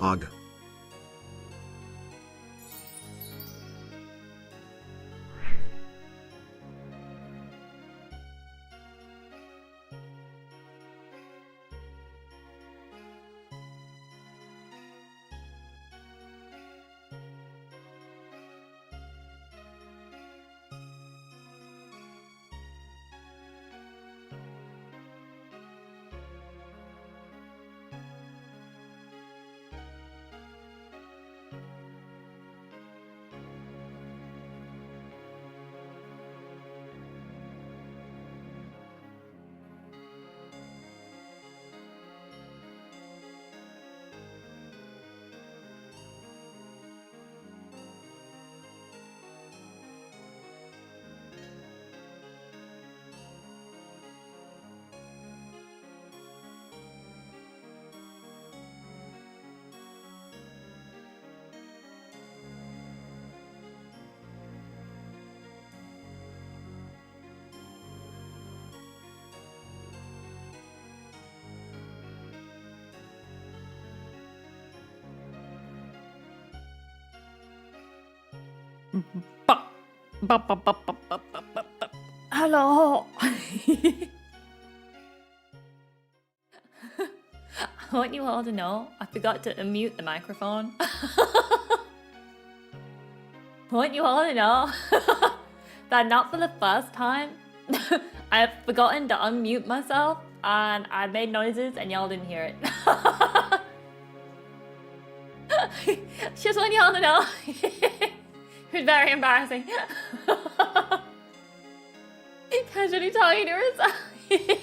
Hog. Hello. I want you all to know I forgot to unmute the microphone. I want you all to know that not for the first time I've forgotten to unmute myself and I made noises and y'all didn't hear it. Just want y'all to know. It's very embarrassing. Casually talking to herself. Just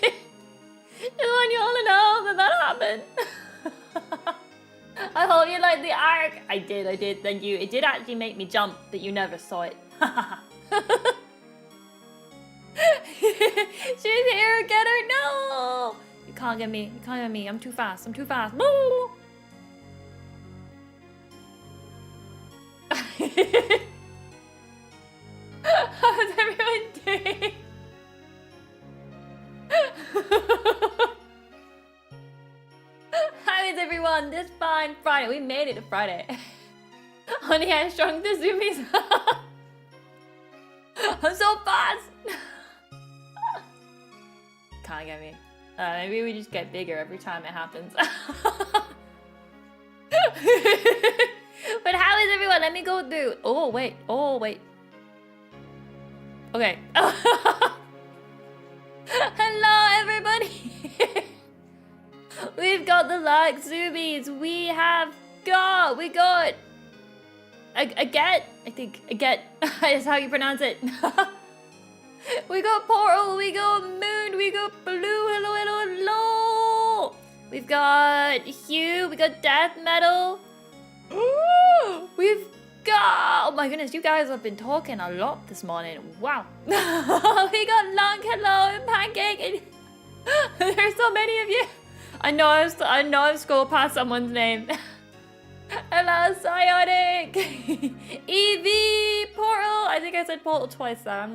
want you all to know that that happened. I hope you liked the arc. I did, thank you. It did actually make me jump, but you never saw it. She's here, get her, no! You can't get me, I'm too fast, Woo! How's everyone doing? How is everyone this fine Friday? We made it to Friday. Honey, I shrunk the zoomies. I'm so fast. Can't get me. Maybe we just get bigger every time it happens. But how is everyone? Let me go through. Oh, wait. Okay. Hello, everybody. We've got the like zoomies. We got Aget. I think Aget is how you pronounce it. We got Portal, we got Moon, we got Blue, hello. We've got Hugh, we got Death Metal. We've got, oh my goodness, you guys have been talking a lot this morning. Wow. We got Lunk, hello, and Pancake. And there's so many of you. I know I've scrolled past someone's name. Hello, Psionic. Eevee, Portal. I think I said Portal twice there.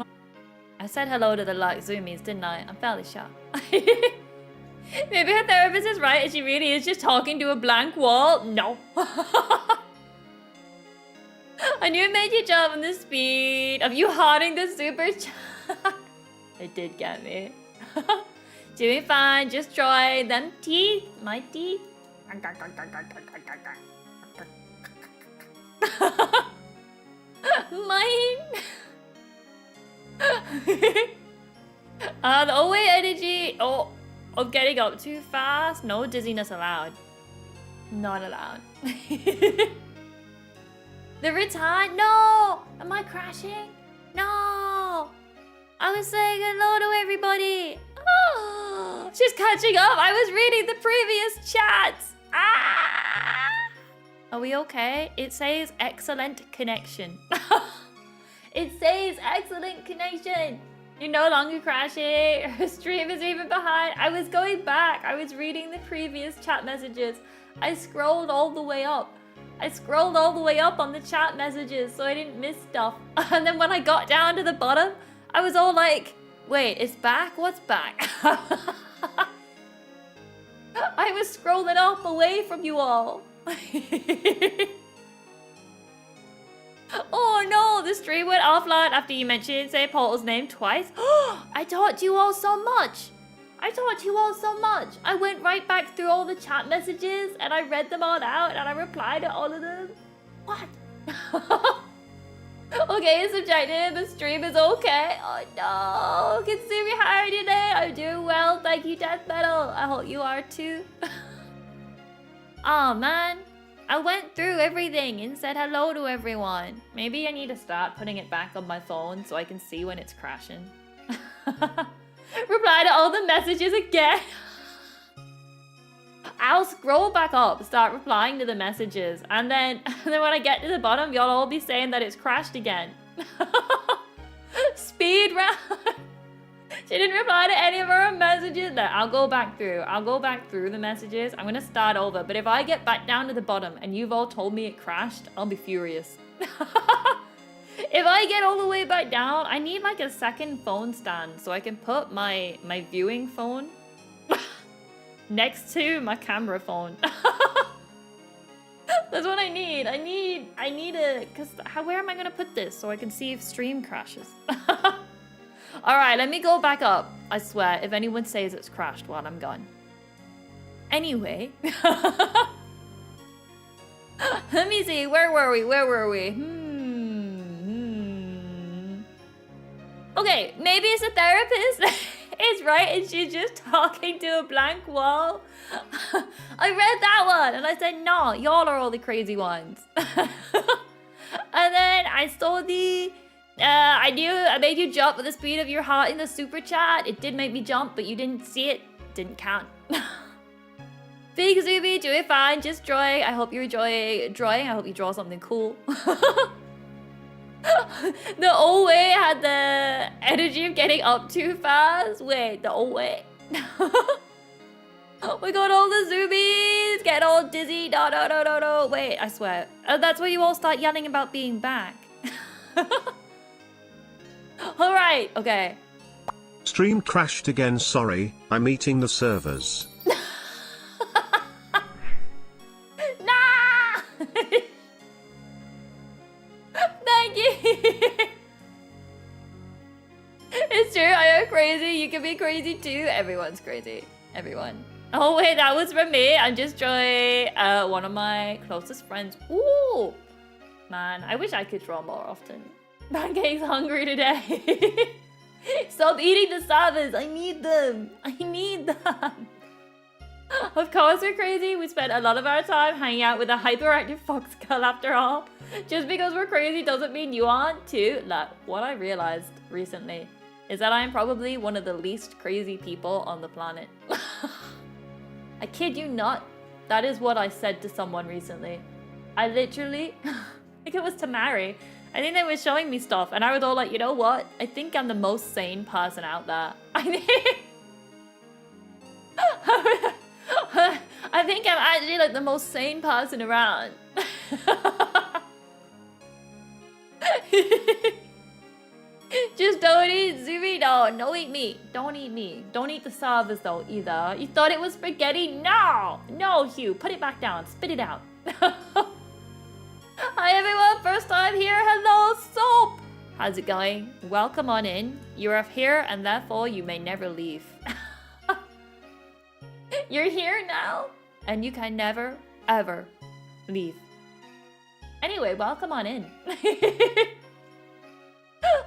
I said hello to the like zoomies, didn't I? I'm fairly sure. Maybe her therapist is right and she really is just talking to a blank wall. No. I knew it made you jump on the speed of you haunting the super chat. It did get me. Doing fine, just try them teeth. My teeth. Mine. The away energy. Oh, getting up too fast. No dizziness allowed. Not allowed. The return. No. Am I crashing? No. I was saying hello to everybody. Oh, she's catching up. I was reading the previous chats. Ah. Are we okay? It says excellent connection. It says excellent connection. You're no longer crashing. Her stream is even behind. I was going back. I was reading the previous chat messages. I scrolled all the way up. I scrolled all the way up on the chat messages so I didn't miss stuff. And then when I got down to the bottom, I was all like, wait, it's back? What's back? I was scrolling up away from you all. Oh no, the stream went offline after you mentioned St. Portal's name twice. I taught you all so much. I went right back through all the chat messages and I read them all out and I replied to all of them. What? Okay, it's subjective. The stream is okay. Oh no. Kitzumii, how are you today? I'm doing well. Thank you, Death Metal. I hope you are too. Oh man. I went through everything and said hello to everyone. Maybe I need to start putting it back on my phone so I can see when it's crashing. Reply to all the messages again. I'll scroll back up, start replying to the messages, and then when I get to the bottom, y'all all be saying that it's crashed again. Speed round. She didn't reply to any of our messages. No, I'll go back through. I'll go back through the messages. I'm gonna start over. But if I get back down to the bottom and you've all told me it crashed, I'll be furious. If I get all the way back down, I need like a second phone stand so I can put my viewing phone next to my camera phone. That's what I need. I need a, where am I gonna put this so I can see if stream crashes? Alright, let me go back up. I swear, if anyone says it's crashed while I'm gone. Anyway. Let me see, where were we? Okay, maybe it's a therapist. It's right, and she's just talking to a blank wall. I read that one, and I said, no, y'all are all the crazy ones. And then I saw the... I knew I made you jump with the speed of your heart in the super chat. It did make me jump, but you didn't see it. Didn't count. Big Zuby, doing fine, just drawing. I hope you enjoy drawing. I hope you draw something cool. The old way had the energy of getting up too fast. Wait, the old way. We got all the zoomies, get all dizzy. No. Wait, I swear. That's where you all start yelling about being back. Alright, okay. Stream crashed again, sorry. I'm eating the servers. Nah! Thank you! It's true, I am crazy. You can be crazy too. Everyone's crazy. Everyone. Oh wait, that was from me. I'm just drawing one of my closest friends. Ooh! Man, I wish I could draw more often. Pancake's hungry today. Stop eating the savas. I need them. Of course we're crazy. We spent a lot of our time hanging out with a hyperactive fox girl after all. Just because we're crazy doesn't mean you aren't too. Like, what I realized recently is that I am probably one of the least crazy people on the planet. I kid you not. That is what I said to someone recently. I literally, I think it was to Mary. I think they were showing me stuff and I was all like, you know what? I think I'm the most sane person out there. I think I'm actually like the most sane person around. Just don't eat Zumi. No, eat me. Don't eat me. Don't eat the servers though either. You thought it was spaghetti? No, Hugh. Put it back down. Spit it out. Hi everyone, first time here. Hello, Soap. How's it going? Welcome on in. You are here and therefore you may never leave. You're here now and you can never, ever leave. Anyway, welcome on in.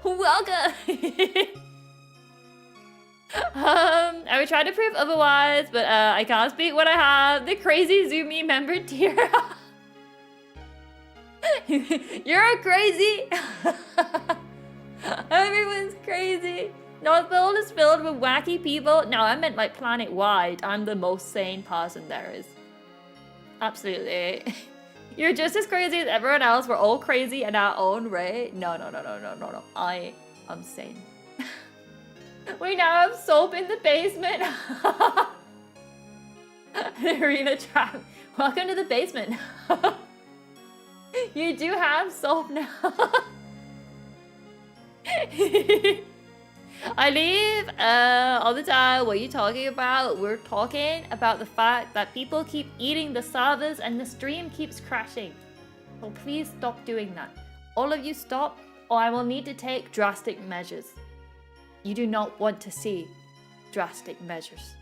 Welcome. I would try to prove otherwise, but I can't speak what I have. The crazy Zumi member tier. You're crazy. Everyone's crazy. North Pole is filled with wacky people. No, I meant like planet-wide. I'm the most sane person there is. Absolutely. You're just as crazy as everyone else. We're all crazy in our own way. No. I am sane. We now have Soap in the basement. Arena trap. Welcome to the basement. You do have Soap now. I leave all the time. What are you talking about? We're talking about the fact that people keep eating the servers and the stream keeps crashing. So please stop doing that. All of you stop, or I will need to take drastic measures. You do not want to see drastic measures.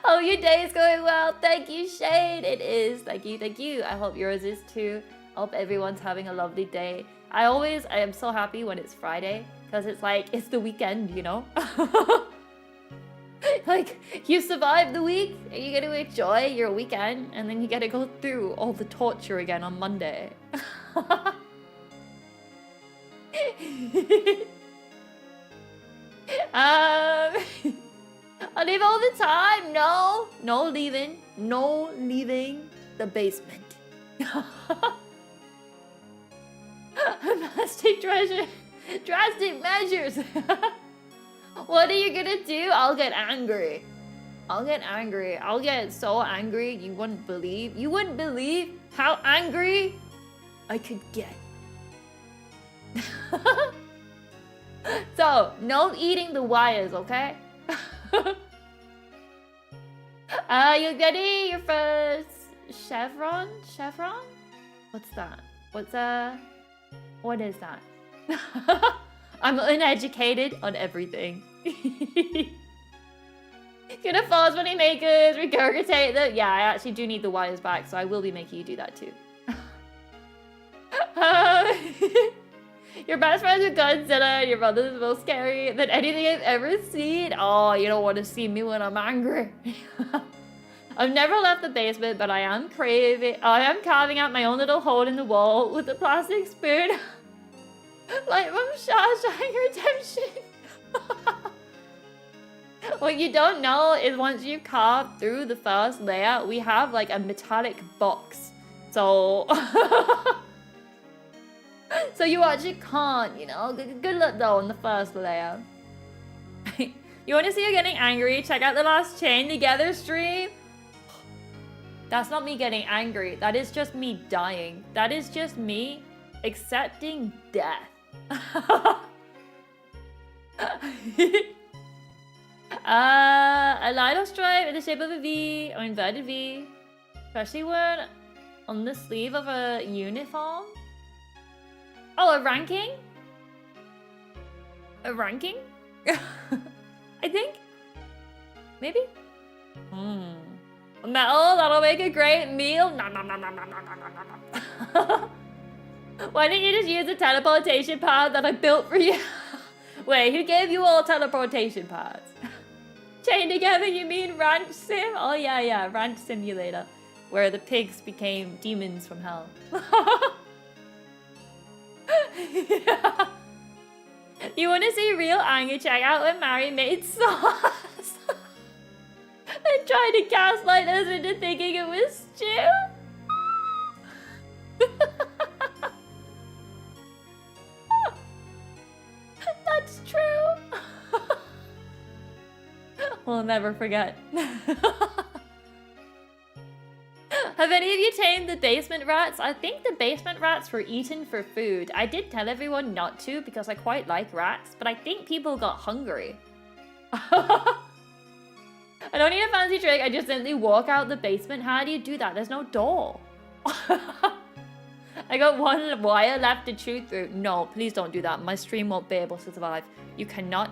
Oh, your day is going well. Thank you, Shade. It is. Thank you, thank you. I hope yours is too. I hope everyone's having a lovely day. I am so happy when it's Friday because it's like, it's the weekend, you know? Like, you survived the week and you get to enjoy your weekend and then you get to go through all the torture again on Monday. I leave all the time. No leaving. No leaving the basement. Drastic measures. What are you gonna do? I'll get angry. I'll get so angry you wouldn't believe. You wouldn't believe how angry I could get. So, no eating the wires, okay? You ready? Your first chevron? Chevron? What's that? What is that? I'm uneducated on everything. Gonna pause money makers, regurgitate them. Yeah, I actually do need the wires back, so I will be making you do that too. Your best friends with Godzilla, your brother's most scary than anything I've ever seen. Oh, you don't want to see me when I'm angry. I've never left the basement, but I am carving out my own little hole in the wall with a plastic spoon. Like from Shawshank Redemption. What you don't know is once you carve through the first layer, we have like a metallic box. So... So you actually can't, you know? Good luck though on the first layer. You want to see you getting angry? Check out the last Chain Together stream. That's not me getting angry. That is just me dying. That is just me accepting death. A light stripe in the shape of a V or inverted V. Especially when on the sleeve of a uniform. Oh, a ranking? A ranking? I think? Maybe? Metal, that'll make a great meal. Nom, nom, nom, nom, nom, nom, nom, nom, nom. Why didn't you just use the teleportation pad that I built for you? Wait, who gave you all teleportation pads? Chained together, you mean Ranch Sim? Oh yeah, Ranch Simulator. Where the pigs became demons from hell. Yeah. You want to see real anger? Check out when Mary made sauce and tried to gaslight us into thinking it was stew. That's true. We'll never forget. Have any of you tamed the basement rats? I think the basement rats were eaten for food. I did tell everyone not to because I quite like rats, but I think people got hungry. I don't need a fancy trick. I just simply walk out the basement. How do you do that? There's no door. I got one wire left to chew through. No, please don't do that. My stream won't be able to survive. You cannot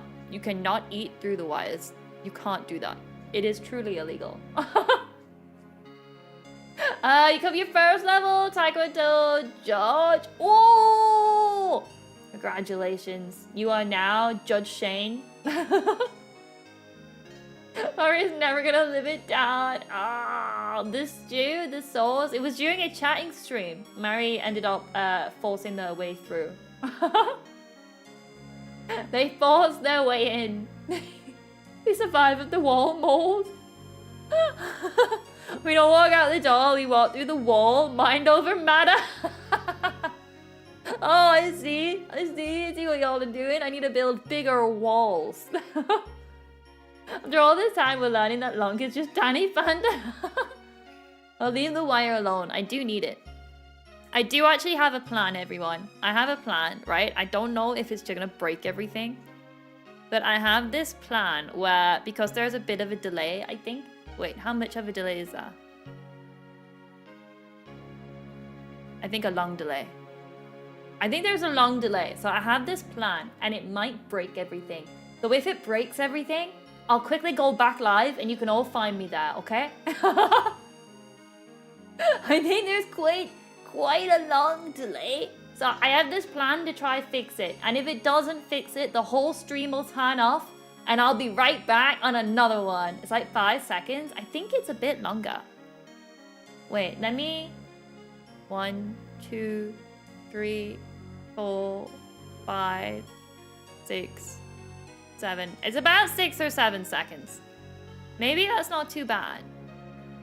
eat through the wires. You can't do that. It is truly illegal. You come your first level, Taekwondo Judge. Oh! Congratulations. You are now Judge Shane. Mari's never gonna live it down. Ah, the stew, the sauce. It was during a chatting stream. Mari ended up forcing their way through. They forced their way in. They survived the wall mold. We don't walk out the door, we walk through the wall. Mind over matter. Oh, I see what y'all are doing. I need to build bigger walls. After all this time, we're learning that Lunk is just tiny panda. I'll leave the wire alone. I do need it. I do actually have a plan, everyone. I have a plan, right? I don't know if it's gonna break everything. But I have this plan where, because there's a bit of a delay, I think. Wait, how much of a delay is that? I think a long delay. I think there's a long delay. So I have this plan and it might break everything. So if it breaks everything, I'll quickly go back live and you can all find me there, okay? I think there's quite a long delay. So I have this plan to try fix it. And if it doesn't fix it, the whole stream will turn off and I'll be right back on another one. It's like 5 seconds. I think it's a bit longer. Wait, let me... 1, 2, 3, 4, 5, 6, 7. It's about 6 or 7 seconds. Maybe that's not too bad.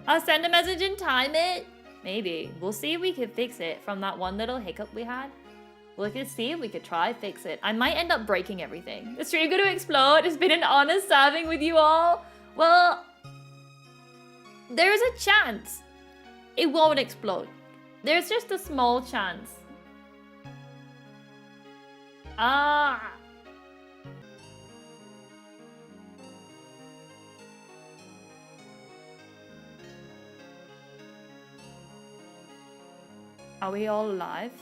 I'll send a message and time it. Maybe. We'll see if we can fix it from that one little hiccup we had. We could see if we could try fix it. I might end up breaking everything. The stream gonna explode. It's been an honor serving with you all. Well, there's a chance it won't explode. There's just a small chance. Ah. Are we all alive?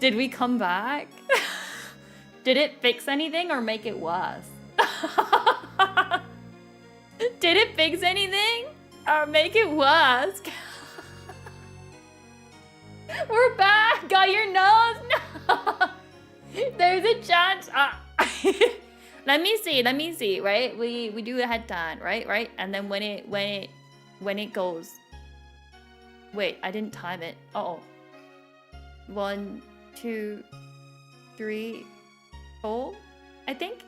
Did we come back? Did it fix anything or make it worse? Did it fix anything or make it worse? We're back! Got your nose? No! There's a chance. Let me see, right? We do a head turn, right? And then when it goes. Wait, I didn't time it. Uh-oh. 1, 2, 3, 4, I think.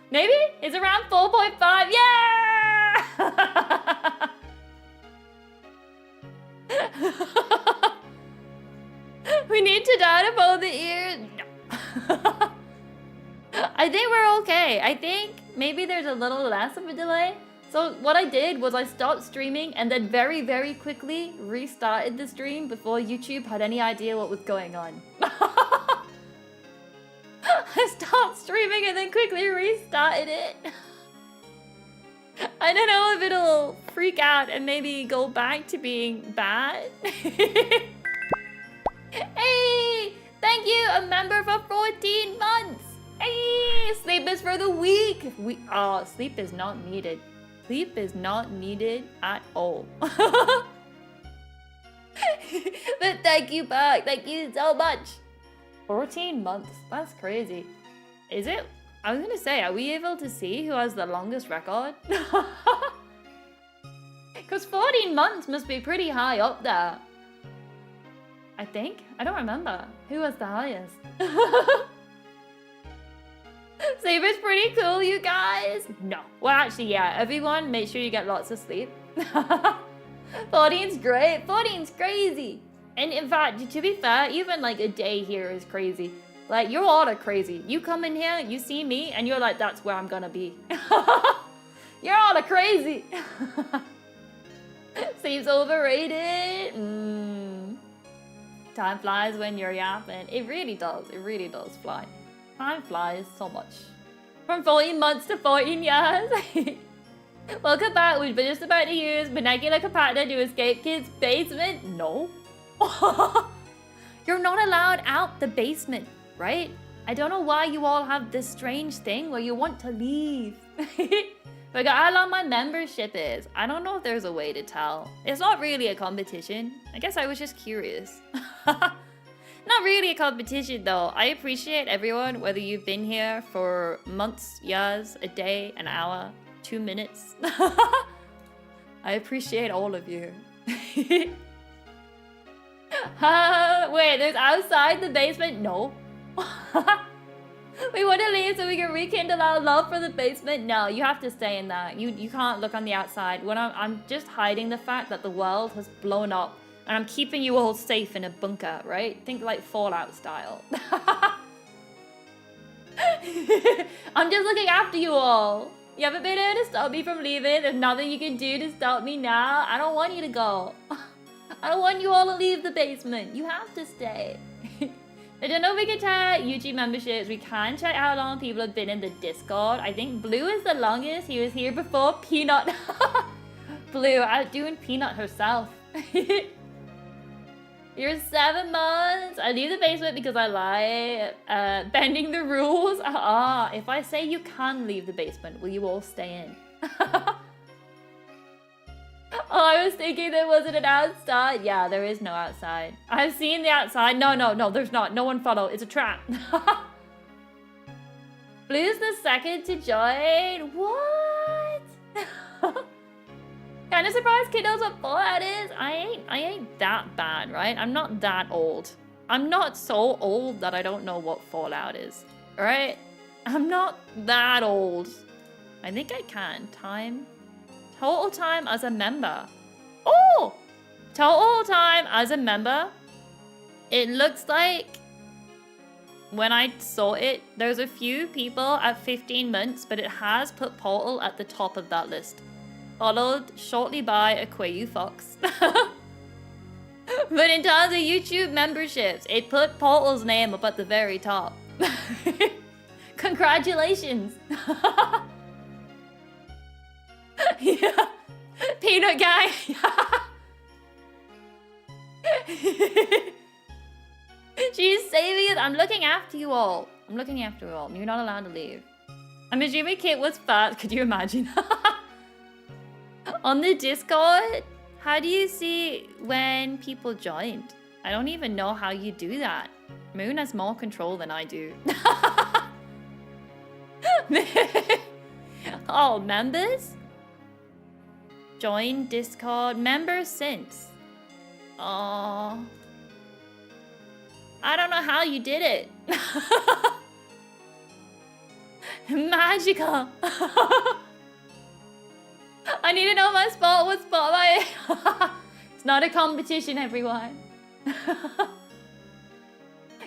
Maybe? It's around 4.5. Yeah! We need to die to pull the ears. No. I think we're okay. I think maybe there's a little less of a delay. So what I did was I stopped streaming and then very, very quickly restarted the stream before YouTube had any idea what was going on. I stopped streaming and then quickly restarted it. I don't know if it'll freak out and maybe go back to being bad. Hey, thank you, a member for 14 months. Hey, sleep is for the weak. Sleep is not needed. Sleep is not needed at all. But thank you back. Thank you so much. 14 months. That's crazy. Is it? I was gonna say, are we able to see who has the longest record? Because 14 months must be pretty high up there. I think. I don't remember. Who was the highest? Sleep is pretty cool, you guys. No. Well, actually, yeah. Everyone, make sure you get lots of sleep. 14's great. 14's crazy. And in fact, to be fair, even like a day here is crazy. Like, you're all are crazy. You come in here, you see me, and you're like, that's where I'm gonna be. You're all are crazy. Sleep's overrated. Time flies when you're yapping. It really does. It really does fly. Time flies so much. From 14 months to 14 years. Welcome back. We've been just about to use vernacular compactor to escape kids' basement. No. You're not allowed out the basement, right? I don't know why you all have this strange thing where you want to leave. Forgot how long my membership is. I don't know if there's a way to tell. It's not really a competition. I guess I was just curious. Not really a competition though. I appreciate everyone, whether you've been here for months, years, a day, an hour, 2 minutes. I appreciate all of you. Wait, there's outside the basement? No. We want to leave so we can rekindle our love for the basement? No, you have to stay in there. You can't look on the outside. When I'm just hiding the fact that the world has blown up and I'm keeping you all safe in a bunker, right? Think like Fallout style. I'm just looking after you all. You haven't been able to stop me from leaving. There's nothing you can do to stop me now. I don't want you to go. I don't want you all to leave the basement. You have to stay. I don't know if we can check YouTube memberships. We can check how long people have been in the Discord. I think Blue is the longest. He was here before Peanut. Blue outdoing Peanut herself. You're 7 months. I leave the basement because I lie. Bending the rules. If I say you can leave the basement, will you all stay in? Oh, I was thinking there wasn't an outside. Yeah, there is no outside. I've seen the outside. No, there's not. No one follow. It's a trap. Blue's the second to join. What? Kind of surprised kid knows what Fallout is. I ain't that bad, right? I'm not that old. I'm not so old that I don't know what Fallout is, right? I'm not that old. I think I can. Time. Total time as a member. Oh! Total time as a member. It looks like when I saw it, there's a few people at 15 months, but it has put Portal at the top of that list. Followed shortly by Aquayu Fox. But in terms of YouTube memberships, it put Portal's name up at the very top. Congratulations. Yeah. Peanut guy. She's saving it. I'm looking after you all. I'm looking after you all. You're not allowed to leave. I'm assuming Kit was fat. Could you imagine? On the Discord, how do you see when people joined? I don't even know how you do that. Moon has more control than I do. Oh, members? Join Discord. Members since. Oh. I don't know how you did it. Magical. I need to know my spot. What spot am I in? It's not a competition, everyone.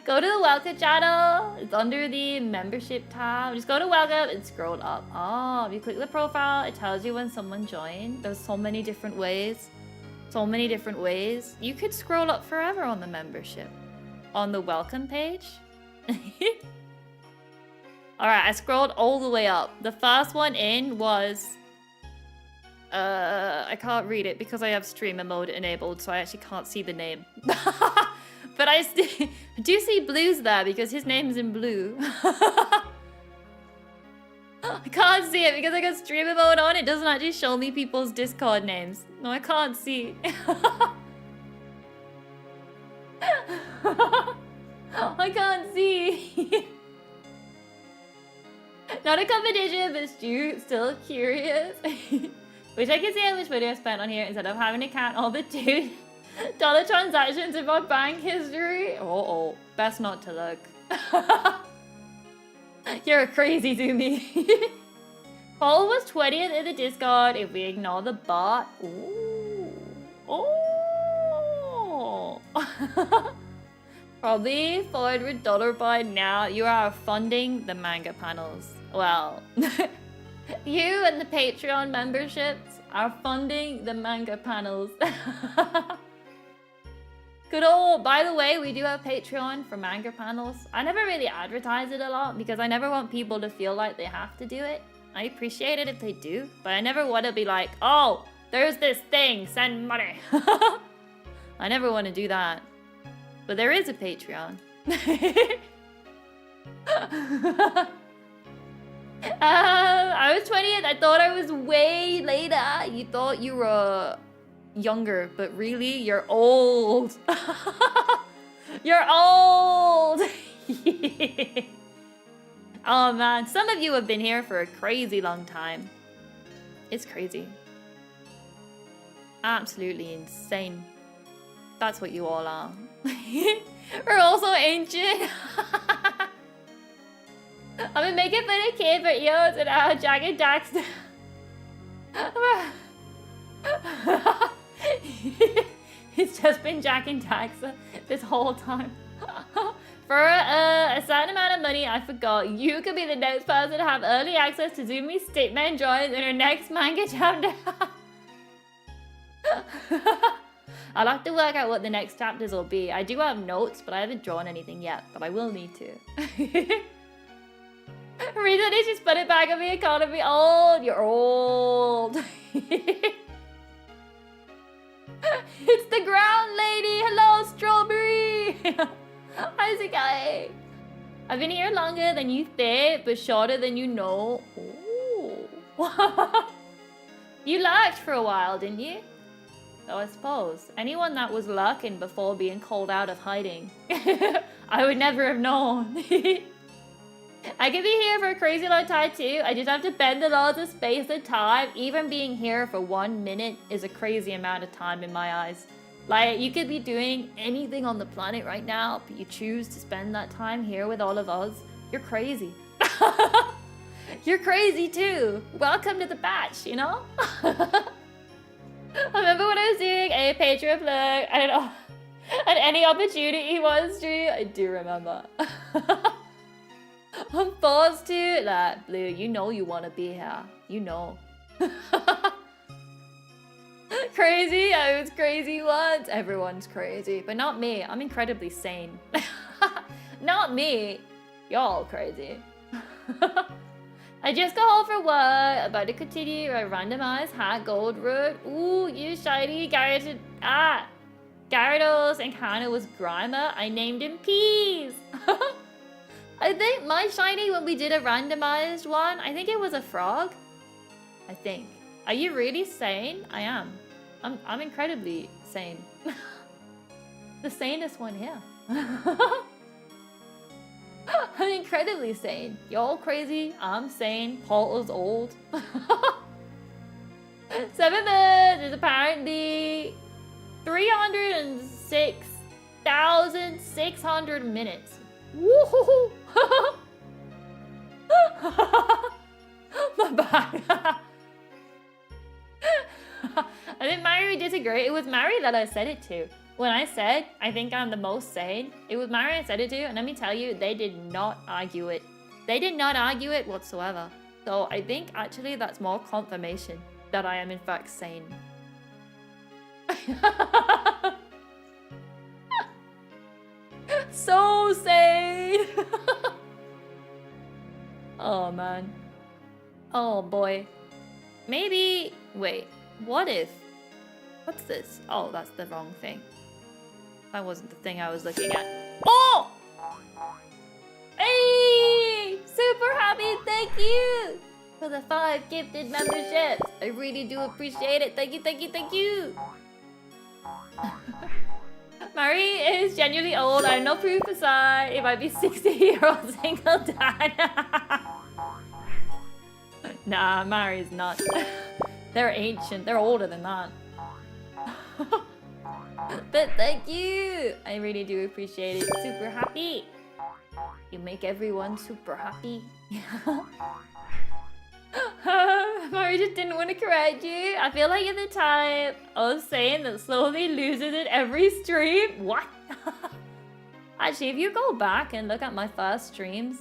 Go to the welcome channel. It's under the membership tab. Just go to welcome and scroll up. Oh, if you click the profile, it tells you when someone joined. There's so many different ways. So many different ways. You could scroll up forever on the membership. On the welcome page. Alright, I scrolled all the way up. The first one in was... I can't read it because I have streamer mode enabled, so I actually can't see the name. But I do see Blue's there because his name's in blue. I can't see it because I got streamer mode on. It doesn't actually show me people's Discord names. No, I can't see. I can't see. Not a competition, but still curious. Wish I could see how much money I spent on here instead of having to count all the $2 transactions in my bank history. Oh, best not to look. You're a crazy Zoomy. Paul was 20th in the Discord if we ignore the bot. Ooh. Oh. Probably $400 by now. You are funding the manga panels. Well, you and the Patreon memberships are funding the manga panels. Good old, by the way, we do have Patreon for manga panels. I never really advertise it a lot because I never want people to feel like they have to do it. I appreciate it if they do, but I never want to be like, oh, there's this thing, send money. I never want to do that. But there is a Patreon. I was 20th. I thought I was way later. You thought you were younger, but really, you're old. You're old. Oh man, some of you have been here for a crazy long time. It's crazy. Absolutely insane. That's what you all are. We're also ancient. I've been making fun of kid for eons and Jack and Dax. It's just been Jack and Dax this whole time. For a certain amount of money, I forgot, you could be the next person to have early access to Zoomy Stickman joins in our next manga chapter. I'll have to work out what the next chapters will be. I do have notes, but I haven't drawn anything yet. But I will need to. Reason is just put it back on the economy. Old, you're old. It's the ground lady. Hello, strawberry. How's it going? I've been here longer than you think, but shorter than you know. Ooh. You lurked for a while, didn't you? So I suppose anyone that was lurking before being called out of hiding, I would never have known. I could be here for a crazy long time too. I just have to bend the laws of space and time. Even being here for 1 minute is a crazy amount of time in my eyes. Like, you could be doing anything on the planet right now, but you choose to spend that time here with all of us. You're crazy. You're crazy too. Welcome to the batch, you know? I remember when I was doing a Patreon plug, I don't know, and any opportunity was stream. I do remember. I'm forced to. Like, Blue, you know you want to be here. You know. Crazy? I was crazy once. Everyone's crazy, but not me. I'm incredibly sane. Not me. Y'all crazy. I just got home from work. About to continue a randomized hat gold route. Ooh, you shiny Gyarados. Gyarados encounter was Grimer. I named him Peas. I think my shiny, when we did a randomized one, I think it was a frog. I think. Are you really sane? I am. I'm incredibly sane. The sanest one here. I'm incredibly sane. You're all crazy. I'm sane. Portal's old. 7 birds is apparently 306,600 minutes. Woohoo! My bad. I think Mary would disagree. It was Mary that I said it to. When I said, I think I'm the most sane, it was Mary I said it to, and let me tell you, they did not argue it. They did not argue it whatsoever. So I think actually that's more confirmation that I am in fact sane. So sane! Oh man. Oh boy. Maybe, wait, what if? What's this? Oh, that's the wrong thing. That wasn't the thing I was looking at. Oh! Hey! Super happy, thank you! For the 5 gifted memberships. I really do appreciate it. Thank you, thank you, thank you! Mari is genuinely old. I have no proof aside. It might be 60-year-old single dad. Nah, Mari's not. They're ancient. They're older than that. But thank you. I really do appreciate it. Super happy. You make everyone super happy. Mari just didn't want to correct you. I feel like you're the type of saying that slowly loses it every stream. What? Actually, if you go back and look at my first streams,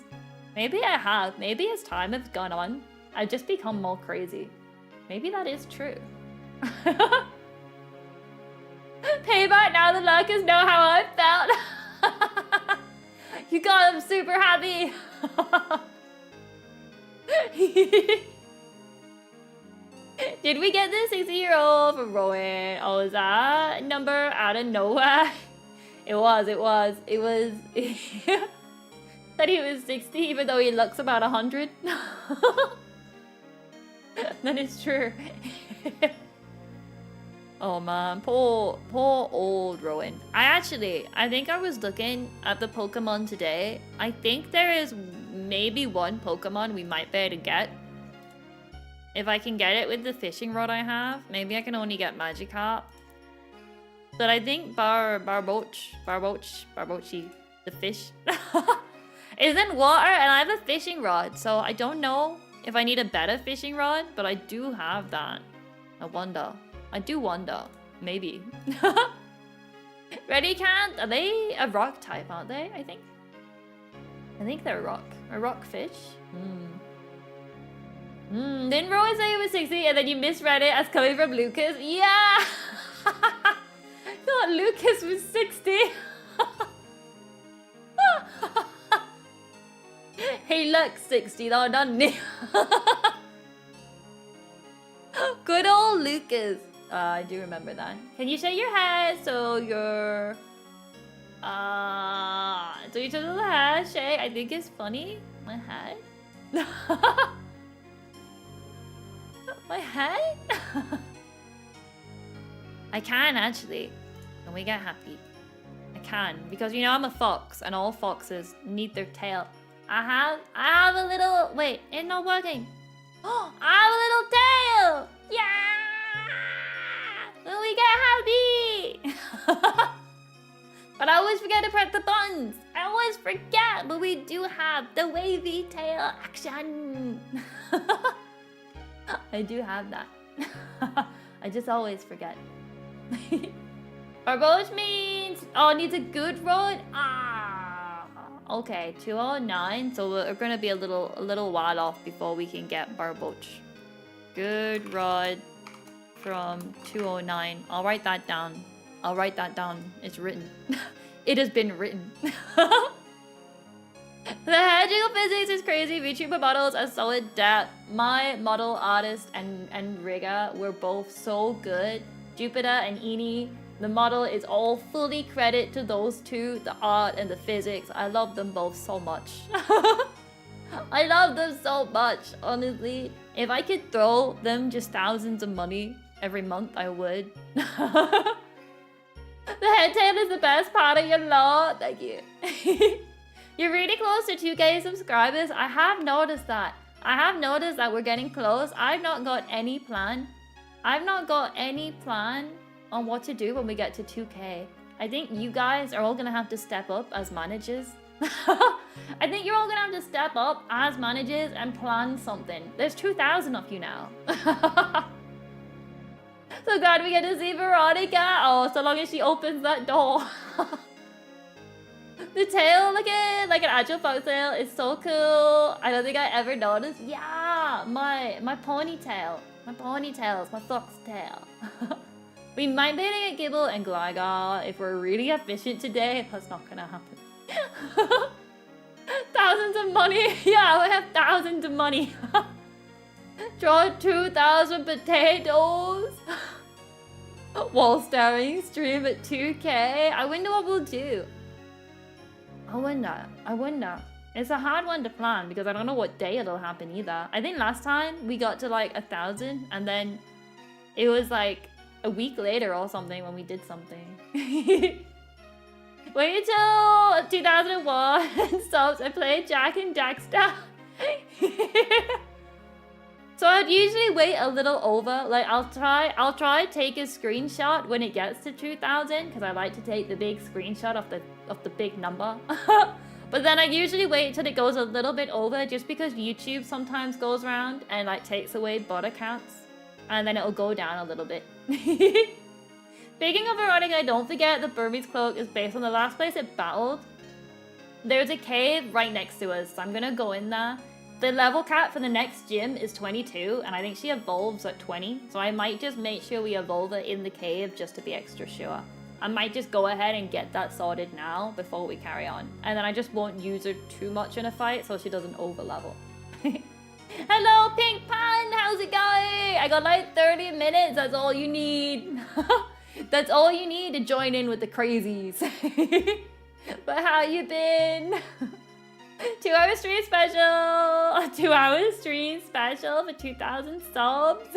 maybe I have. Maybe as time has gone on, I've just become more crazy. Maybe that is true. Payback, now the lurkers know how I felt. You got them super happy. Did we get the 60-year-old from Rowan? Oh, is that a number out of nowhere? It was. Said he was 60 even though he looks about 100. That is true. Oh man, poor old Rowan. I think I was looking at the Pokemon today. I think there is maybe one Pokemon we might be able to get. If I can get it with the fishing rod I have, maybe I can only get Magikarp. But I think Barbochi, the fish, is in water and I have a fishing rod. So I don't know if I need a better fishing rod, but I do have that. I do wonder. Maybe. Ready Can't? Are they a rock type, aren't they? I think they're rock. A rock fish? Didn't Rowan say it was 60 and then you misread it as coming from Lucas? Yeah! No, thought Lucas was 60. He looks 60 though, doesn't he? Good old Lucas. I do remember that. Can you shake your head so you're... so you took the head shake. I think it's funny. My head? My head? I can actually. Can we get happy? I can. Because you know I'm a fox and all foxes need their tail. I have a little... Wait, it's not working. Oh, I have a little tail! Yeah! When we get happy! But I always forget to press the buttons. I always forget, but we do have the wavy tail action. I do have that. I just always forget. Barboach means... Oh, it needs a good rod? Ah. Okay, 209. So we're gonna be a little while off before we can get Barboach. Good rod from 209. I'll write that down. I'll write that down. It's written. It has been written. The hedging of physics is crazy. VTuber models are so adept. My model artist and rigger were both so good. Jupiter and Eni. The model is all fully credit to those two. The art and the physics. I love them both so much. I love them so much, honestly. If I could throw them just thousands of money every month, I would. The head tail is the best part of your lot. Thank you. You're really close to 2K subscribers. I have noticed that. I have noticed that we're getting close. I've not got any plan. I've not got any plan on what to do when we get to 2K. I think you guys are all gonna have to step up as managers. I think you're all gonna have to step up as managers and plan something. There's 2,000 of you now. So glad we get to see Veronica. Oh, so long as she opens that door. The tail looking like an actual fox tail is so cool. I don't think I ever noticed. Yeah, my ponytail. My ponytail is my fox tail. We might be able to get Gibble and Gligar if we're really efficient today. That's not gonna happen. Thousands of money. Yeah, we have thousands of money. Draw 2,000 potatoes. Wall staring stream at 2K. I wonder what we'll do. I wonder. It's a hard one to plan because I don't know what day it'll happen either. I think last time we got to like 1,000 and then it was like a week later or something when we did something. Wait until 2001 subs. I played Jack and Daxter. So I'd usually wait a little over. Like I'll try take a screenshot when it gets to 2,000 because I like to take the big screenshot of the big number. But then I usually wait till it goes a little bit over just because YouTube sometimes goes around and like takes away bot accounts and then it'll go down a little bit. Speaking of Veronica, don't forget the Burmese cloak is based on the last place it battled. There's a cave right next to us, so I'm gonna go in there. The level cap for the next gym is 22, and I think she evolves at 20, so I might just make sure we evolve her in the cave just to be extra sure. I might just go ahead and get that sorted now before we carry on. And then I just won't use her too much in a fight so she doesn't over-level. Hello, Pink Pan! How's it going? I got like 30 minutes, that's all you need. That's all you need to join in with the crazies. But how you been? 2 hour stream special! 2 hour stream special for 2,000 subs.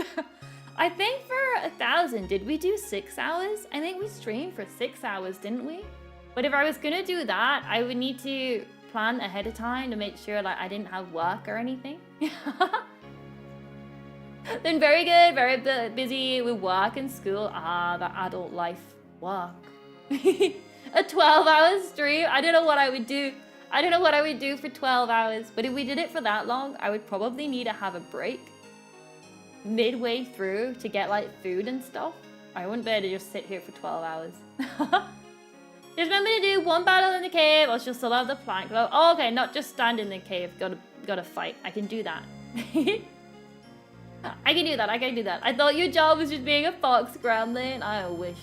I think for 1,000, did we do 6 hours? I think we streamed for 6 hours, didn't we? But if I was gonna do that, I would need to plan ahead of time to make sure like I didn't have work or anything. Been very good, very busy with work and school. Ah, the adult life. Work. A 12-hour stream? I don't know what I would do. I don't know what I would do for 12 hours. But if we did it for that long, I would probably need to have a break midway through to get like food and stuff. I wouldn't be able to just sit here for 12 hours. Just remember to do 1 battle in the cave or she'll still have the plank though. Oh, okay, not just stand in the cave. Gotta fight. I can do that. I can do that. I thought your job was just being a fox gremlin. I wish.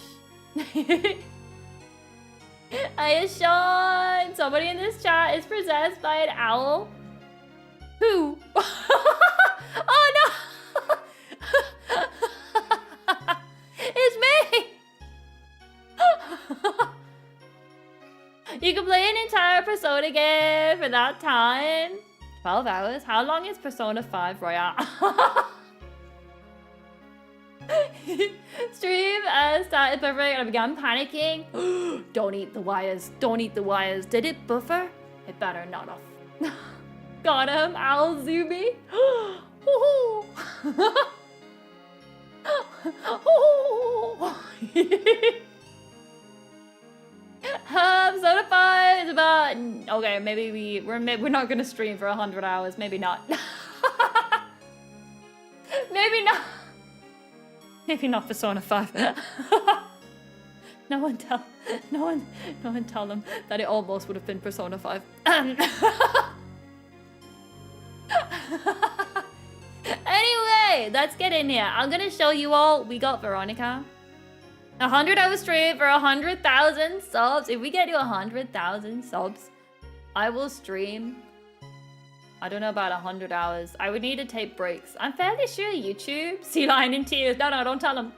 Hey, Sean! Somebody in this chat is possessed by an owl. Who? Oh no! It's me! You can play an entire Persona game for that time. 12 hours? How long is Persona 5 Royale? Stream started buffering and I began panicking. Don't eat the wires. Don't eat the wires. Did it buffer? It better not have. Got him, Owl Zoomy. Persona 5 is about... Okay, maybe we're not gonna stream for 100 hours. Maybe not. Maybe not. Maybe not Persona 5. No one tell them that it almost would have been Persona 5. Anyway, let's get in here. I'm gonna show you all. We got Veronica. 100-hour stream for 100,000 subs. If we get to 100,000 subs, I will stream. I don't know about 100 hours. I would need to take breaks. I'm fairly sure YouTube... Sea Lion in tears. No, don't tell them.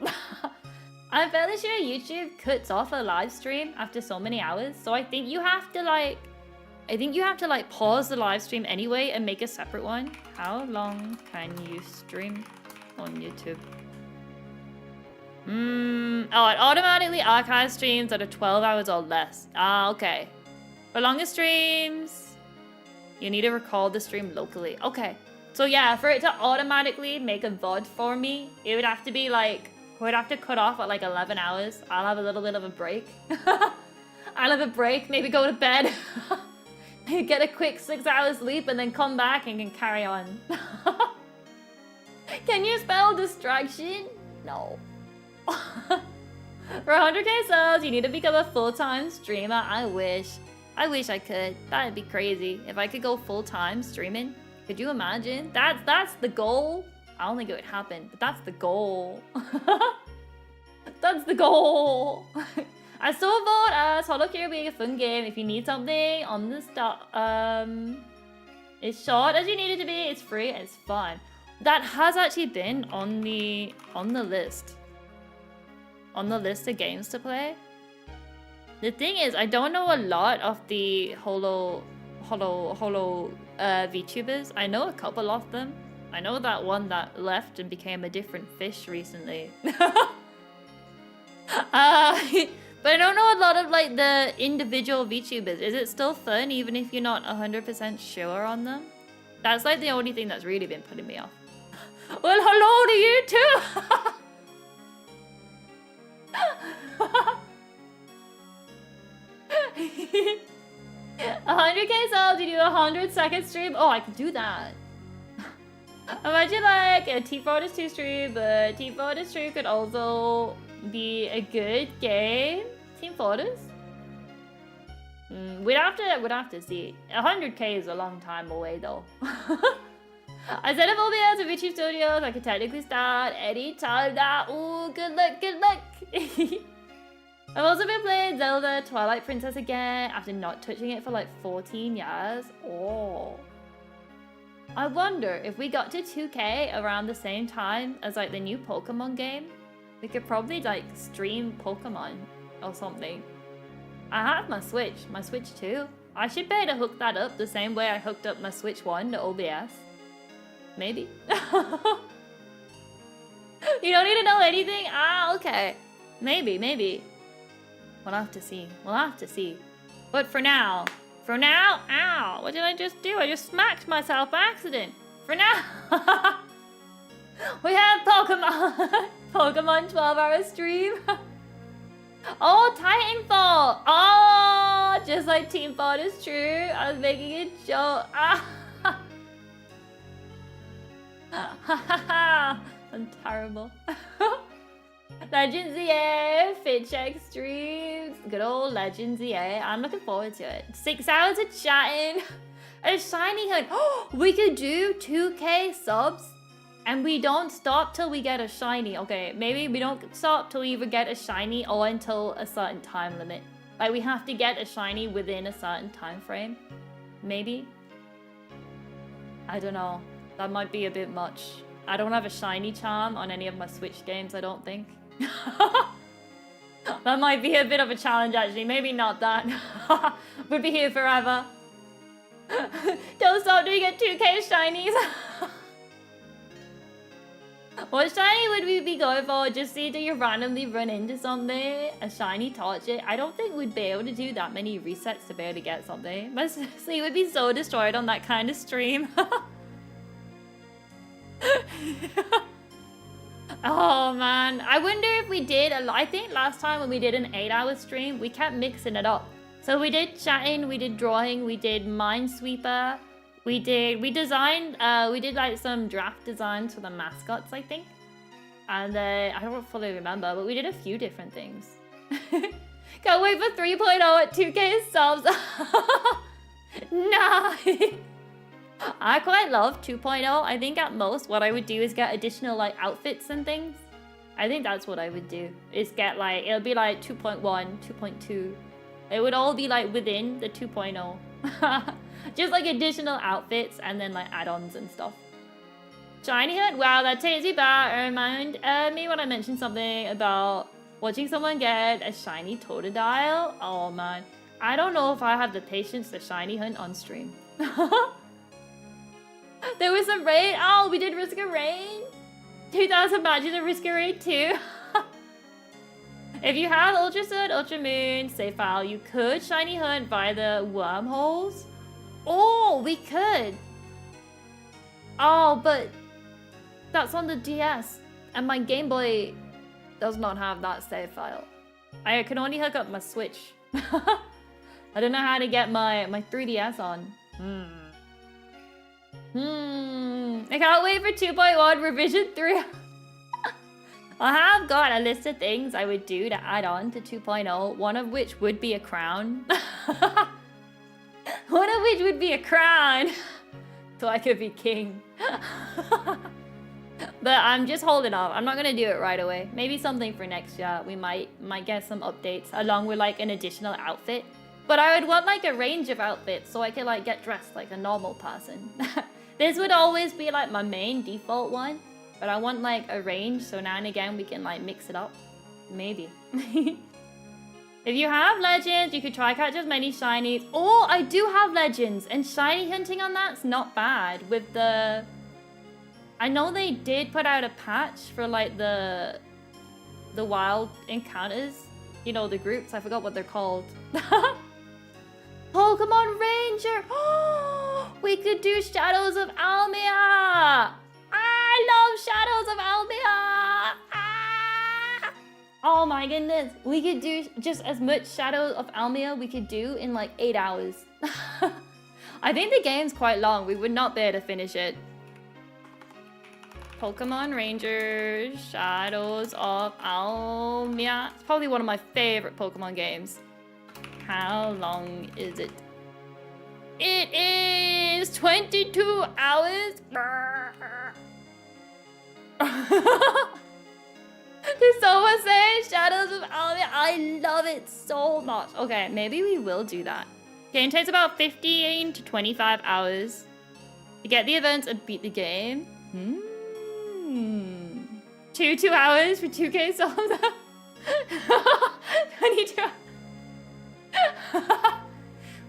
I'm fairly sure YouTube cuts off a live stream after so many hours. So I think you have to like... pause the live stream anyway and make a separate one. How long can you stream on YouTube? Oh, it automatically archives streams that are 12 hours or less. Ah, okay. For longer streams, you need to record the stream locally. Okay. So yeah, for it to automatically make a VOD for me, it would have to be like, we'd have to cut off at like 11 hours. I'll have a little bit of a break. I'll have a break, maybe go to bed. Get a quick 6 hours sleep and then come back and can carry on. Can you spell distraction? No. For 100k subs, you need to become a full-time streamer. I wish I could. That'd be crazy. If I could go full-time streaming, could you imagine? That's the goal. I don't think it would happen, but that's the goal. That's the goal. I still vote Solo Queue being a fun game. If you need something on the start, it's short as you need it to be. It's free and it's fun. That has actually been on the list. On the list of games to play. The thing is, I don't know a lot of the holo VTubers. I know a couple of them. I know that one that left and became a different fish recently. But I don't know a lot of like the individual VTubers. Is it still fun even if you're not 100% sure on them? That's like the only thing that's really been putting me off. Well, hello to you too! 100k subs to do a 100-second stream. Oh, I could do that. Imagine like a Team Fortress 2 stream, but Team Fortress 2 could also be a good game. Team Fortress? We'd have to see. 100k is a long time away though. I set up OBS and VTube Studios. I could technically start anytime now. Ooh, good luck, good luck. I've also been playing Zelda Twilight Princess again after not touching it for like 14 years. Oh. I wonder if we got to 2k around the same time as like the new Pokemon game, we could probably like stream Pokemon or something. I have my Switch 2. I should be able to hook that up the same way I hooked up my Switch 1 to OBS. Maybe. You don't need to know anything? Ah, okay. Maybe. We'll have to see. But for now, ow, what did I just do? I just smacked myself by accident. For now, we have Pokemon. Pokemon 12-hour stream. Oh, Titanfall. Oh, just like Team Fortress true. I was making a joke. I'm terrible. Legends EA, Fit Check streams, good old Legends EA. I'm looking forward to it. 6 hours of chatting, a shiny hood. Oh, we could do 2k subs and we don't stop till we get a shiny. Okay, maybe we don't stop till we either get a shiny or until a certain time limit. Like, we have to get a shiny within a certain time frame. Maybe. I don't know. That might be a bit much. I don't have a shiny charm on any of my Switch games, I don't think. That might be a bit of a challenge, actually. Maybe not that. We'd be here forever. Don't stop doing it, 2K shinies. What shiny would we be going for? Just see, do you randomly run into something? A shiny torch it? I don't think we'd be able to do that many resets to be able to get something. My sleep would be so destroyed on that kind of stream. Oh man, I wonder if we did, I think last time when we did an 8-hour stream, we kept mixing it up. So we did chatting, we did drawing, we did Minesweeper, we did like some draft designs for the mascots, I think. And I don't fully remember, but we did a few different things. Can't wait for 3.0 at 2K subs. Nice. I quite love 2.0. I think at most what I would do is get additional like outfits and things. I think that's what I would do. Is get like, it'll be like 2.1, 2.2. It would all be like within the 2.0. Just like additional outfits and then like add-ons and stuff. Shiny Hunt, wow, that takes me back. It reminded me when I mentioned something about watching someone get a shiny Totodile. Oh man, I don't know if I have the patience to shiny hunt on stream. There was some raid. Oh, we did Risk of Rain. 2,000 badges of Risk of Rain too. If you have Ultra Sun, Ultra Moon, save file, you could shiny hunt via the wormholes. Oh, we could. Oh, but that's on the DS. And my Game Boy does not have that save file. I can only hook up my Switch. I don't know how to get my 3DS on. I can't wait for 2.1 revision 3. I have got a list of things I would do to add on to 2.0, one of which would be a crown. One of which would be a crown. So I could be king. But I'm just holding off. I'm not gonna do it right away. Maybe something for next year. We might get some updates along with like an additional outfit. But I would want like a range of outfits so I could like get dressed like a normal person. This would always be like my main default one. But I want like a range so now and again we can like mix it up. Maybe. If you have legends, you could try catch as many shinies. Oh, I do have legends and shiny hunting on that's not bad with the... I know they did put out a patch for like the wild encounters. You know, the groups, I forgot what they're called. Pokemon Ranger! Oh, we could do Shadows of Almia! I love Shadows of Almia! Ah! Oh my goodness, we could do just as much Shadows of Almia we could do in like 8 hours. I think the game's quite long, we would not be able to finish it. Pokemon Rangers, Shadows of Almia. It's probably one of my favorite Pokemon games. How long is it? It is 22 hours. Did someone say Shadows of Almia? I love it so much. Okay, maybe we will do that. Game takes about 15 to 25 hours to get the events and beat the game. 2 hours for 2K subs. 22 hours.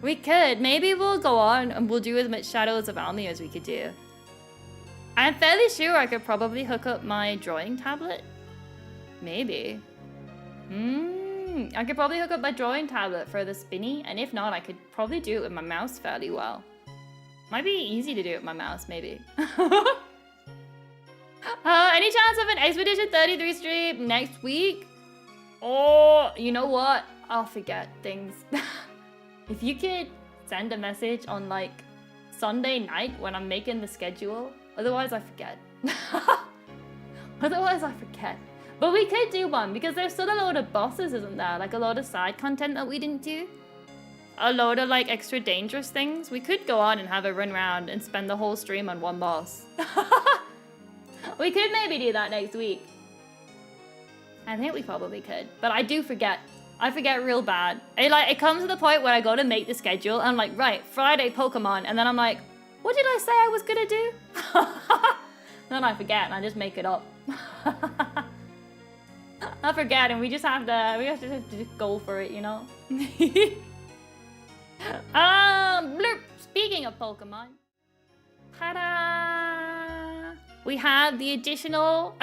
We could. Maybe we'll go on and we'll do as much Shadows of Almia as we could do. I'm fairly sure I could probably hook up my drawing tablet. Maybe. I could probably hook up my drawing tablet for the spinny, and if not, I could probably do it with my mouse fairly well. Might be easy to do it with my mouse, maybe. Any chance of an Expedition 33 stream next week? Oh, you know what? I'll forget things. If you could send a message on like Sunday night when I'm making the schedule, otherwise I forget. Otherwise I forget. But we could do one because there's still a load of bosses, isn't there? Like a load of side content that we didn't do. A load of like extra dangerous things. We could go on and have a run round and spend the whole stream on one boss. We could maybe do that next week. I think we probably could, but I do forget. I forget real bad. It comes to the point where I go to make the schedule and I'm like, right, Friday Pokemon, and then I'm like, what did I say I was gonna do? Then I forget and I just make it up. I forget and we have to just go for it, you know? Blurp. Speaking of Pokemon. Ta-da! We have the additional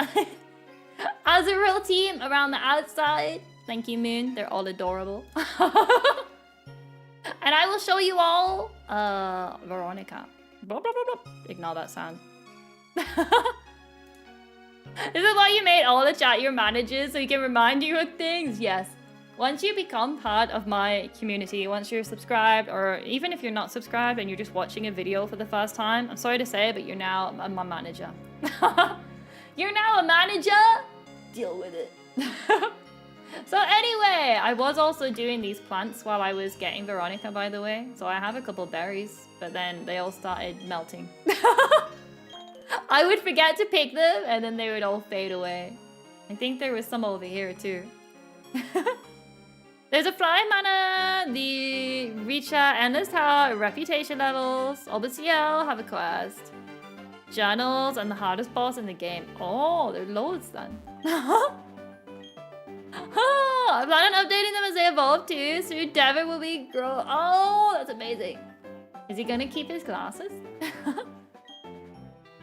Azurill team around the outside. Thank you, Moon. They're all adorable. And I will show you all Veronica. Blah, blah, blah, blah. Ignore that sound. This is why you made all the chat your managers so you can remind you of things. Yes. Once you become part of my community, once you're subscribed, or even if you're not subscribed and you're just watching a video for the first time, I'm sorry to say, but you're now my manager. You're now a manager? Deal with it. So anyway, I was also doing these plants while I was getting Veronica, by the way. So I have a couple berries, but then they all started melting. I would forget to pick them, and then they would all fade away. I think there was some over here, too. There's a flying mana, the Reacha, Endless Tower, reputation levels, Obisiel, have a quest, journals, and the hardest boss in the game. Oh, there's loads then. Oh, I plan on updating them as they evolve too. Soon Devin will be grow. Oh, that's amazing. Is he gonna keep his glasses?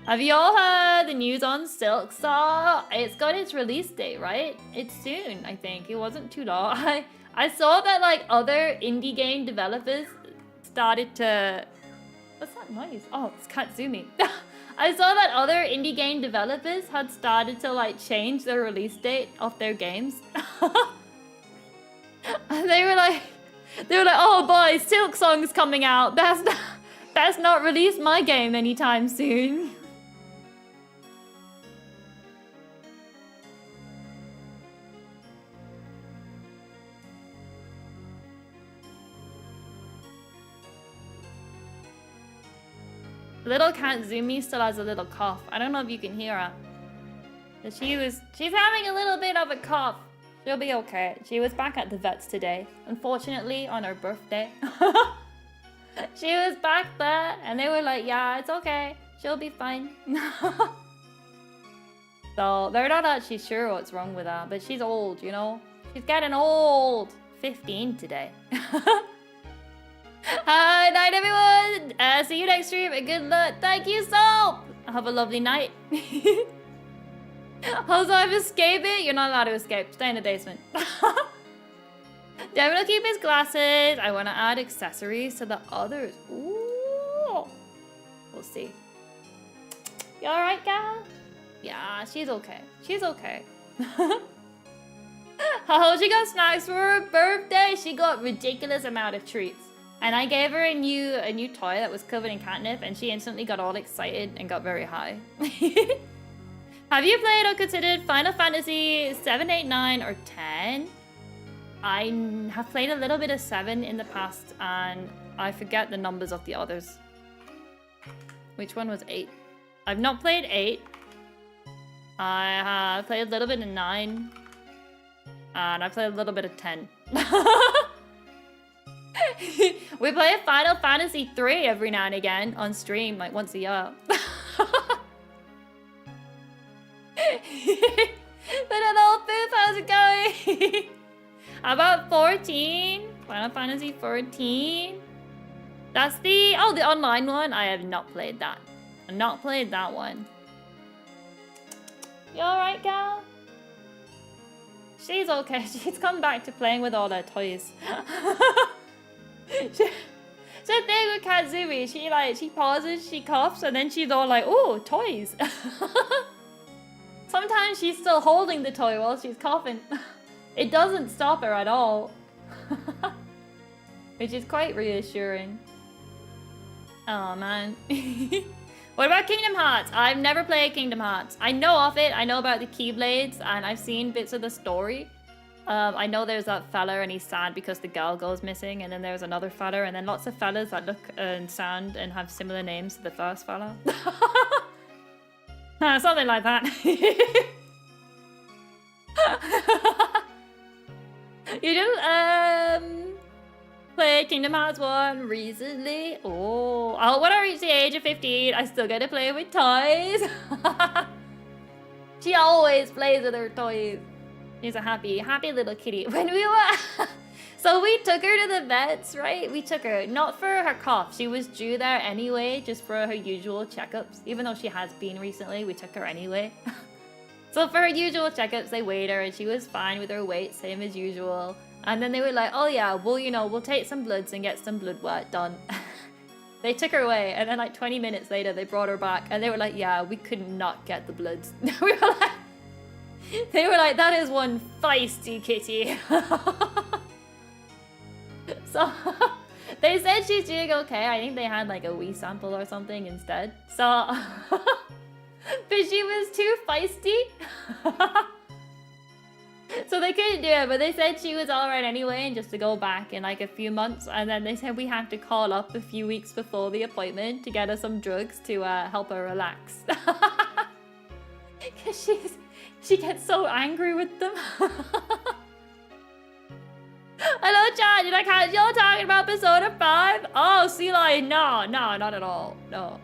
Have you all heard the news on Silk Star? It's got its release date, right? It's soon, I think. It wasn't too long. I saw that like other indie game developers started to... What's that noise? Oh, it's Kitzumii. I saw that other indie game developers had started to like change the release date of their games. And they were like, oh boy, Silk Song's coming out. That's not release my game anytime soon. Little Kitzumii still has a little cough. I don't know if you can hear her. But she's having a little bit of a cough. She'll be okay. She was back at the vets today. Unfortunately, on her birthday. She was back there and they were like, yeah, it's okay. She'll be fine. So they're not actually sure what's wrong with her, but she's old, you know? She's getting old. 15 today. Hi, night everyone. See you next stream and good luck. Thank you, Soap. Have a lovely night. Also, I'm escaping. You're not allowed to escape. Stay in the basement. Devin will keep his glasses. I want to add accessories to the others. Ooh. We'll see. You alright, gal? Yeah, she's okay. She's okay. Oh, she got snacks for her birthday. She got ridiculous amount of treats. And I gave her a new toy that was covered in catnip, and she instantly got all excited and got very high. Have you played or considered Final Fantasy 7, 8, 9, or 10? I have played a little bit of 7 in the past, and I forget the numbers of the others. Which one was 8? I've not played 8. I have played a little bit of 9. And I played a little bit of 10. We play Final Fantasy 3 every now and again on stream, like once a year. But hello, Foof, how's it going? How about 14? Final Fantasy 14? That's the online one. I have not played that. I've not played that one. You alright, gal? She's okay. She's come back to playing with all her toys. The thing with Kitzumii, she pauses, she coughs, and then she's all like, "Ooh, toys." Sometimes she's still holding the toy while she's coughing. It doesn't stop her at all. Which is quite reassuring. Oh man. What about Kingdom Hearts? I've never played Kingdom Hearts. I know of it, I know about the Keyblades, and I've seen bits of the story. I know there's that fella and he's sad because the girl goes missing, and then there's another fella, and then lots of fellas that look and sound and have similar names to the first fella. Something like that. You do Kingdom Hearts 1 recently. Oh, when I reach the age of 15, I still get to play with toys. She always plays with her toys. She's a happy little kitty. When we were... So we took her to the vets, right? We took her, not for her cough. She was due there anyway, just for her usual checkups. Even though she has been recently, we took her anyway. So for her usual checkups, they weighed her and she was fine with her weight, same as usual. And then they were like, oh yeah, well, you know, we'll take some bloods and get some blood work done. They took her away, and then like 20 minutes later, they brought her back and they were like, yeah, we could not get the bloods. They were like, that is one feisty kitty. So they said she's doing okay. I think they had like a wee sample or something instead. So, but she was too feisty. So they couldn't do it, but they said she was all right anyway, and just to go back in like a few months. And then they said we have to call up a few weeks before the appointment to get her some drugs to help her relax. Because she gets so angry with them. Hello, chat. Did I catch y'all talking about Persona 5? Oh, Sea Lion. No, not at all. No.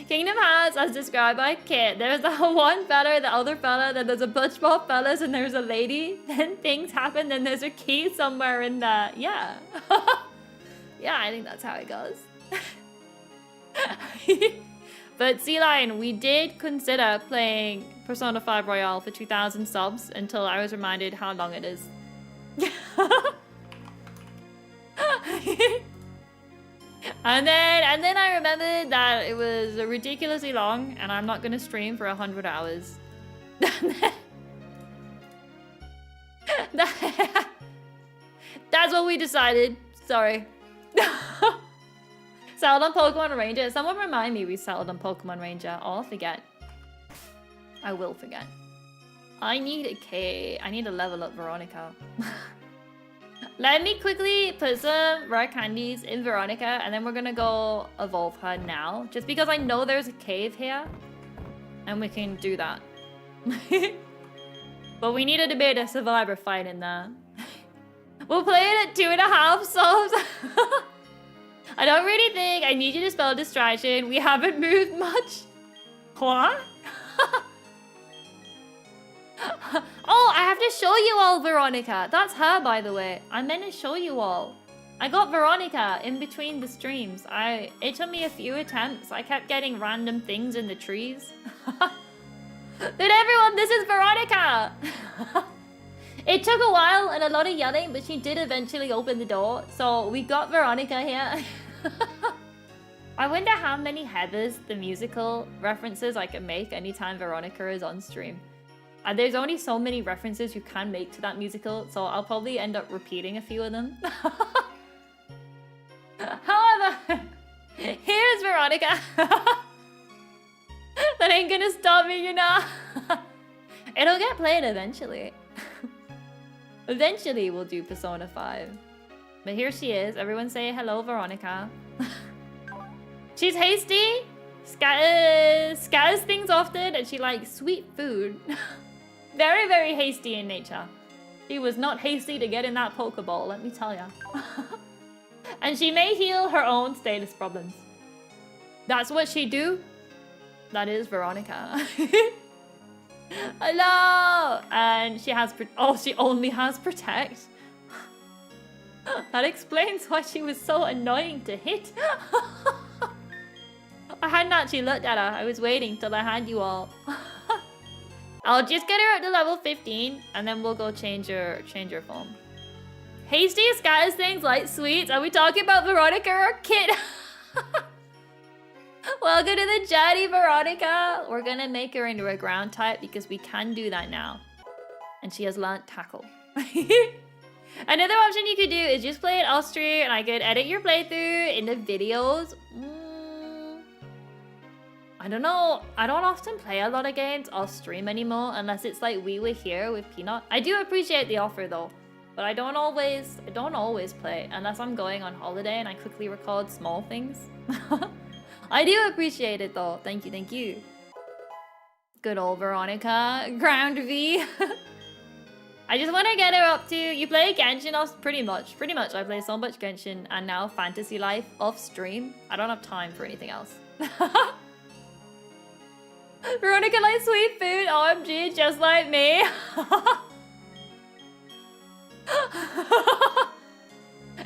Kingdom Hearts, as described by Kit. There's the one fella, the other fella, then there's a bunch more fellas, and there's a lady. Then things happen, then there's a key somewhere in the... Yeah. Yeah, I think that's how it goes. But Sea Lion, we did consider playing Persona 5 Royale for 2,000 subs until I was reminded how long it is. And then I remembered that it was ridiculously long and I'm not gonna stream for 100 hours. That's what we decided. Sorry. Settled on Pokemon Ranger. Someone remind me we settled on Pokemon Ranger. Oh, I'll forget. I will forget. I need a K. I need to level up Veronica. Let me quickly put some rare candies in Veronica, and then we're gonna go evolve her now. Just because I know there's a cave here, and we can do that. But we needed to be a survivor fight in there. We'll play it at 2.5 subs. I don't really think I need you to spell distraction. We haven't moved much. What? Oh, I have to show you all Veronica. That's her, by the way. I meant to show you all. I got Veronica in between the streams. It took me a few attempts. I kept getting random things in the trees. But everyone, this is Veronica. It took a while and a lot of yelling, but she did eventually open the door. So we got Veronica here. I wonder how many Heathers, the musical references I can make anytime Veronica is on stream. There's only so many references you can make to that musical, so I'll probably end up repeating a few of them. However, here's Veronica. That ain't gonna stop me, you know. It'll get played eventually. Eventually we'll do Persona 5. But here she is. Everyone say hello, Veronica. She's hasty, scatters things often, and she likes sweet food. Very, very hasty in nature. She was not hasty to get in that Pokeball, let me tell ya. And she may heal her own status problems. That's what she do. That is Veronica. Hello! And she has... Oh, she only has Protect. That explains why she was so annoying to hit. I hadn't actually looked at her. I was waiting till I had you all. I'll just get her up to level 15, and then we'll go change her form. Hasty scatters things like sweets. Are we talking about Veronica or Kit? Welcome to the journey, Veronica. We're gonna make her into a ground type because we can do that now. And she has learnt Tackle. Another option you could do is just play it off stream, and I could edit your playthrough into videos. I don't know. I don't often play a lot of games off stream anymore, unless it's like We Were Here with Peanut. I do appreciate the offer though, but I don't always play unless I'm going on holiday and I quickly record small things. I do appreciate it though. Thank you, thank you. Good old Veronica. Ground V. I just want to get her up to... You play Genshin off pretty much. Pretty much. I play so much Genshin and now Fantasy Life off stream. I don't have time for anything else. Veronica likes sweet food. OMG, just like me.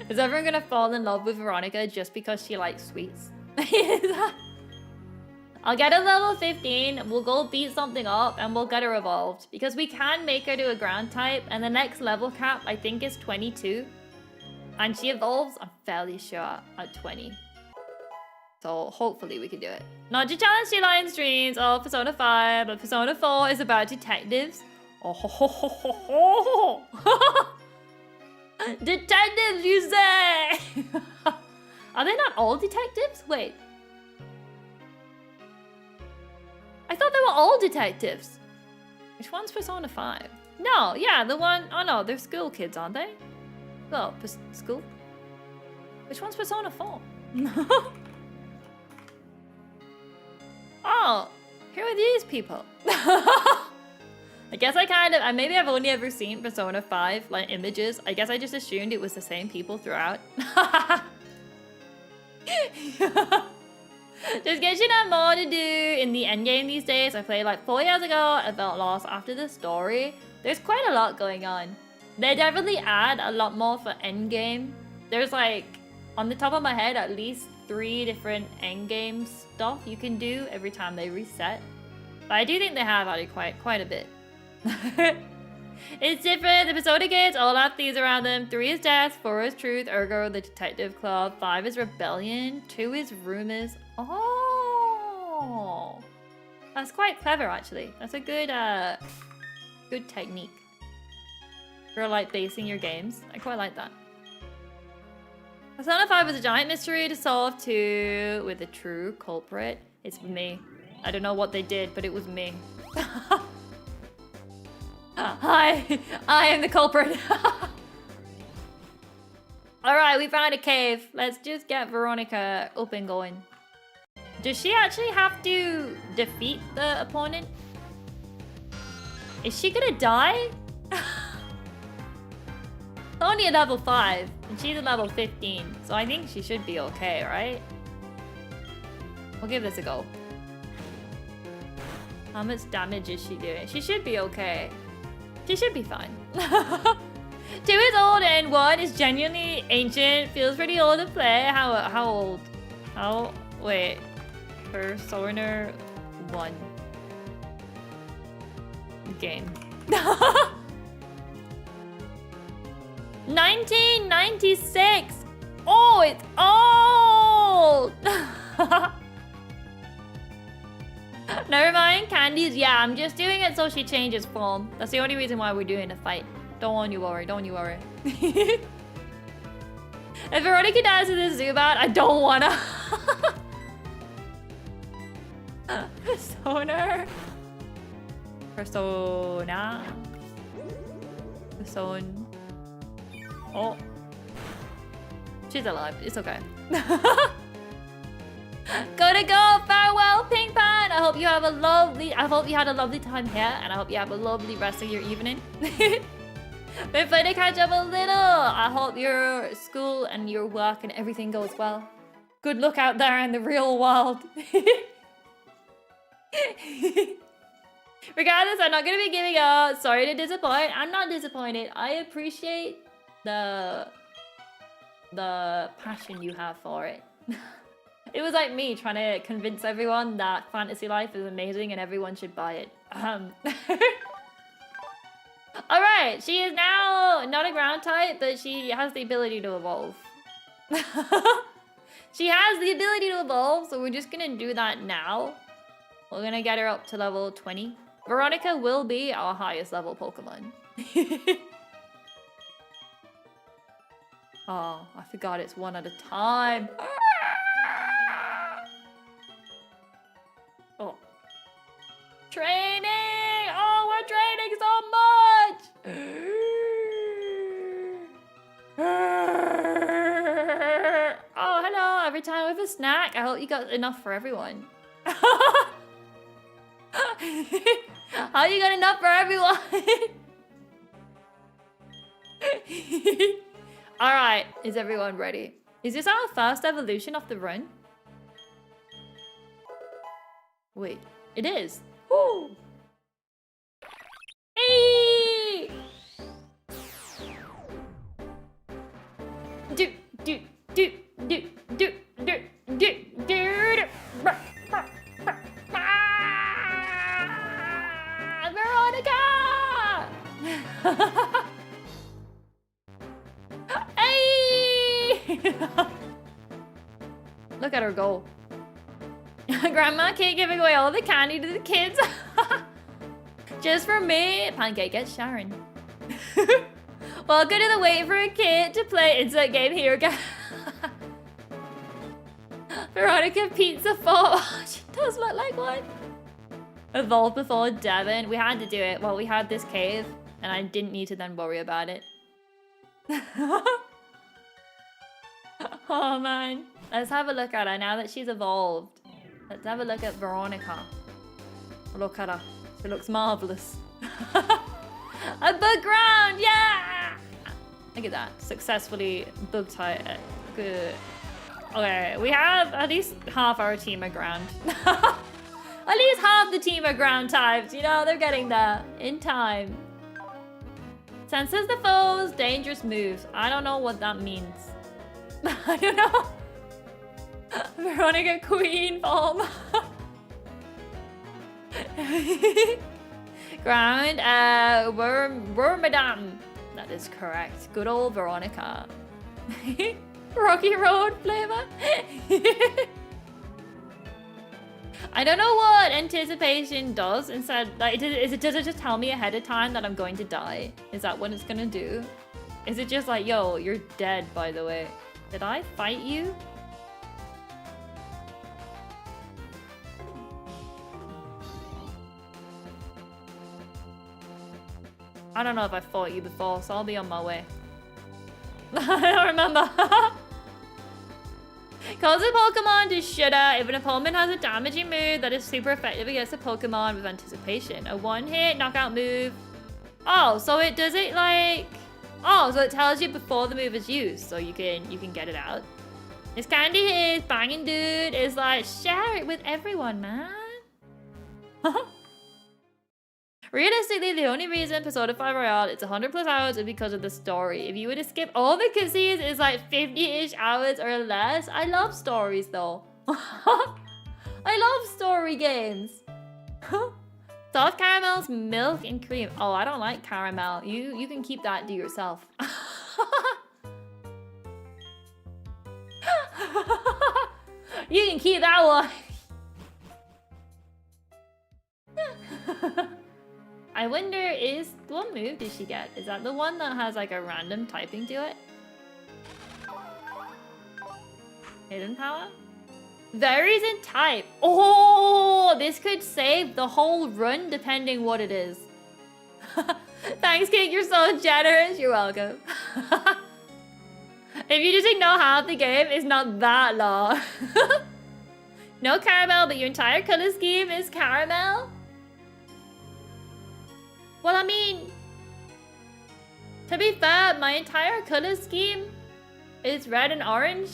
Is everyone gonna fall in love with Veronica just because she likes sweets? I'll get a level 15, we'll go beat something up, and we'll get her evolved. Because we can make her to a ground type, and the next level cap, I think, is 22. And she evolves, I'm fairly sure, at 20. So hopefully we can do it. Not to challenge Sea Lion streams, oh, Persona 5, but Persona 4 is about detectives. Oh, ho, ho, ho, ho, ho. Detectives, you say? Are they not all detectives? Wait. I thought they were all detectives. Which one's Persona 5? No, yeah, the one... Oh no, they're school kids, aren't they? Well, school? Which one's Persona 4? Oh, who are these people? I guess I kind of... Maybe I've only ever seen Persona 5, like, images. I guess I just assumed it was the same people throughout. Just Genshin have more to do in the endgame these days. I played like 4 years ago. I felt lost after the story. There's quite a lot going on. They definitely add a lot more for endgame. There's like, on the top of my head, at least 3 different endgame stuff you can do every time they reset. But I do think they have added quite a bit. It's different. The Persona games all have thieves around them. 3 is death, 4 is truth, ergo the detective club, 5 is rebellion, 2 is rumors. Oh, that's quite clever actually. That's a good good technique for like basing your games. I quite like that. Persona 5 was a giant mystery to solve too, with a true culprit. It's me. I don't know what they did, but it was me. Hi, I am the culprit. Alright, we found a cave. Let's just get Veronica up and going. Does she actually have to defeat the opponent? Is she gonna die? Only a level 5, and she's a level 15, so I think she should be okay, right? We'll give this a go. How much damage is she doing? She should be okay. She should be fine. 2 is old and 1 is genuinely ancient. Feels pretty old to play. How old? Wait. Persona 1. Game. 1996! Oh, it's old! Never mind, Candies. Yeah, I'm just doing it so she changes form. That's the only reason why we're doing the fight. Don't you worry, don't you worry. If Veronica dies with this Zubat, I don't wanna. Persona. Oh. She's alive. It's okay. Gotta go. Farewell, Pink Pan. I hope you have a lovely... I hope you had a lovely time here, and I hope you have a lovely rest of your evening. Been fun to catch up a little. I hope your school and your work and everything goes well. Good luck out there in the real world. Regardless, I'm not gonna be giving up. Sorry to disappoint. I'm not disappointed. I appreciate the passion you have for it. It was like me trying to convince everyone that Fantasy Life is amazing and everyone should buy it. Alright, she is now not a ground type, but she has the ability to evolve. She has the ability to evolve, so we're just gonna do that now. We're gonna get her up to level 20. Veronica will be our highest level Pokemon. Oh, I forgot it's 1 at a time. Oh. Training! Oh, we're training so much! Oh, hello. Every time with a snack. I hope you got enough for everyone. How you got enough for everyone? Alright, is everyone ready? Is this our first evolution of the run? Wait, it is. Woo! Hey! Do do do do do do do do. Veronica! Hey! Look at her go. Grandma can't give away all the candy to the kids. Just for me. Pancake gets Sharon. Welcome to the wait for a kid to play insert game here, guys. Veronica Pizza 4. She does look like one. Evolved before Devon. We had to do it while we had this cave, and I didn't need to then worry about it. Oh man. Let's have a look at her now that she's evolved. Let's have a look at Veronica. Look at her. She looks marvelous. A bug ground, yeah! Look at that. Successfully bug tied. Good. Okay, we have at least half our team are ground. At least half the team are ground types. You know, they're getting there in time. Senses the foes, dangerous moves. I don't know what that means. I don't know. Veronica Queen form. Ground, we're Madame. That is correct. Good old Veronica. Rocky Road flavor. I don't know what anticipation does instead. Like, does it just tell me ahead of time that I'm going to die? Is that what it's gonna do? Is it just like, yo, you're dead, by the way? Did I fight you? I don't know if I fought you before, so I'll be on my way. I don't remember. Calls a Pokemon to shudder if an opponent has a damaging move that is super effective against a Pokemon with anticipation. A one-hit knockout move. Oh, so it does it like... Oh, so it tells you before the move is used, so you can get it out. This candy is banging, dude. It's like, share it with everyone, man. Realistically, the only reason Persona 5 Royale it's 100 plus hours is because of the story. If you were to skip all the cutscenes, it's like 50-ish hours or less. I love stories though. I love story games. Soft caramels, milk, and cream. Oh, I don't like caramel. You can keep that to yourself. You can keep that one. I wonder, what move did she get? Is that the one that has like a random typing to it? Hidden power? Varies in type. Oh, this could save the whole run depending what it is. Thanks, King, you're so generous. You're welcome. If you just ignore half the game, it's not that long. No caramel, but your entire color scheme is caramel? Well, I mean, to be fair, my entire color scheme is red and orange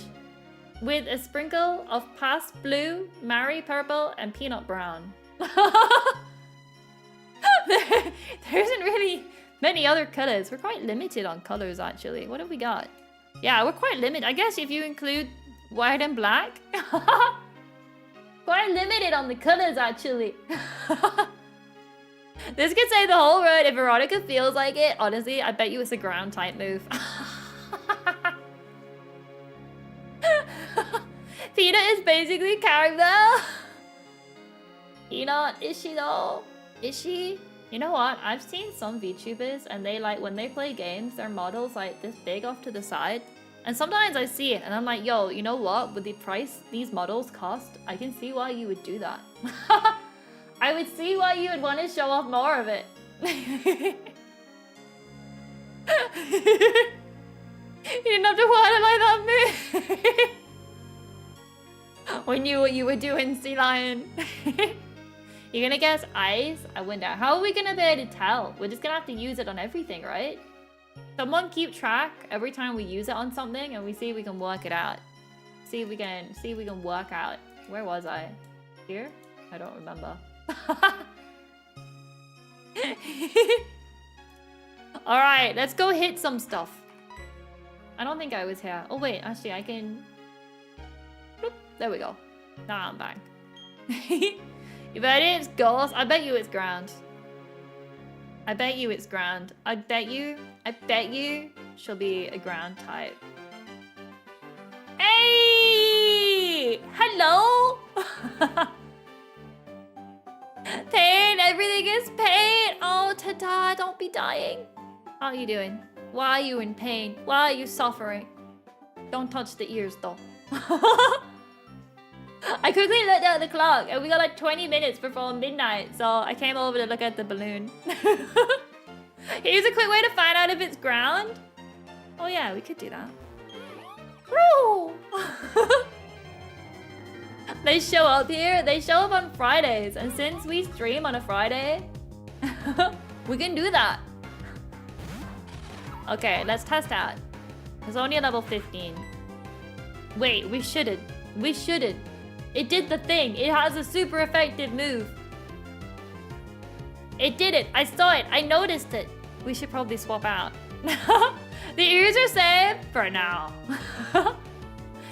with a sprinkle of past blue, Mary purple, and peanut brown. There isn't really many other colors. We're quite limited on colors, actually. What have we got? Yeah, we're quite limited. I guess if you include white and black. Quite limited on the colors, actually. This could say the whole road if Veronica feels like it. Honestly, I bet you it's a ground type move. Peanut is basically caramel. Peanut, is she though? Is she? You know what? I've seen some VTubers and they like, when they play games, their models like this big off to the side. And sometimes I see it and I'm like, yo, you know what? With the price these models cost, I can see why you would do that. I would see why you would want to show off more of it. You didn't have to water like that, man. We knew what you were doing, Sea Lion. You're gonna guess ice? I wonder. How are we gonna be able to tell? We're just gonna have to use it on everything, right? Someone keep track every time we use it on something, and we see if we can work it out. See if we can work out. Where was I? Here? I don't remember. All right, let's go hit some stuff. I don't think I was here. Oh wait, actually I can. Bloop. There we go. Now I'm back. You bet it's ghost. I bet you it's ground. I bet you it's ground. I bet you she'll be a ground type. Hey! Hello! Pain, everything is pain. Oh, ta-da, don't be dying. How are you doing? Why are you in pain? Why are you suffering? Don't touch the ears though. I quickly looked at the clock and we got like 20 minutes before midnight, so I came over to look at the balloon. Here's a quick way to find out if it's ground. Oh yeah, we could do that. Woo! They show up here. They show up on Fridays, and since we stream on a Friday, we can do that. Okay, let's test out. It's only a level 15. Wait, we shouldn't. We shouldn't. It did the thing. It has a super effective move. It did it. I saw it. I noticed it. We should probably swap out. The ears are safe for now.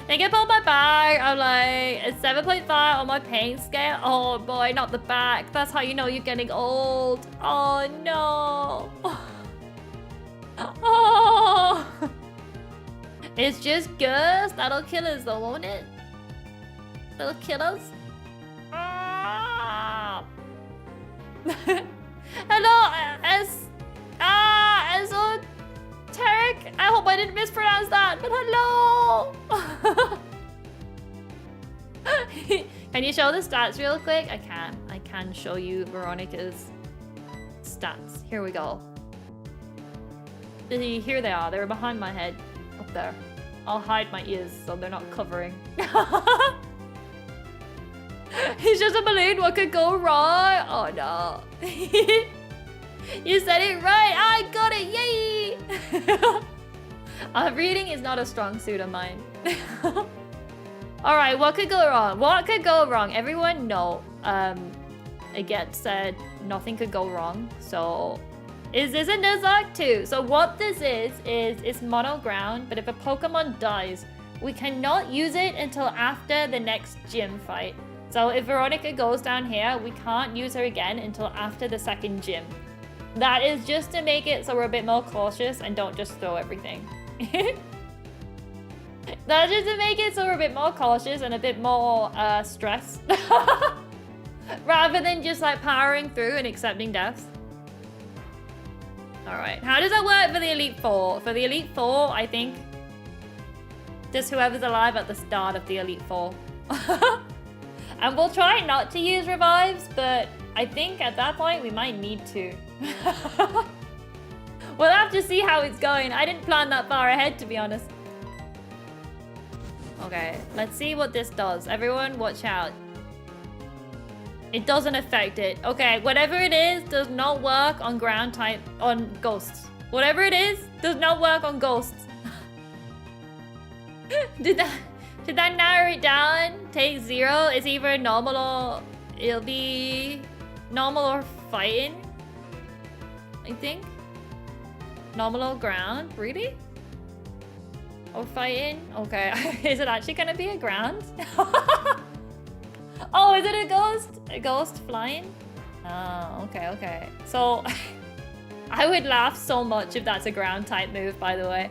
Think I pulled my back. I'm like, it's 7.5 on my pain scale. Oh boy, not the back. That's how you know you're getting old. Oh no. Oh. It's just ghost. That'll kill us though, won't it? That'll kill us. Ah. Hello, esoteric. I hope I didn't mispronounce that, but hello. Can you show the stats real quick? I can. I can show you Veronica's stats. Here we go. Here they are. They're behind my head. Up there. I'll hide my ears so they're not covering. He's just a balloon. What could go wrong? Oh no. You said it right. I got it. Yay. Reading is not a strong suit of mine. Alright, what could go wrong? What could go wrong? Everyone know. Again said nothing could go wrong. So is this a Nuzlocke too? So what this is it's mono ground, but if a Pokemon dies, we cannot use it until after the next gym fight. So if Veronica goes down here, we can't use her again until after the second gym. That is just to make it so we're a bit more cautious and don't just throw everything. That's just to make it so we're a bit more cautious and a bit more stressed. Rather than just like powering through and accepting deaths. Alright, how does that work for the Elite Four? For the Elite Four, I think just whoever's alive at the start of the Elite Four. And we'll try not to use revives, but I think at that point we might need to. We'll have to see how it's going. I didn't plan that far ahead, to be honest. Okay, let's see what this does. Everyone, watch out. It doesn't affect it. Okay, whatever it is does not work on ground type, on ghosts. Whatever it is does not work on ghosts. Did that narrow it down? Take 0. It's either normal or it'll be normal or fighting. I think. Normal or ground? Really? Or fighting? Okay. Is it actually gonna be a ground? Oh, is it a ghost? A ghost flying? Oh, okay, okay. So I would laugh so much if that's a ground type move, by the way.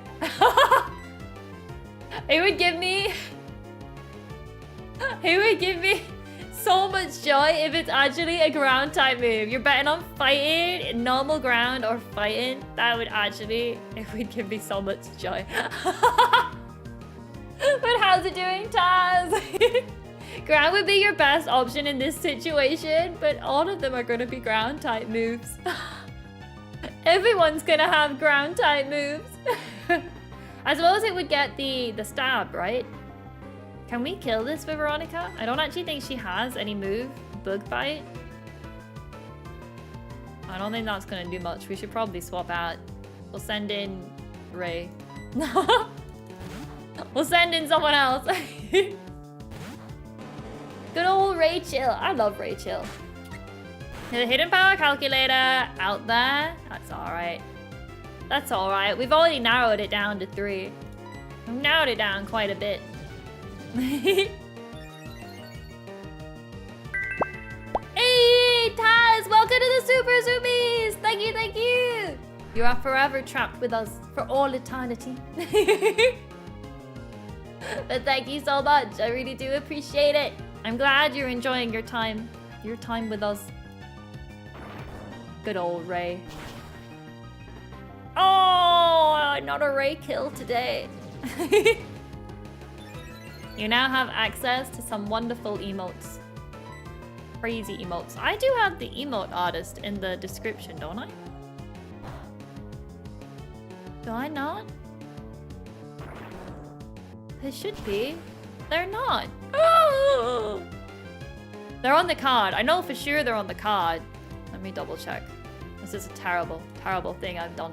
It would give me so much joy if it's actually a ground type move. You're betting on fighting, normal ground, or fighting. That would actually, it would give me so much joy. But how's it doing, Taz? Ground would be your best option in this situation, but all of them are going to be ground type moves. Everyone's going to have ground type moves. I suppose it would get the stab, right? Can we kill this with Veronica? I don't actually think she has any move. Bug bite. I don't think that's going to do much. We should probably swap out. We'll send in Ray. We'll send in someone else. Good old Rachel. I love Rachel. The hidden power calculator out there. That's alright. That's alright. We've already narrowed it down to 3. We've narrowed it down quite a bit. Hey, Taz! Welcome to the Super Zoomies! Thank you, thank you! You are forever trapped with us for all eternity. But thank you so much. I really do appreciate it. I'm glad you're enjoying your time with us. Good old Ray. Oh, not a Ray kill today. You now have access to some wonderful emotes. Crazy emotes. I do have the emote artist in the description, don't I? Do I not? They should be. They're not. Oh! They're on the card. I know for sure they're on the card. Let me double check. This is a terrible, terrible thing I've done.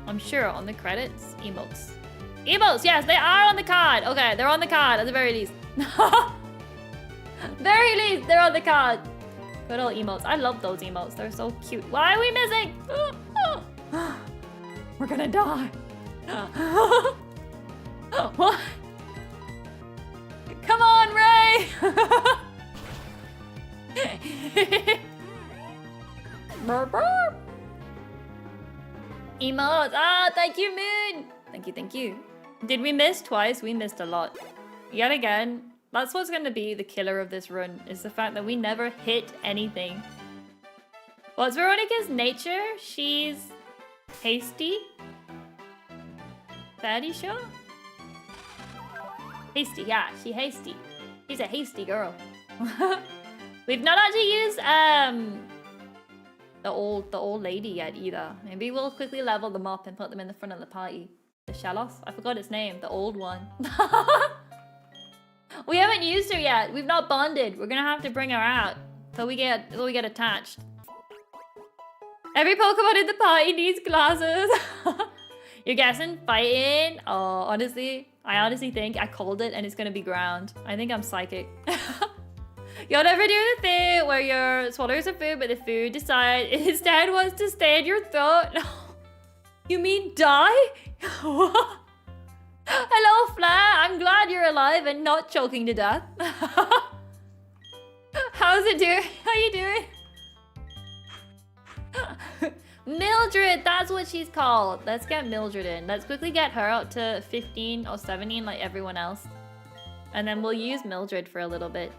I'm sure on the credits, emotes. Emotes, yes, they are on the card. Okay, they're on the card at the very least. Very least, they're on the card. Good old emotes. I love those emotes. They're so cute. Why are we missing? We're gonna die. What? Come on, Ray! Burp, burp. Emotes. Ah, thank you, Moon. Thank you, thank you. Did we miss twice? We missed a lot. Yet again, that's what's going to be the killer of this run, is the fact that we never hit anything. What's Veronica's nature? She's hasty. Fairly sure? Hasty, yeah, she's hasty. She's a hasty girl. We've not actually used the old lady yet either. Maybe we'll quickly level them up and put them in the front of the party. The Shellos? I forgot its name. The old one. We haven't used her yet. We've not bonded. We're gonna have to bring her out till we get attached. Every Pokemon in the party needs glasses. You're guessing fighting? Oh, honestly, I honestly think I called it and it's gonna be ground. I think I'm psychic. You'll never do the thing where you swallow some food, but the food instead wants to stay in your throat. You mean die? Hello, Flair. I'm glad you're alive and not choking to death. How's it doing? How you doing? Mildred, that's what she's called. Let's get Mildred in. Let's quickly get her up to 15 or 17 like everyone else. And then we'll use Mildred for a little bit.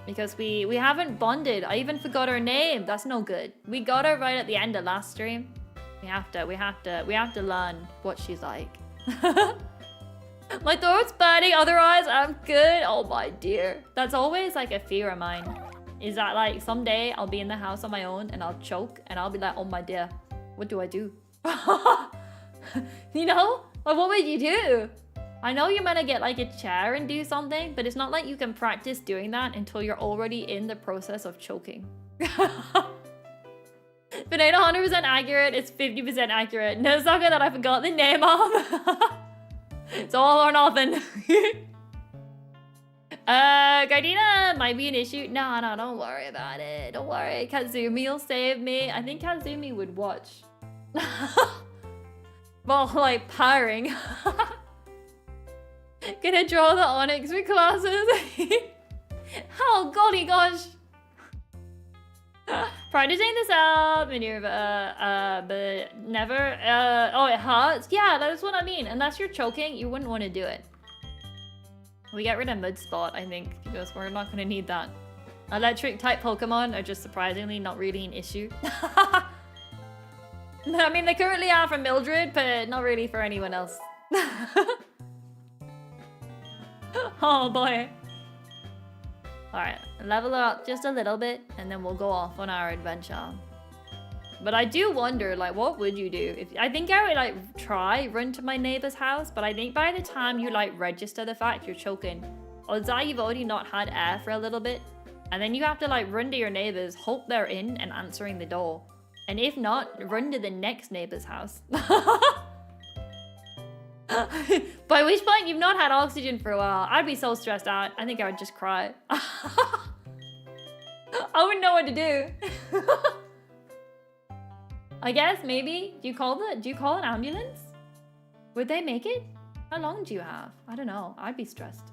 Because we haven't bonded. I even forgot her name. That's no good. We got her right at the end of last stream. We have to learn what she's like. My throat's burning, otherwise I'm good. Oh my dear. That's always like a fear of mine. Is that like someday I'll be in the house on my own and I'll choke and I'll be like, oh my dear, what do I do? You know? Like, what would you do? I know you're gonna get like a chair and do something, but it's not like you can practice doing that until you're already in the process of choking. If it ain't 100% accurate, it's 50% accurate. No sucker that I forgot the name of. It's all or nothing. Gardena might be an issue. No, don't worry about it. Don't worry. Kazumi will save me. I think Kazumi would watch. Well, like, purring. Gonna draw the Onyx with classes. Oh, golly gosh. Practicing this out, maneuver, but never, oh, it hurts? Yeah, that's what I mean. Unless you're choking, you wouldn't want to do it. We get rid of Mud Spot, I think, because we're not going to need that. Electric type Pokemon are just surprisingly not really an issue. I mean, they currently are for Mildred, but not really for anyone else. Oh boy. Alright, level up just a little bit, and then we'll go off on our adventure. But I do wonder, like, what would you do? I think I would, like, run to my neighbor's house, but I think by the time you, like, register the fact you're choking, odds are you've already not had air for a little bit, and then you have to, like, run to your neighbors, hope they're in and answering the door, And if not, run to the next neighbor's house. By which point you've not had oxygen for a while. I'd be so stressed out. I think I would just cry. I wouldn't know what to do. I guess maybe do you call an ambulance? Would they make it? How long do you have? I don't know. I'd be stressed.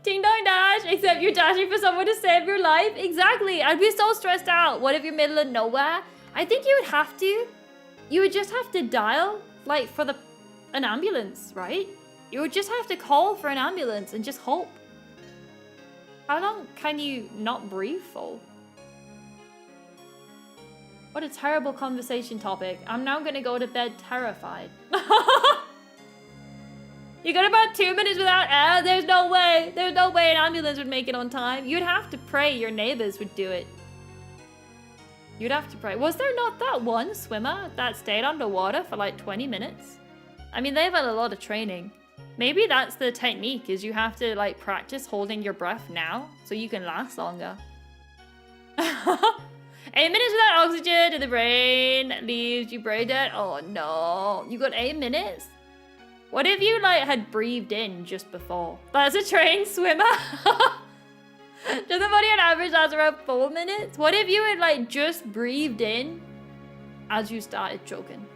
Ding dong dash, except you're dashing for someone to save your life. Exactly. I'd be so stressed out. What if you're middle of nowhere? I think you would have to. You would just have to dial, like, for an ambulance, right? You would just have to call for an ambulance and just hope. How long can you not breathe for? What a terrible conversation topic. I'm now gonna go to bed terrified. You got about 2 minutes without air? There's no way. There's no way an ambulance would make it on time. You'd have to pray your neighbors would do it. You'd have to pray. Was there not that one swimmer that stayed underwater for like 20 minutes? I mean, they've had a lot of training. Maybe that's the technique, is you have to like practice holding your breath now so you can last longer. 8 minutes without oxygen to the brain leaves you brain dead. Oh no, you got 8 minutes? What if you like had breathed in just before? That's a trained swimmer. Does the body on average last around 4 minutes? What if you had like just breathed in as you started choking?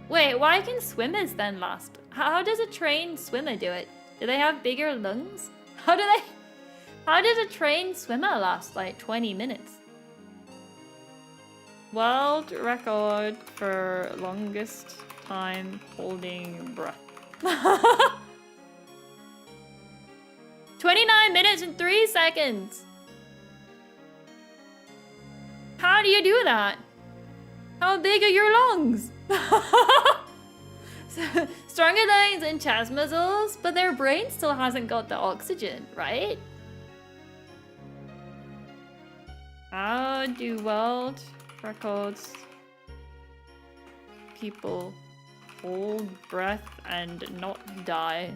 Wait, why can swimmers then last? How does a trained swimmer do it? Do they have bigger lungs? How does a trained swimmer last like 20 minutes? World record for longest time holding breath. 29 minutes and 3 seconds. How do you do that? How big are your lungs? Stronger lungs and chest muscles, but their brain still hasn't got the oxygen, right? How do world records people hold breath and not die?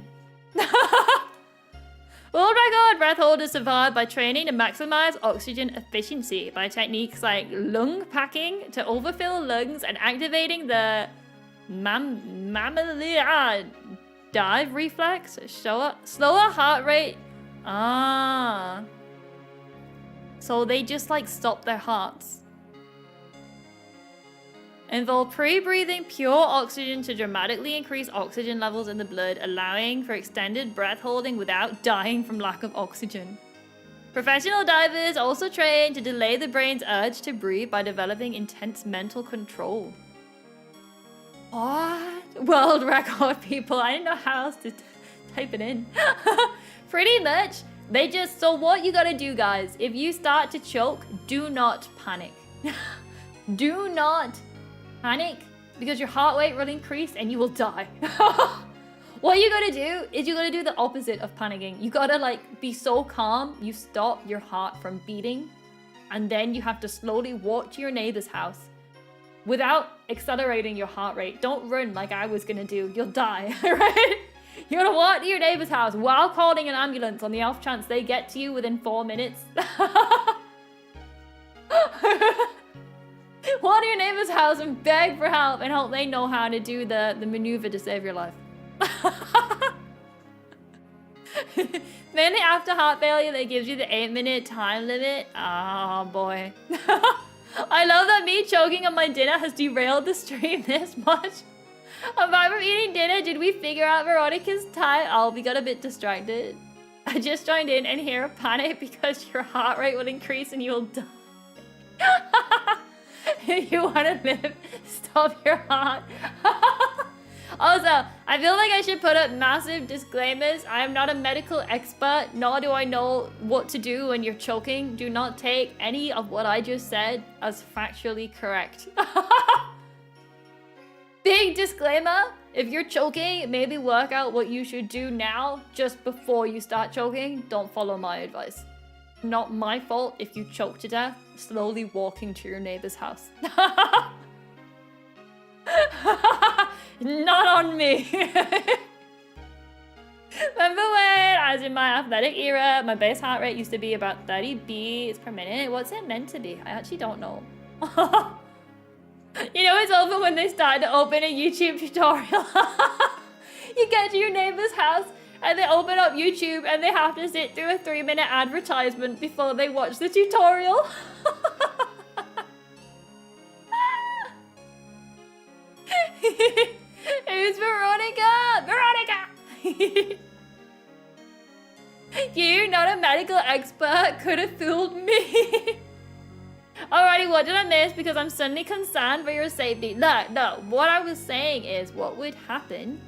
World record breath holders survive by training to maximize oxygen efficiency by techniques like lung packing to overfill lungs and activating the mammalian dive reflex, slower heart rate. Ah. So they just like stop their hearts. Involve pre-breathing pure oxygen to dramatically increase oxygen levels in the blood, allowing for extended breath holding without dying from lack of oxygen. Professional divers also train to delay the brain's urge to breathe by developing intense mental control. What? World record, people. I didn't know how else to type it in. Pretty much, they just... So what you gotta do, guys, if you start to choke, do not panic. Do not panic, because your heart rate will increase and you will die. What you gotta do is you gotta do the opposite of panicking. You gotta like be so calm, you stop your heart from beating, and then you have to slowly walk to your neighbor's house without accelerating your heart rate. Don't run like I was gonna do. You'll die, right? You're gonna walk to your neighbor's house while calling an ambulance on the off chance they get to you within 4 minutes. Walk to your neighbor's house and beg for help and hope they know how to do the maneuver to save your life. Mainly after heart failure that gives you the 8-minute time limit. Oh boy. I love that me choking on my dinner has derailed the stream this much. Apart from eating dinner, did we figure out Veronica's time? Oh, we got a bit distracted. I just joined in and hear a panic because your heart rate will increase and you'll die. If you want to live, stop your heart. Also, I feel like I should put up massive disclaimers. I am not a medical expert, nor do I know what to do when you're choking. Do not take any of what I just said as factually correct. Big disclaimer, if you're choking, maybe work out what you should do now, just before you start choking. Don't follow my advice. Not my fault if you choke to death, slowly walking to your neighbor's house. Not on me. Remember when I Whereas in my athletic era, my base heart rate used to be about 30 beats per minute. What's it meant to be? I actually don't know. You know, it's over when they start to open a YouTube tutorial. You get to your neighbor's house and they open up YouTube and they have to sit through a 3-minute advertisement before they watch the tutorial. Who's Veronica? Veronica! You, not a medical expert, could have fooled me. Alrighty, what did I miss? Because I'm suddenly concerned for your safety. No, what I was saying is, what would happen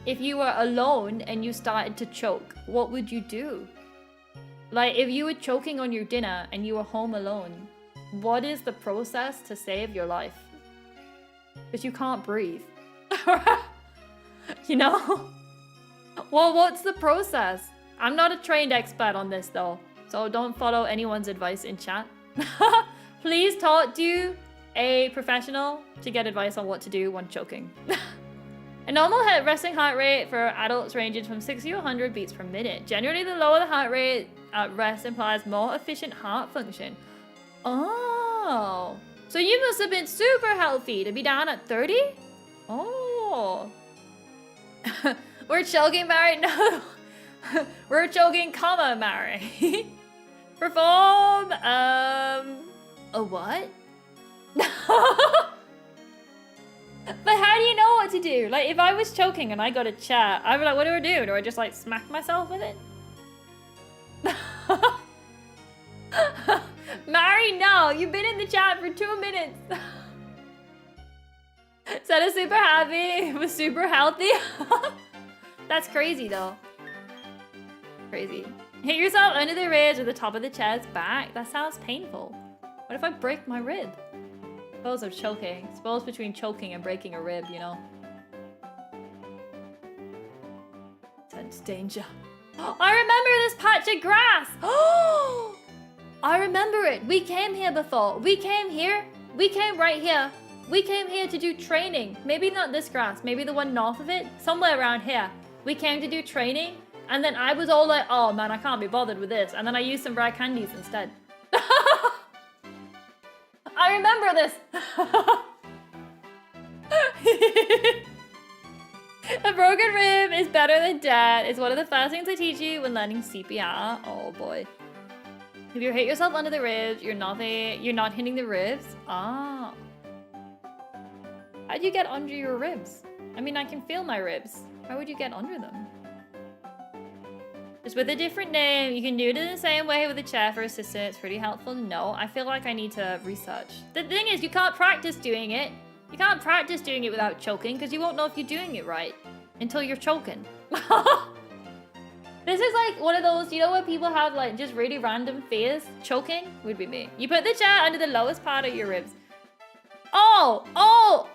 if you were alone and you started to choke? What would you do? Like, if you were choking on your dinner and you were home alone, what is the process to save your life? Because you can't breathe. You know? Well, what's the process? I'm not a trained expert on this though, so don't follow anyone's advice in chat. Please talk to a professional to get advice on what to do when choking. A normal resting heart rate for adults ranges from 60 to 100 beats per minute. Generally, the lower the heart rate at rest implies more efficient heart function. Oh, so you must have been super healthy to be down at 30? Oh. We're choking, Mary. No. We're choking, comma, Mary. Perform, a what? But how do you know what to do? Like, if I was choking and I got a chat, I'd be like, what do I do? Do I just, like, smack myself with it? Mary, no! You've been in the chat for 2 minutes! Said a super happy, was super healthy. That's crazy, though. Crazy. Hit yourself under the ribs or the top of the chest, back. That sounds painful. What if I break my rib? Suppose I'm choking. Suppose between choking and breaking a rib, you know. Sense danger. I remember this patch of grass. Oh, I remember it. We came here before. We came here. We came right here. We came here to do training. Maybe not this grass. Maybe the one north of it. Somewhere around here. We came to do training. And then I was all like, oh man, I can't be bothered with this. And then I used some rare candies instead. I remember this. A broken rib is better than dead. It's one of the first things I teach you when learning CPR. Oh boy. If you hit yourself under the ribs, you're not hitting the ribs. Ah. How do you get under your ribs? I mean, I can feel my ribs. How would you get under them? Just with a different name. You can do it in the same way with a chair for assistant. It's pretty helpful. No, I feel like I need to research. The thing is, you can't practice doing it. You can't practice doing it without choking because you won't know if you're doing it right until you're choking. This is like one of those, you know, where people have like just really random fears. Choking would be me. You put the chair under the lowest part of your ribs. Oh,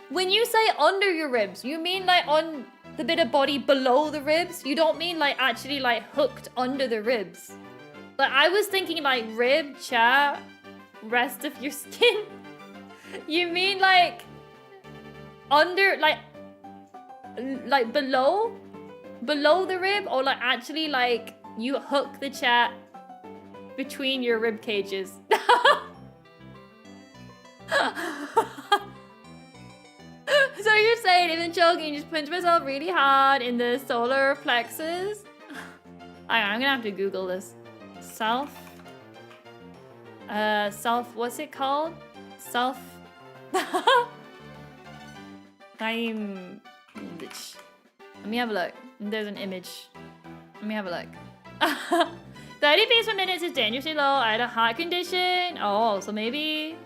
when you say under your ribs, you mean like on the bit of body below the ribs? You don't mean like actually like hooked under the ribs. Like I was thinking like rib, chair, rest of your skin. You mean like under, like below the rib, or like actually like you hook the chair between your rib cages? So you're saying if in choking, just punch myself really hard in the solar plexus? I'm gonna have to Google this. What's it called? Let me have a look. There's an image. Let me have a look. 30 beats per minute is dangerously low. I had a heart condition. Oh, so maybe...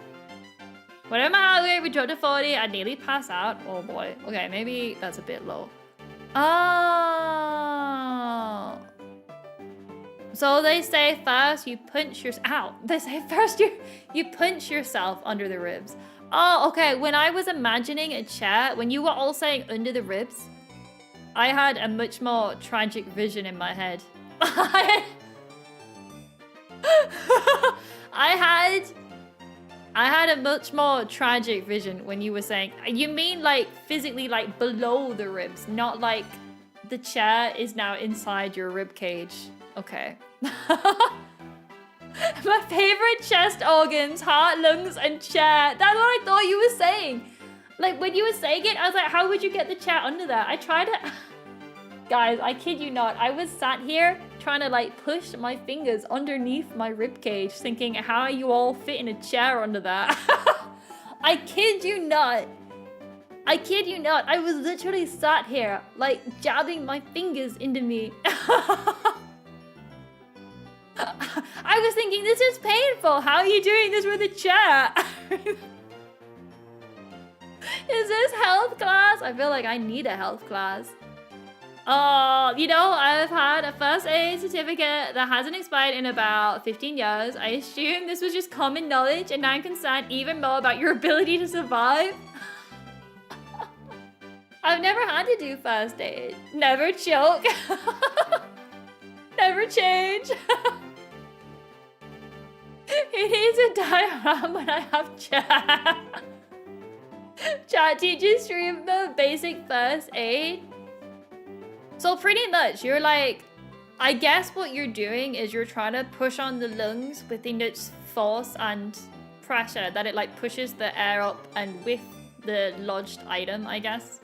Whatever my heart rate would drop to 40, I'd nearly pass out. Oh boy. Okay, maybe that's a bit low. Oh. So they say first you punch yourself out. They say first you punch yourself under the ribs. Oh, okay. When I was imagining a chair, when you were all saying under the ribs, I had a much more tragic vision in my head. I had a much more tragic vision when you were saying, you mean like physically like below the ribs, not like the chair is now inside your rib cage. Okay. My favorite chest organs, heart, lungs, and chair. That's what I thought you were saying. Like, when you were saying it, I was like, how would you get the chair under that? I tried to... Guys, I kid you not. I was sat here trying to, like, push my fingers underneath my rib cage, thinking, how are you all fit in a chair under that? I kid you not. I kid you not. I was literally sat here, like, jabbing my fingers into me. I was thinking, this is painful. How are you doing this with a chair? Is this health class? I feel like I need a health class. You know, I've had a first aid certificate that hasn't expired in about 15 years. I assume this was just common knowledge, and now I'm concerned even more about your ability to survive. I've never had to do first aid. Never choke. Never change. It needs a diagram when I have chat. Chat teaches stream the basic first aid. So pretty much, you're like, I guess what you're doing is you're trying to push on the lungs with enough force and pressure that it like pushes the air up and with the lodged item, I guess.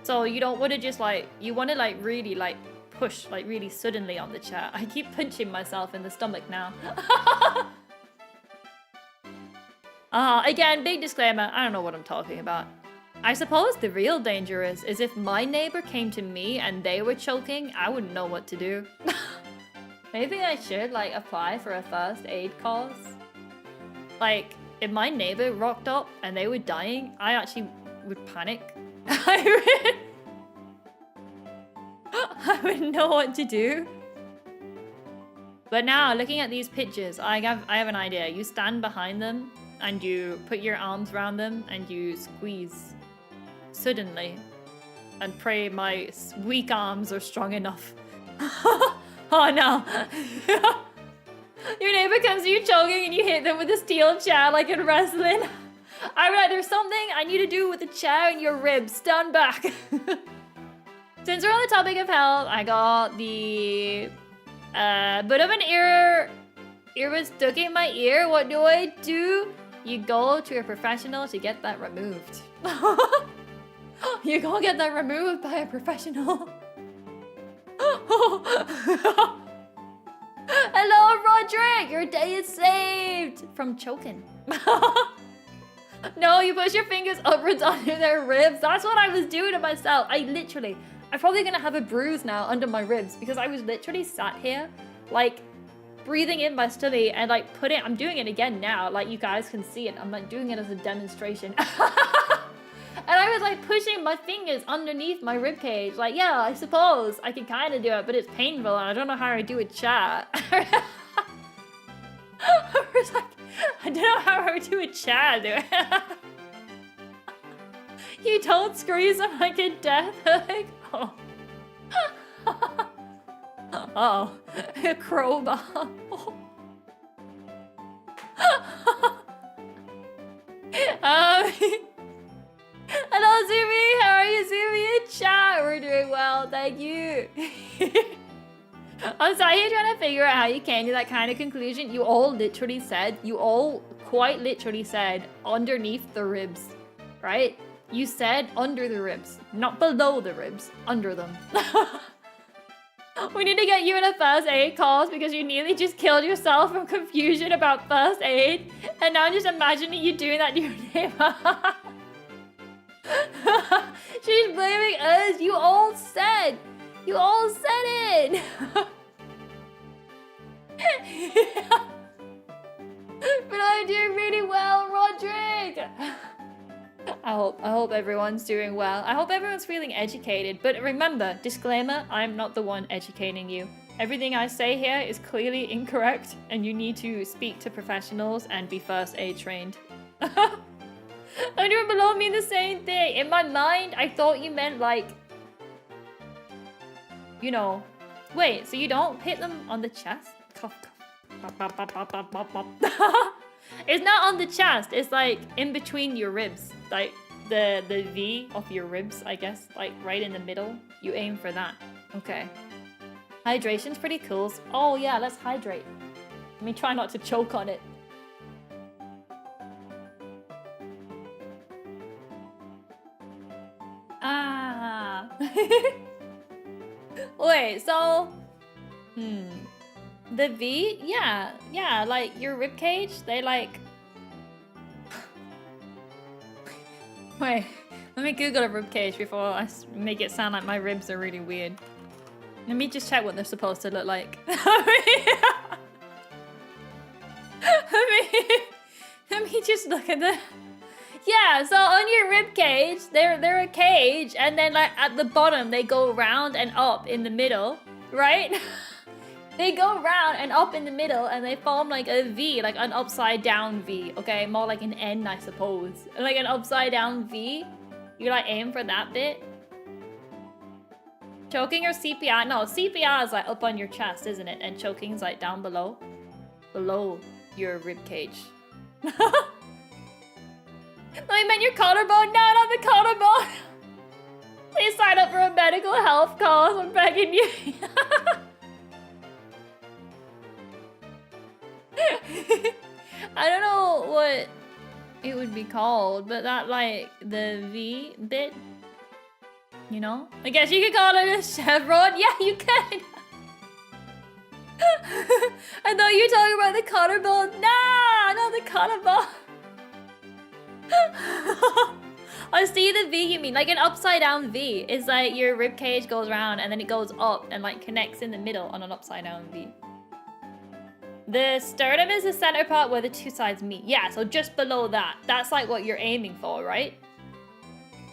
So you don't want to just like, you want to like really like push like really suddenly on the chair. I keep punching myself in the stomach now. Again, big disclaimer, I don't know what I'm talking about. I suppose the real danger is if my neighbor came to me and they were choking, I wouldn't know what to do. Maybe I should like apply for a first aid course. Like, if my neighbor rocked up and they were dying, I actually would panic. I wouldn't know what to do. But now, looking at these pictures, I have an idea. You stand behind them and you put your arms around them and you squeeze suddenly and pray my weak arms are strong enough. Oh no. Your neighbor comes to you choking and you hit them with a steel chair like in wrestling. I'm like, there's something I need to do with the chair in your ribs. Stand back. Since we're on the topic of health, I got the bit of an ear was stuck in my ear. What do I do? You go to a professional to get that removed. You go get that removed by a professional. Hello, Roderick! Your day is saved from choking. No, you push your fingers upwards under their ribs. That's what I was doing to myself. I'm probably gonna have a bruise now under my ribs because I was literally sat here, like, breathing in my stomach and like I'm doing it again now. Like, you guys can see it. I'm like doing it as a demonstration. And I was like pushing my fingers underneath my ribcage. Like, yeah, I suppose I can kind of do it, but it's painful and I don't know how I do a chat. I was like, I don't know how I would do a chat. You don't squeeze them like a death hook. Oh. Oh, a crowbar. Oh. Hello, Zumi. How are you, Zumi? In chat, we're doing well. Thank you. I'm sorry, you're trying to figure out how you came to that kind of conclusion. You all quite literally said underneath the ribs, right? You said under the ribs, not below the ribs, under them. We need to get you in a first aid course because you nearly just killed yourself from confusion about first aid. And now I'm just imagining you doing that to your neighbor. She's blaming us. You all said it. But I'm doing really well, Roderick. I hope everyone's doing well. I hope everyone's feeling educated. But remember, disclaimer, I'm not the one educating you. Everything I say here is clearly incorrect, and you need to speak to professionals and be first aid trained. Under and below mean the same thing. In my mind, I thought you meant like, you know, wait, so you don't hit them on the chest? Cough, cough. It's not on the chest, it's like in between your ribs. Like, the V of your ribs, I guess, like right in the middle. You aim for that. Okay. Hydration's pretty cool. Oh yeah, let's hydrate. Let me try not to choke on it. Ah. Wait, so... The V? Yeah, like your rib cage, they like... Wait, let me Google a rib cage before I make it sound like my ribs are really weird. Let me just check what they're supposed to look like. Let me just look at the... Yeah, so on your rib cage, they're a cage, and then like at the bottom they go round and up in the middle, right? They go round and up in the middle, and they form like a V, like an upside down V. Okay, more like an N, I suppose. Like an upside down V. You like aim for that bit. Choking or CPR? No, CPR is like up on your chest, isn't it? And choking's like down below your rib cage. I meant your collarbone. No, not the collarbone. Please sign up for a medical health call. I'm begging you. I don't know what it would be called, but that like the V bit, you know? I guess you could call it a chevron. Yeah, you could. I thought you were talking about the collarbone. Nah, not the collarbone. I see the V you mean, like an upside down V. It's like your rib cage goes around and then it goes up and like connects in the middle on an upside down V. The sternum is the center part where the two sides meet. Yeah, so just below that. That's like what you're aiming for, right?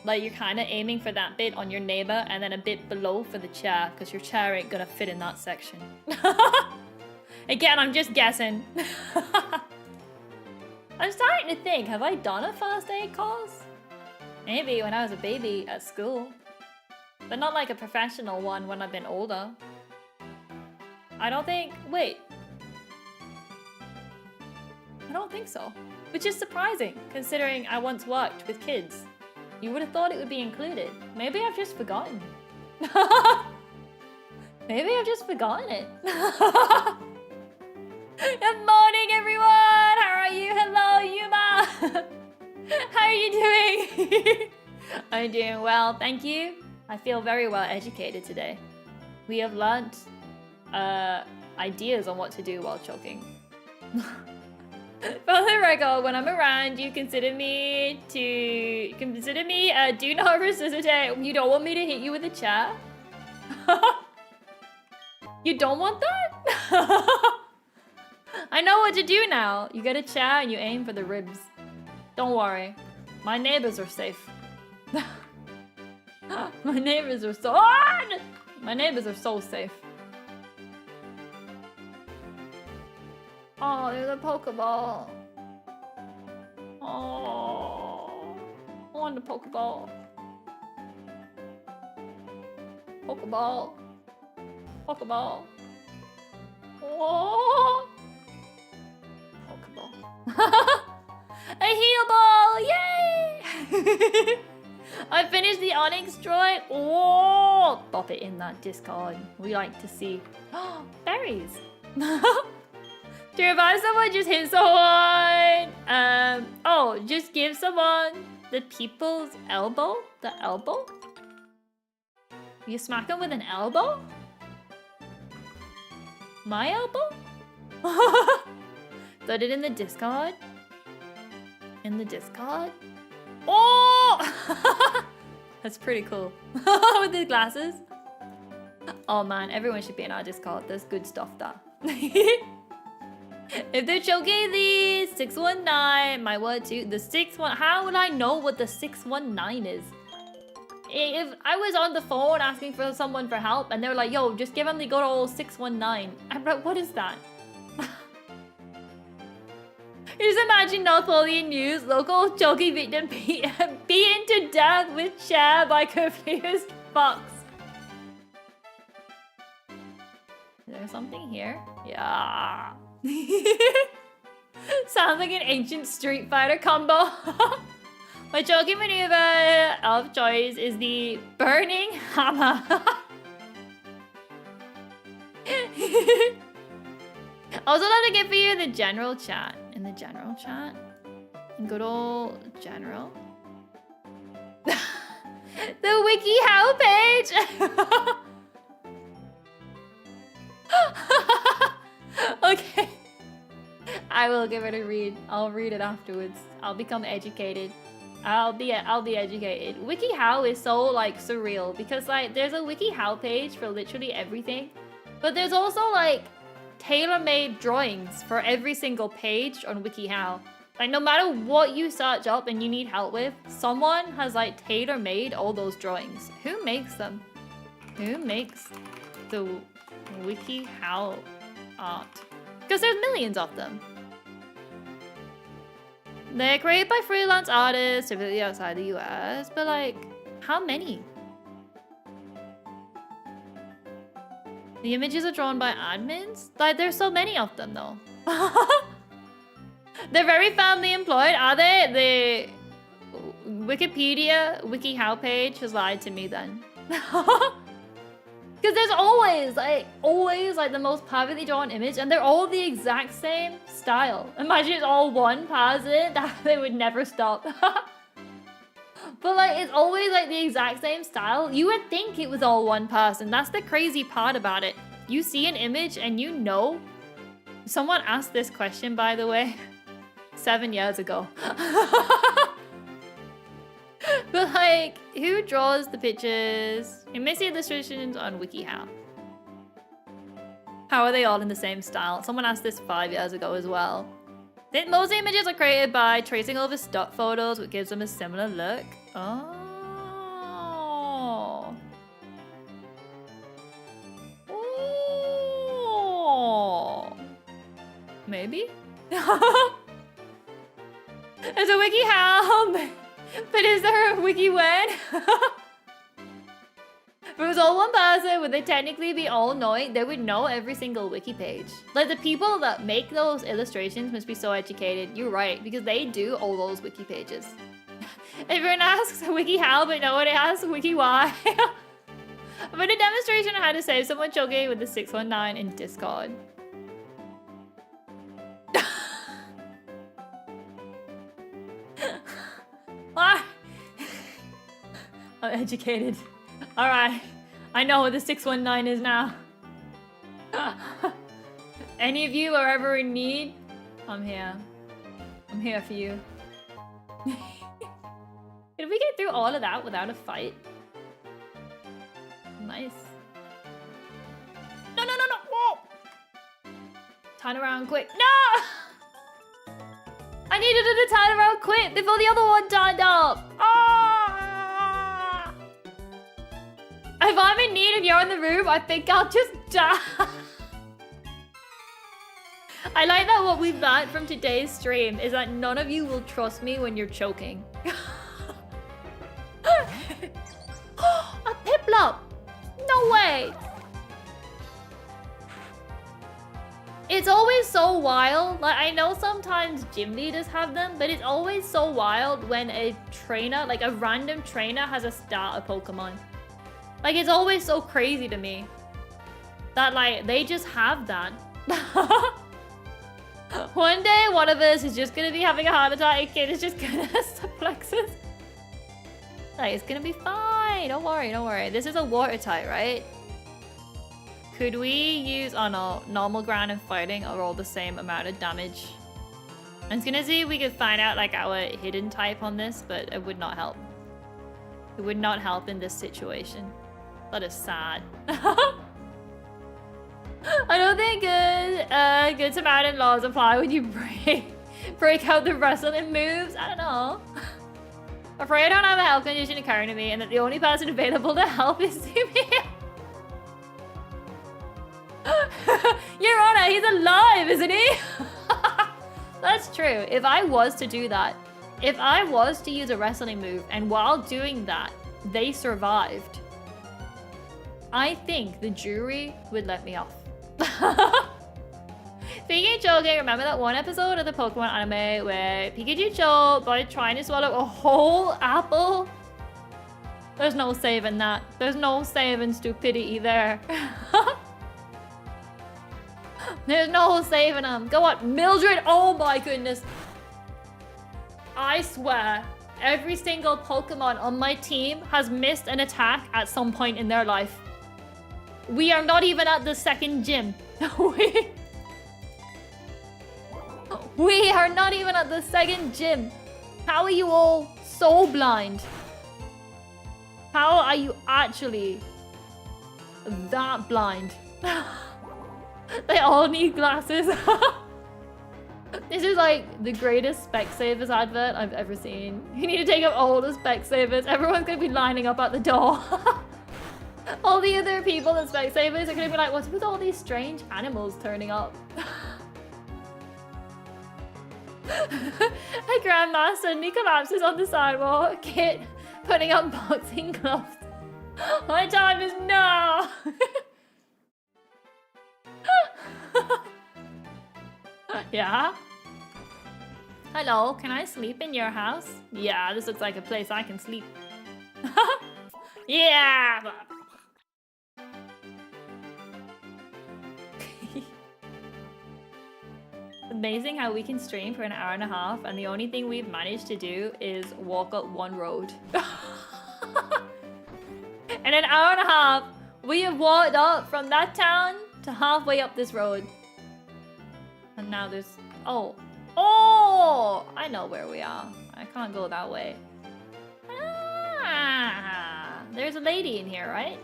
Like you're kind of aiming for that bit on your neighbor and then a bit below for the chair, because your chair ain't gonna fit in that section. Again, I'm just guessing. I'm starting to think, have I done a first aid course? Maybe when I was a baby at school. But not like a professional one when I've been older. I don't think... Wait. I don't think so. Which is surprising, considering I once worked with kids. You would have thought it would be included. Maybe I've just forgotten. Maybe I've just forgotten it. Good morning, everyone! How are you? Hello, Yuma! How are you doing? I'm doing well, thank you. I feel very well educated today. We have learnt ideas on what to do while choking. For the record, when I'm around, you consider me do not resuscitate. You don't want me to hit you with a chair? You don't want that? I know what to do now. You get a chair and you aim for the ribs. Don't worry. My neighbors are safe. My neighbors are so... My neighbors are so safe. Oh, there's a Pokeball. Oh, I want the Pokeball. Pokeball. Pokeball. Oh. Pokeball. A heal ball! Yay! I finished the Onyx droid. Oh, pop it in that discard. We like to see berries. To revive someone, just hit someone. Oh, just give someone the people's elbow. The elbow? You smack them with an elbow? My elbow? Put it in the discard. In the discard? Oh! That's pretty cool. With the glasses. Oh man, everyone should be in our discard. There's good stuff there. If they're choking the 619, my word too, the 61, how would I know what the 619 is? If I was on the phone asking for someone for help and they were like, yo, just give them the good old 619. I'm like, what is that? Just imagine Napoleon News, local choking victim beaten to death with chair by confused fox. Is there something here? Yeah. Sounds like an ancient Street Fighter combo. My choking maneuver of choice is the burning hammer. Also love to give for you the general chat. In the general chat. Good old general. The WikiHow page. Okay. I will give it a read. I'll read it afterwards. I'll become educated. I'll be educated. WikiHow is so like surreal because like there's a WikiHow page for literally everything, but there's also like tailor-made drawings for every single page on WikiHow. Like no matter what you search up and you need help with, someone has like tailor-made all those drawings. Who makes them? Who makes the WikiHow art? Because there's millions of them. They're created by freelance artists, typically outside the US, but like, how many? The images are drawn by admins? Like, there's so many of them though. They're very family employed, are they? The Wikipedia WikiHow page has lied to me then. Because there's always like the most perfectly drawn image and they're all the exact same style. Imagine it's all one person, that they would never stop. But like, it's always like the exact same style. You would think it was all one person. That's the crazy part about it. You see an image and you know. Someone asked this question, by the way, 7 years ago. But like, who draws the pictures? You may see illustrations on WikiHow. How are they all in the same style? Someone asked this 5 years ago as well. Most images are created by tracing over stock photos, which gives them a similar look. Oh. Oh. Maybe? There's a WikiHow. But is there a wiki when? If it was all one person, would they technically be all knowing? They would know every single wiki page. Like the people that make those illustrations must be so educated. You're right, because they do all those wiki pages. Everyone asks wiki how, but no one asks wiki why. But a demonstration on how to save someone choking with the 619 in Discord. I'm educated. Alright. I know what the 619 is now. Any of you are ever in need? I'm here. I'm here for you. Did we get through all of that without a fight? Nice. No, no, no, no! Whoa! Turn around quick. No! I needed it to turn around quick before the other one turned up. Ah! If I'm in need and you're in the room, I think I'll just die. I like that what we've learned from today's stream is that none of you will trust me when you're choking. A Piplup! No way! It's always so wild. Like, I know sometimes gym leaders have them, but it's always so wild when a trainer, like a random trainer, has a starter Pokemon. Like, it's always so crazy to me that, like, they just have that. One day, one of us is just gonna be having a heart attack, and kid is just gonna suplex us. Like, it's gonna be fine. Don't worry, don't worry. This is a water type, right? Could we use... Oh no, normal ground and fighting are all the same amount of damage. I was gonna see if we could find out like our hidden type on this, but it would not help. It would not help in this situation. That is sad. I don't think good Samaritan laws apply when you break out the wrestling moves. I don't know. Afraid I don't have a health condition occurring to me and that the only person available to help is me. Your Honor, he's alive, isn't he? That's true. If I was to do that, if I was to use a wrestling move and while doing that, they survived, I think the jury would let me off. If Speaking of choking, remember that one episode of the Pokemon anime where Pikachu choked by trying to swallow a whole apple? There's no saving that. There's no saving stupidity there. There's no saving them. Go on, Mildred. Oh my goodness. I swear, every single Pokemon on my team has missed an attack at some point in their life. We are not even at the second gym. We are not even at the second gym. How are you all so blind? How are you actually that blind? They all need glasses. This is like the greatest Specsavers advert I've ever seen. You need to take up all the Specsavers. Everyone's gonna be lining up at the door. All the other people at Specsavers are gonna be like, what's with all these strange animals turning up? A grandma suddenly collapses on the sidewalk. Kit putting on boxing gloves. My time is now. Yeah? Hello, can I sleep in your house? Yeah, this looks like a place I can sleep. Yeah! Amazing how we can stream for an hour and a half and the only thing we've managed to do is walk up one road. In an hour and a half, we have walked up from that town to halfway up this road. And now there's... Oh! I know where we are. I can't go that way. Ah, there's a lady in here, right?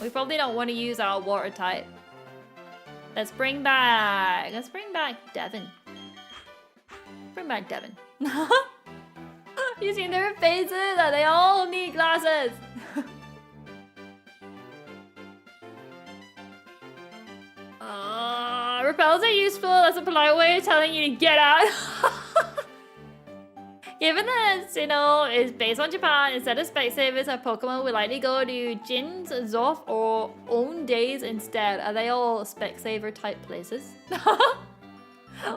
We probably don't want to use our water type. Let's bring back Devin. Bring back Devin. You see their faces? They all need glasses. Repels are useful as a polite way of telling you to get out. Given that, you know, is based on Japan, instead of Specsavers, our Pokemon would likely go to Jin's, Zoff, or Own Days instead. Are they all Specsaver type places?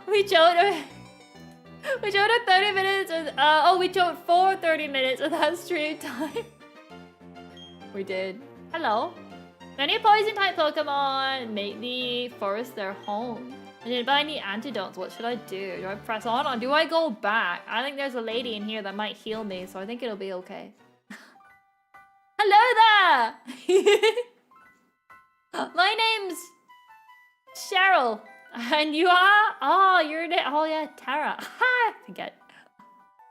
We showed her 30 minutes. We showed for 30 minutes of that stream time. We did. Hello. Many poison type Pokemon make the forest their home. I didn't buy any antidotes. What should I do? Do I press on or do I go back? I think there's a lady in here that might heal me, so I think it'll be okay. Hello there! My name's Cheryl. And you are? Oh, yeah, Tara. I forget.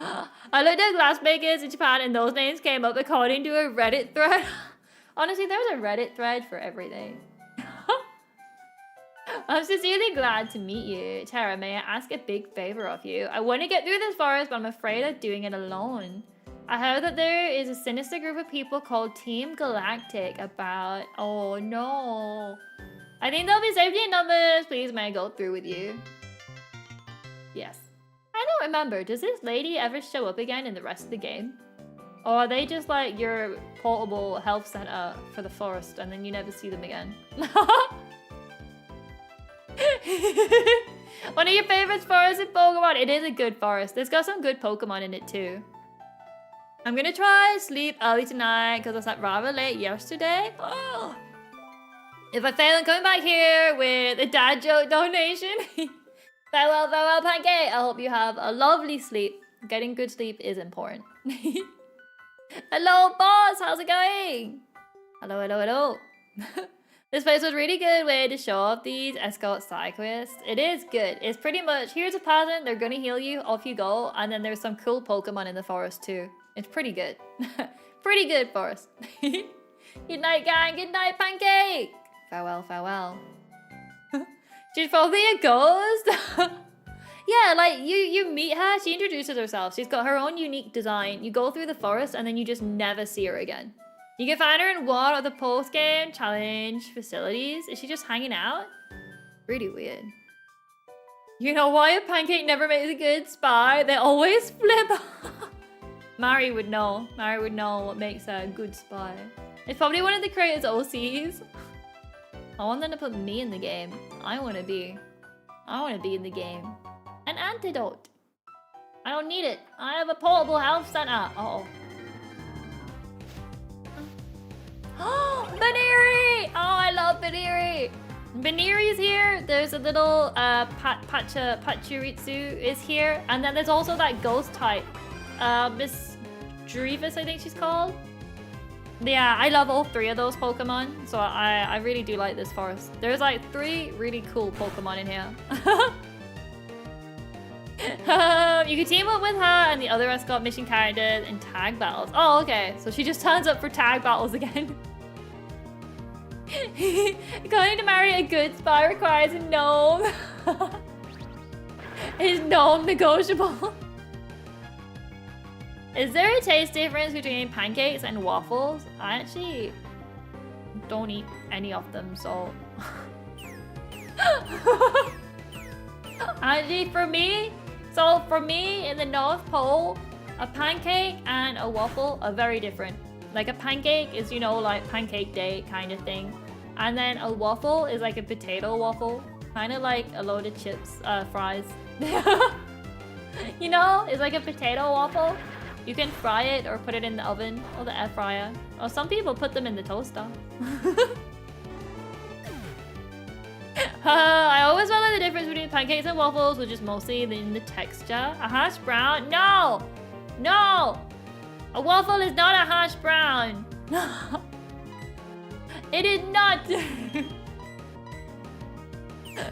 I looked at glassmakers in Japan and those names came up according to a Reddit thread. Honestly, there's a Reddit thread for everything. I'm sincerely glad to meet you. Tara, may I ask a big favor of you? I want to get through this forest, but I'm afraid of doing it alone. I heard that there is a sinister group of people called Team Galactic about... Oh, no. I think there'll be safety in numbers. Please, may I go through with you? Yes. I don't remember. Does this lady ever show up again in the rest of the game? Or are they just like your portable health center for the forest and then you never see them again? One of your favorites forests in Pokemon. It is a good forest. It's got some good Pokemon in it too. I'm gonna try sleep early tonight because I slept rather late yesterday. Oh. If I fail, I'm coming back here with a dad joke donation. Farewell, farewell, Pancake. I hope you have a lovely sleep. Getting good sleep is important. Hello, boss. How's it going? Hello, hello, hello. This place was a really good way to show off these escort side quests. It is good. It's pretty much, here's a pattern, they're gonna heal you, off you go, and then there's some cool Pokemon in the forest too. It's pretty good. Pretty good forest. Good night, gang. Good night, Pancake. Farewell, farewell. She's probably a ghost. Yeah, like you meet her, she introduces herself. She's got her own unique design. You go through the forest and then you just never see her again. You can find her in one of the post-game challenge facilities. Is she just hanging out? Really weird. You know why a Pancake never makes a good spy? They always flip. Mari would know. Mari would know what makes a good spy. It's probably one of the creators' OCs. I want them to put me in the game. I want to be I want to be in the game. An antidote. I don't need it. I have a portable health center. Uh-oh. Baneri! Oh, I love Baneri. Baneri's here. There's a little Pachirisu is here. And then there's also that ghost type. Miss Drevis, I think she's called. Yeah, I love all three of those Pokemon. So I really do like this forest. There's like 3 really cool Pokemon in here. You can team up with her and the other escort mission characters in tag battles. Oh, okay. So she just turns up for tag battles again. Going to marry a good spy requires a gnome. Is gnome negotiable? Is there a taste difference between pancakes and waffles? I actually don't eat any of them, so... Actually, for me in the North Pole, a pancake and a waffle are very different. Like a pancake is, you know, like pancake day kind of thing. And then a waffle is like a potato waffle. Kind of like a load of chips, fries. You know, it's like a potato waffle. You can fry it or put it in the oven or the air fryer. Or some people put them in the toaster. I always felt like the difference between pancakes and waffles was just mostly in the texture. A hash brown? No! No! A waffle is not a hash brown. It is not.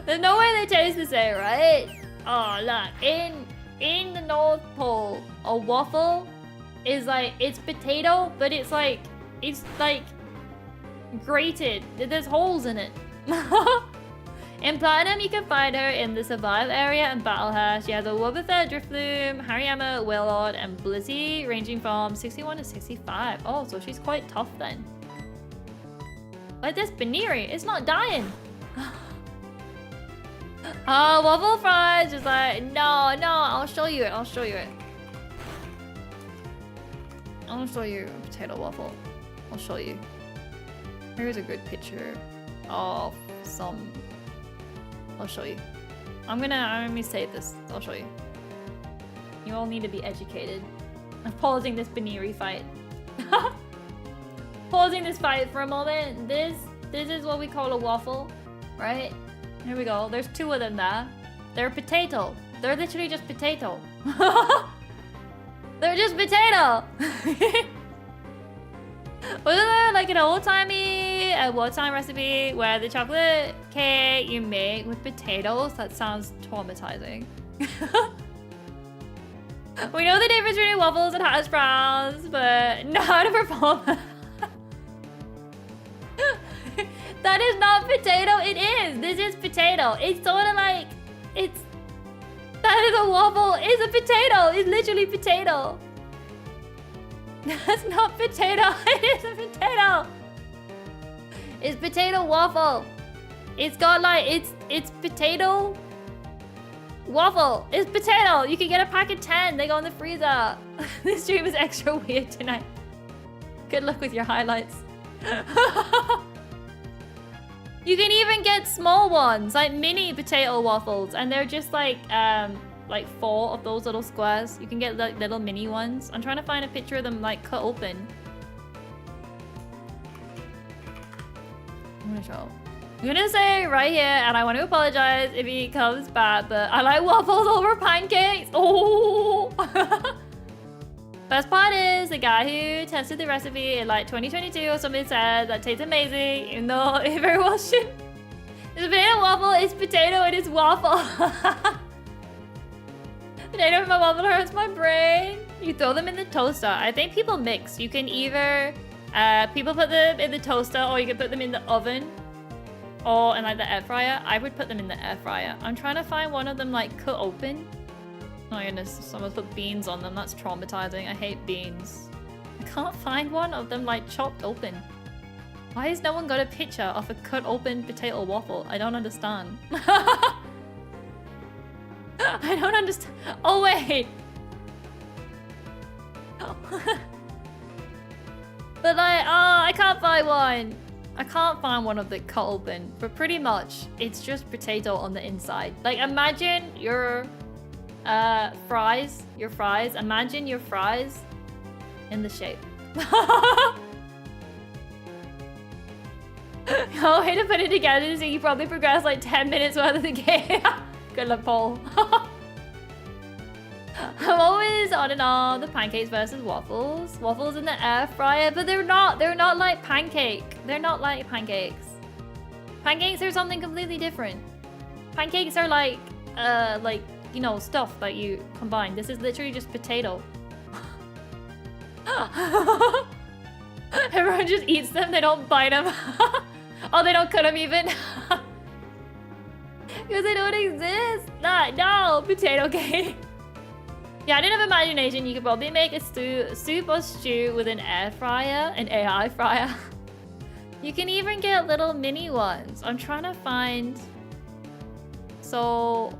There's no way they taste the same, right? Oh, look. In the North Pole, a waffle is like, it's potato, but it's like grated. There's holes in it. In Platinum, you can find her in the Survive area and battle her. She has a Wobbuffet, Drifloon, Hariyama, Wailord, and Blizzy, ranging from 61 to 65. Oh, so she's quite tough then. Like this Baneri, it's not dying. Oh, waffle fries, just like, no, I'll show you it, I'll show you a potato waffle. I'll show you. Here's a good picture of some... I'll show you. Let me save this. I'll show you. You all need to be educated. I'm pausing this Baneri fight. Pausing this fight for a moment. This is what we call a waffle, right? Here we go. There's 2 of them there. They're potato. They're literally just potato. They're just potato. Wasn't there like an old-timey wartime recipe where the chocolate cake you make with potatoes? That sounds traumatizing. We know the difference between waffles and hash browns, but not how to perform. That is not potato. It is. This is potato. It's sort of like... That is a waffle. It's a potato. It's literally potato. That's not potato. It is a potato. It's potato waffle. It's got like... It's potato... Waffle. It's potato. You can get a pack of 10. They go in the freezer. This stream is extra weird tonight. Good luck with your highlights. You can even get small ones, like mini potato waffles, and they're just like 4 of those little squares. You can get like little mini ones. I'm trying to find a picture of them like cut open. I'm gonna say right here, and I want to apologize if he comes back, but I like waffles over pancakes. Oh! Best part is the guy who tested the recipe in like 2022 or something said that tastes amazing, even though it very well should. It's a potato waffle, it's potato, and it's waffle. Potato in my waffle hurts my brain. You throw them in the toaster. I think people mix. You can either, people put them in the toaster, or you can put them in the oven, or in like the air fryer. I would put them in the air fryer. I'm trying to find one of them like cut open. Oh my goodness, someone put beans on them. That's traumatizing. I hate beans. I can't find one of them like chopped open. Why has no one got a picture of a cut open potato waffle? I don't understand. I don't understand. Oh wait. But like, oh, I can't find one. I can't find one of the cut open, but pretty much it's just potato on the inside. Like imagine your fries, imagine your fries in the shape. Oh, way to put it together so you probably progressed like 10 minutes worth of the game. Good luck, Paul. I'm always on and on the pancakes versus waffles. Waffles in the air fryer, but they're not like pancake. They're not like pancakes. Pancakes are something completely different. Pancakes are like, you know, stuff that you combine. This is literally just potato. Everyone just eats them, they don't bite them. Oh, they don't cut them even. Because they don't exist. No, potato cake. Yeah, I didn't have imagination. You could probably make a soup or stew with an air fryer, an AI fryer. You can even get little mini ones. I'm trying to find... So...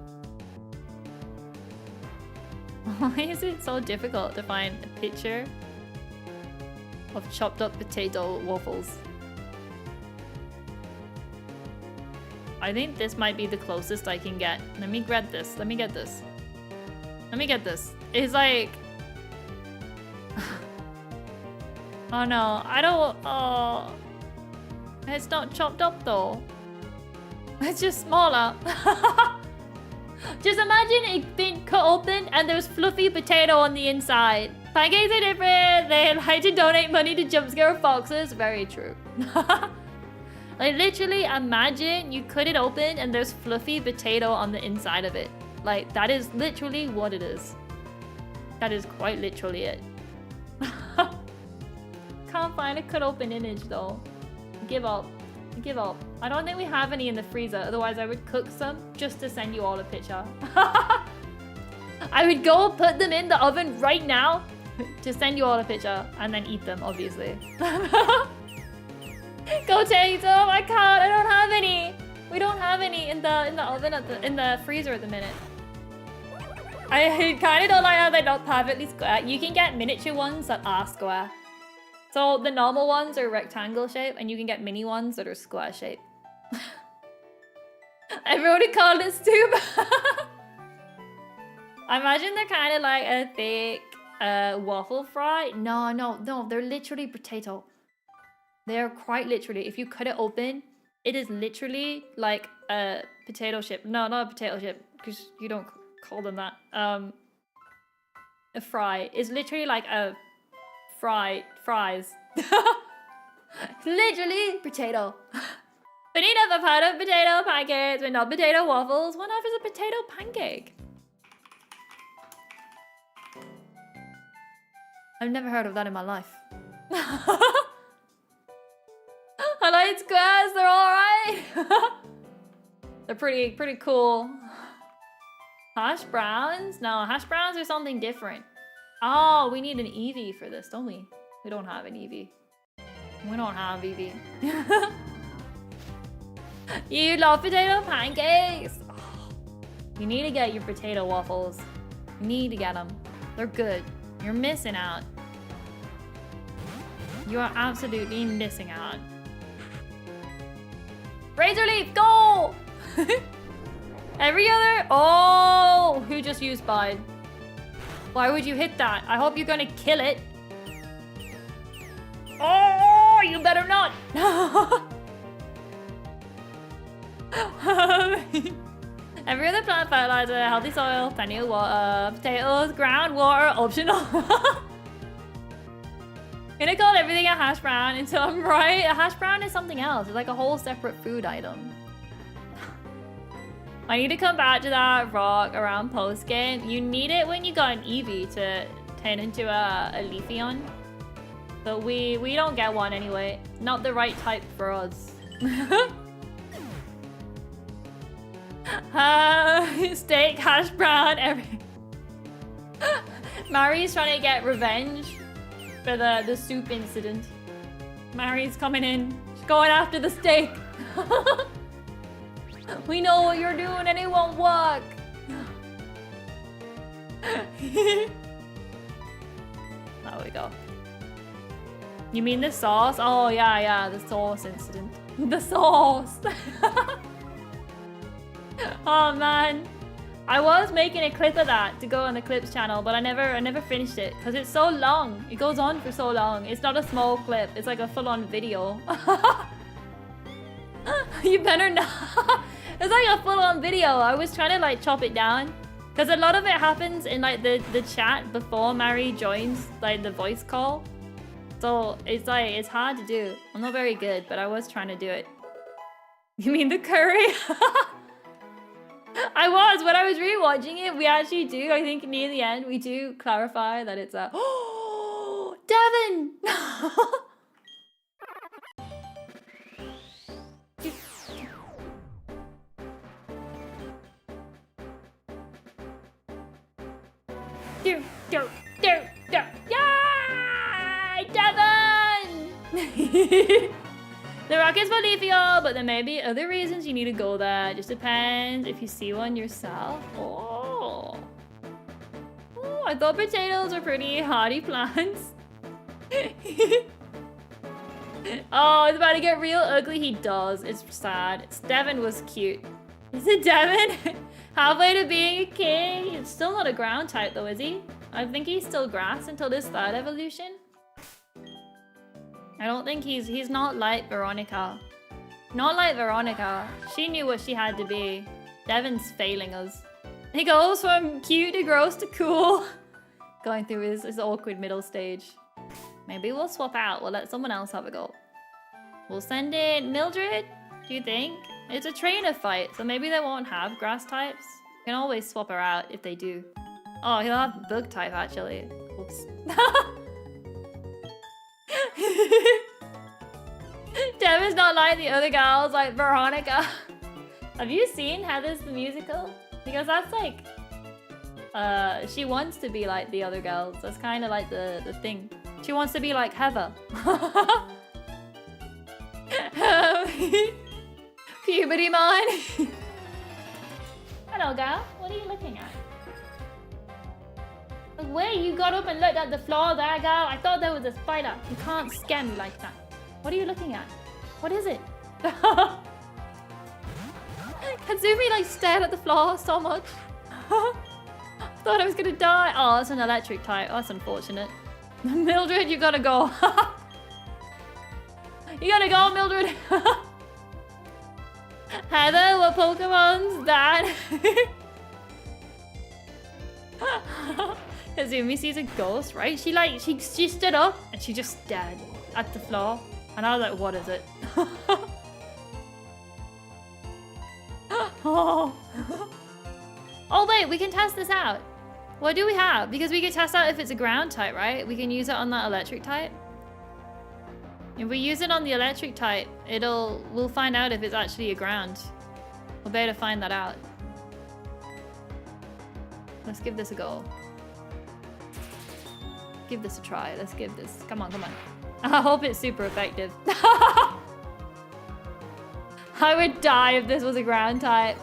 Why is it so difficult to find a picture of chopped up potato waffles? I think this might be the closest I can get. Let me grab this. Let me get this. Let me get this. It's like... Oh no, I don't... Oh... It's not chopped up though. It's just smaller. Just imagine it being cut open and there's fluffy potato on the inside. Pancakes are different. They like to donate money to jump scare foxes. Very true. Like literally imagine you cut it open and there's fluffy potato on the inside of it. Like that is literally what it is. That is quite literally it. Can't find a cut open image though. Give up. Give up. I don't think we have any in the freezer. Otherwise I would cook some just to send you all a picture. I would go put them in the oven right now to send you all a picture and then eat them, obviously. Go take them. I can't. I don't have any. We don't have any in the oven in the freezer at the minute. I kind of don't like how they're not perfectly square. You can get miniature ones that are square. So the normal ones are rectangle shape and you can get mini ones that are square shape. Everyone would call it soup. I imagine they're kind of like a thick waffle fry. No, they're literally potato. They're quite literally, if you cut it open, it is literally like a potato chip. No, not a potato chip, because you don't call them that. A fry. It's literally like a fries. Literally potato. But enough, I've heard of potato pancakes, but not potato waffles. What enough is a potato pancake? I've never heard of that in my life. I like squares, they're alright. They're pretty cool. Hash browns? No, hash browns are something different. Oh, we need an Eevee for this, don't we? We don't have an Eevee. We don't have Eevee. You love potato pancakes? Oh, you need to get your potato waffles. You need to get them. They're good. You're missing out. You are absolutely missing out. Razor Leaf, go! Every other... Oh, who just used Bide? Why would you hit that? I hope you're gonna kill it. Oh, you better not. Every other plant fertilizer, healthy soil, plenty of water, potatoes, groundwater, optional. I'm gonna call everything a hash brown until I'm right. A hash brown is something else. It's like a whole separate food item. I need to come back to that rock around post game. You need it when you got an Eevee to turn into a Leafeon. But we don't get one anyway. Not the right type for us. Steak, hash brown, every... Mari's trying to get revenge for the soup incident. Mari's coming in. She's going after the steak. We know what you're doing and it won't work. There we go. You mean the sauce? Oh, yeah, the sauce incident. The sauce! Oh, man. I was making a clip of that to go on the clips channel, but I never finished it because it's so long. It goes on for so long. It's not a small clip. It's like a full-on video. You better not. It's like a full-on video. I was trying to like chop it down because a lot of it happens in like the chat before Mary joins like the voice call. So it's like, it's hard to do. I'm not very good, but I was trying to do it. You mean the curry? I was. When I was rewatching it, we actually do, I think near the end, we do clarify that it's a... Oh, Devin! Yay! Devin! The rockets will leave you, but there may be other reasons you need to go there. Just depends if you see one yourself. Oh, I thought potatoes were pretty hardy plants. Oh, it's about to get real ugly. He does. It's sad. Devin was cute. Is it Devin? Halfway to being a king. It's still not a ground type though, is he? I think he's still grass until this third evolution. I don't think he's not like Veronica. Not like Veronica. She knew what she had to be. Devin's failing us. He goes from cute to gross to cool. Going through his awkward middle stage. Maybe we'll swap out. We'll let someone else have a go. We'll send in Mildred, do you think? It's a trainer fight, so maybe they won't have grass types. We can always swap her out if they do. Oh, he'll have bug type actually. Oops. Devin's not like the other girls, like Veronica. Have you seen Heather's the musical? Because that's like, she wants to be like the other girls. That's kind of like the thing. She wants to be like Heather. Puberty mine. Hello, girl. What are you looking at? Where you got up and looked at the floor there, girl? I thought there was a spider. You can't scare me like that. What are you looking at? What is it? Kitzumii like stared at the floor so much. Thought I was gonna die. Oh, that's an electric type. That's unfortunate. Mildred, you gotta go. You gotta go, Mildred. Heather, what Pokemon's that? Kitzumii sees a ghost, right? She stood up and she just stared at the floor. And I was like, what is it? Oh. Oh wait, we can test this out. What do we have? Because we can test out if it's a ground type, right? We can use it on that electric type. If we use it on the electric type, we'll find out if it's actually a ground. We'll be able to find that out. Let's give this a go. Give this a try. Let's give this. Come on, come on. I hope it's super effective. I would die if this was a ground type.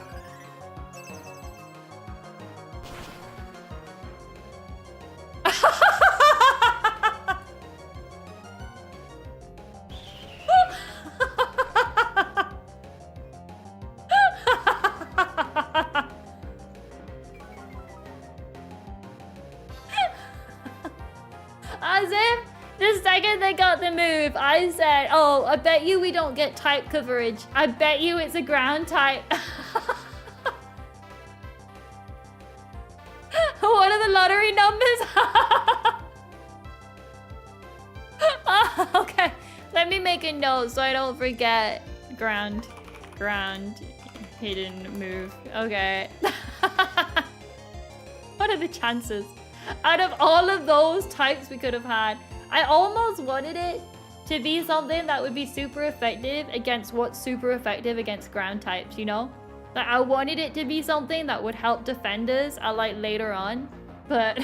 As if the second they got the move, I said, oh, I bet you we don't get type coverage. I bet you it's a ground type. What are the lottery numbers? Oh, okay, let me make a note so I don't forget. Ground, hidden move. Okay. What are the chances? Out of all of those types we could have had, I almost wanted it to be something that would be super effective against what's super effective against ground types, you know? Like, I wanted it to be something that would help defenders like later on, but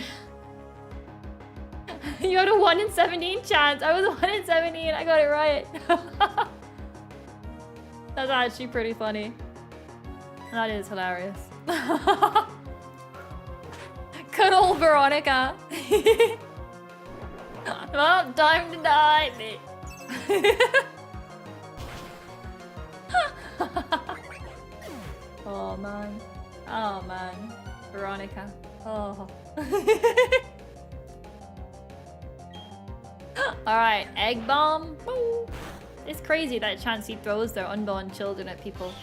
you had a 1 in 17 chance. I was 1 in 17, I got it right. That's actually pretty funny. That is hilarious. Good old Veronica. Well, time to die, bitch. Oh man. Oh man. Veronica. Oh. Alright, egg bomb. Woo. It's crazy that Chansey throws their unborn children at people.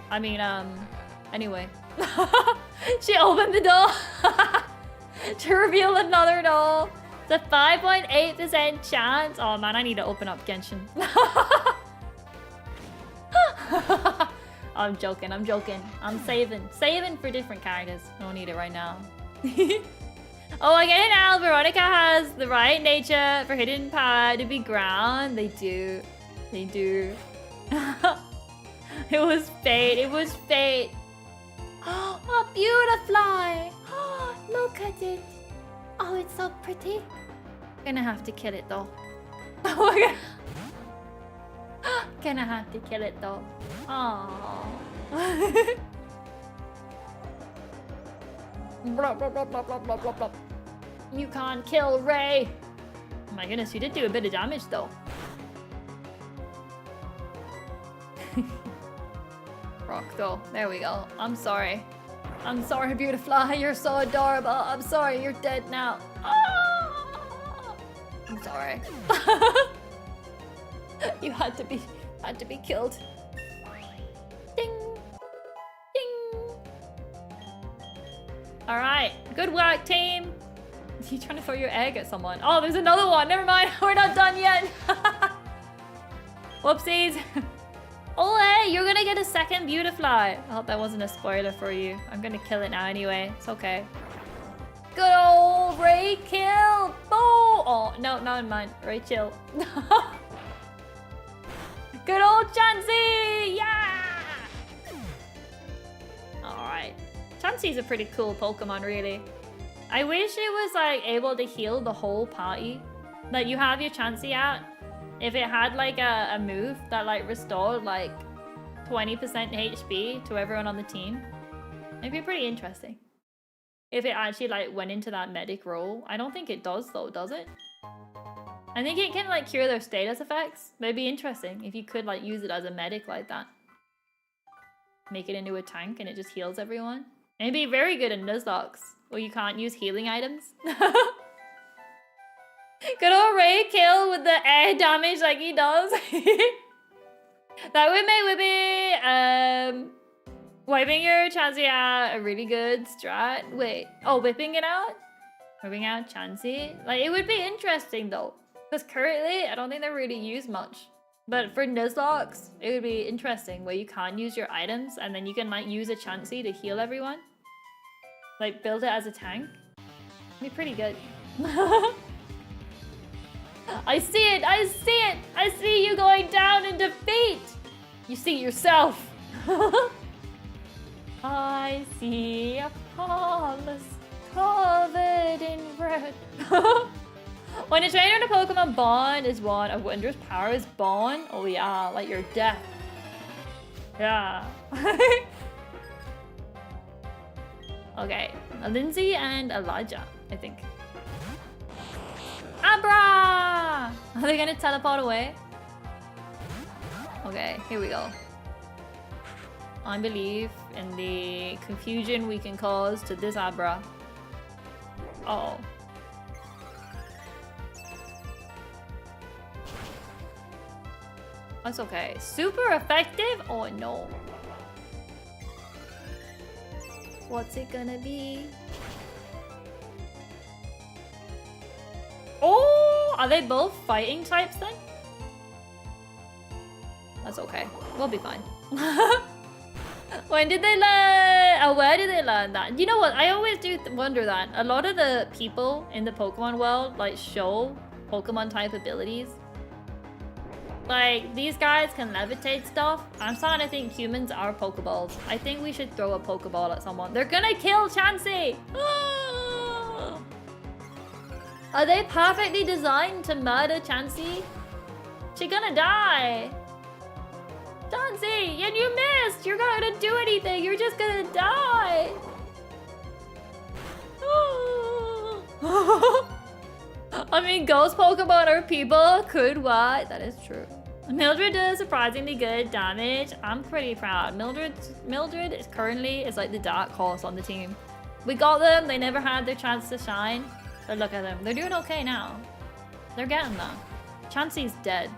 I mean, anyway. She opened the door to reveal another doll. It's a 5.8% chance. Oh man, I need to open up Genshin. I'm joking, I'm joking. I'm saving for different characters. I don't need it right now. Oh, I get it now. Veronica has the right nature for hidden power to be ground. They do. They do. It was fate. It was fate. Oh, beautifly. Look at it. Oh, it's so pretty. Gonna have to kill it though. Oh my god. Gonna have to kill it though. Oh. You can't kill Ray. Oh my goodness, you did do a bit of damage though. Rock though. There we go. I'm sorry. I'm sorry, Beautifly. You're so adorable. I'm sorry, you're dead now. Oh! I'm sorry. You had to be killed. Ding. Ding. Alright. Good work, team. You trying to throw your egg at someone? Oh, there's another one. Never mind. We're not done yet. Whoopsies. Oh, hey, you're gonna get a second Beautifly. I hope that wasn't a spoiler for you. I'm gonna kill it now anyway. It's okay. Good old Ray kill. Oh, no, never mind. Ray chill. Good old Chansey! Yeah! Alright. Chansey's a pretty cool Pokemon, really. I wish it was, like, able to heal the whole party. Like, you have your Chansey out. If it had, like, a move that, like, restored, like, 20% HP to everyone on the team. It'd be pretty interesting. If it actually, like, went into that medic role. I don't think it does, though, does it? I think it can, like, cure their status effects. But it'd be interesting if you could, like, use it as a medic like that. Make it into a tank and it just heals everyone. And it'd be very good in Nuzlocke, where you can't use healing items. Good old Ray kill with the air damage like he does. That would make wiping your Chansey out a really good strat. Wait, oh, whipping it out? Whipping out Chansey? Like, it would be interesting though. Because currently, I don't think they're really used much. But for Nuzlocke, it would be interesting where you can't use your items and then you can like use a Chansey to heal everyone. Like, build it as a tank. It'd be pretty good. I see it! I see it! I see you going down in defeat! You see yourself! I see a palace covered in red. When a trainer and a Pokemon bond is one, a wondrous power is born. Oh yeah, like your death. Yeah. Okay, a Lindsay and Elijah, I think. Abra! Are they gonna teleport away? Okay, here we go. I believe in the confusion we can cause to this Abra. Uh oh. That's okay. Super effective? Oh no. What's it gonna be? Oh! Are they both fighting types then? That's okay. We'll be fine. When did they learn? Oh, where did they learn that? You know what? I always do wonder that. A lot of the people in the Pokemon world like show Pokemon type abilities. Like, these guys can levitate stuff. I'm starting to think humans are Pokeballs. I think we should throw a Pokeball at someone. They're gonna kill Chansey! Ah! Are they perfectly designed to murder Chansey? She's gonna die! Chansey, and you missed! You're not gonna do anything! You're just gonna die! I mean, ghost Pokemon are people. Could what? That is true. Mildred does surprisingly good damage. I'm pretty proud. Mildred is currently like the dark horse on the team. We got them. They never had their chance to shine. But look at them. They're doing okay now. They're getting them. Chansey's dead.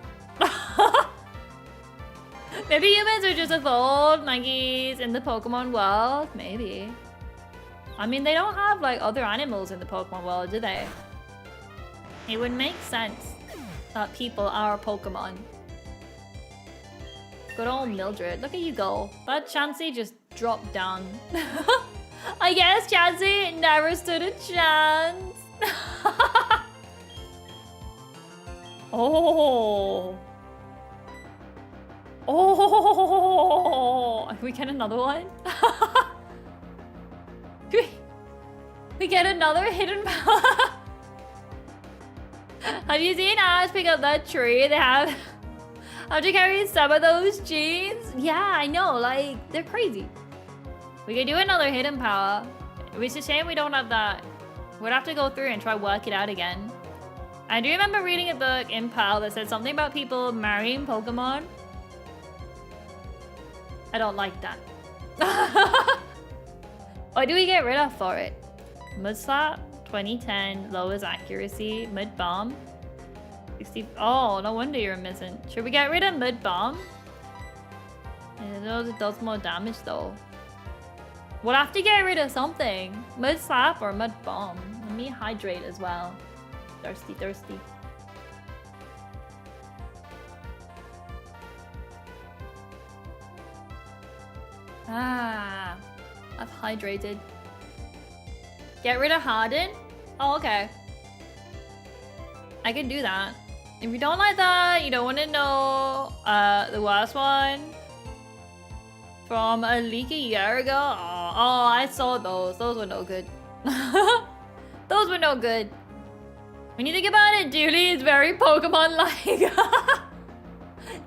Maybe humans are just evolved monkeys in the Pokemon world. Maybe. I mean, they don't have like other animals in the Pokemon world, do they? It would make sense that people are Pokemon. Good old Mildred. Look at you go. That Chansey just dropped down. I guess Chansey never stood a chance. Oh. Oh. We get another one? We get another hidden power. Have you seen Ash pick up that tree? They have to carry some of those genes. Yeah, I know. Like, they're crazy. We could do another hidden power. It's a shame we don't have that. We'd have to go through and try work it out again. I do remember reading a book in PAL that said something about people marrying Pokemon. I don't like that. What do we get rid of for it? Mud Slap, 2010, lowest accuracy, Mud Bomb. 60. Oh, no wonder you're missing. Should we get rid of Mud Bomb? It does more damage though. We'll have to get rid of something. Mud Slap or Mud Bomb. Let me hydrate as well. Thirsty, thirsty. Ah, I've hydrated. Get rid of Harden? Oh, okay. I can do that. If you don't like that, you don't want to know the worst one from a leak a year ago. Oh, I saw those. Those were no good. Those were no good. When you think about it, Dooley is very Pokemon-like.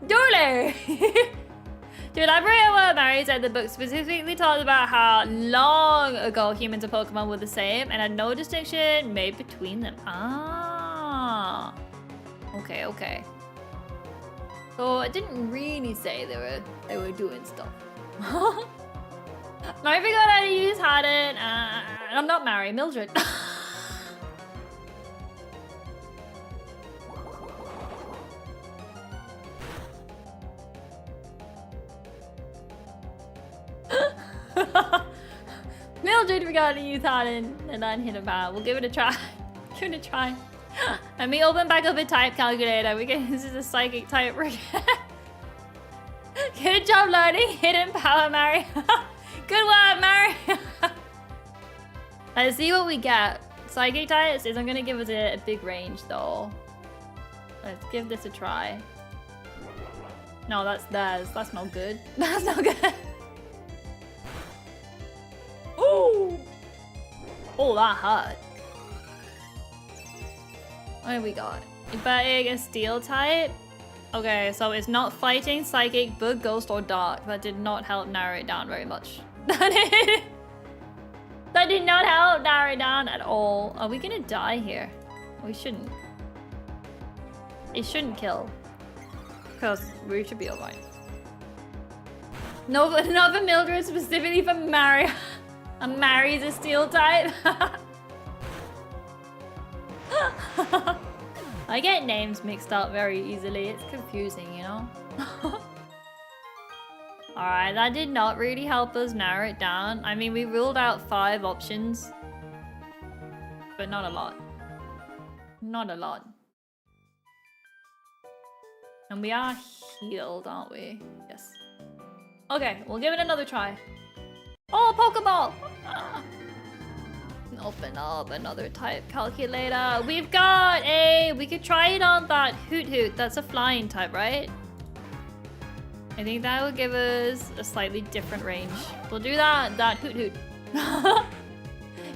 Dooley! To elaborate on what Mary said, the book specifically talks about how long ago humans and Pokemon were the same and had no distinction made between them. Ah. Okay, okay. So it didn't really say they were doing stuff. Mary forgot how to use Harden. I'm not Mary, Mildred. Mildred forgot to use Harden and then hit him out. We'll give it a try. Give it a try. Let me open back up a type calculator. This is a psychic type. Good job learning hidden power, Mary. Good work, Mary. Let's see what we get. Psychic types isn't gonna give us a big range though. Let's give this a try. No, that's theirs. That's not good. That's not good. Ooh! Oh, that hurt. What have we got? Emphatic and steel type. Okay, so it's not fighting, psychic, bug, ghost, or dark. That did not help narrow it down very much. That did not help narrow it down at all. Are we gonna die here? We shouldn't. It shouldn't kill. Because we should be alright. No, not for Mildred, specifically for Mario. And Mary's a steel type. I get names mixed up very easily. It's confusing, you know? Alright, that did not really help us narrow it down. I mean, we ruled out 5 options. But not a lot. Not a lot. And we are healed, aren't we? Yes. Okay, we'll give it another try. Oh, Pokeball! Open up another type calculator. We've got a... We could try it on that Hoot Hoot. That's a flying type, right? I think that will give us a slightly different range. We'll do that Hoot Hoot.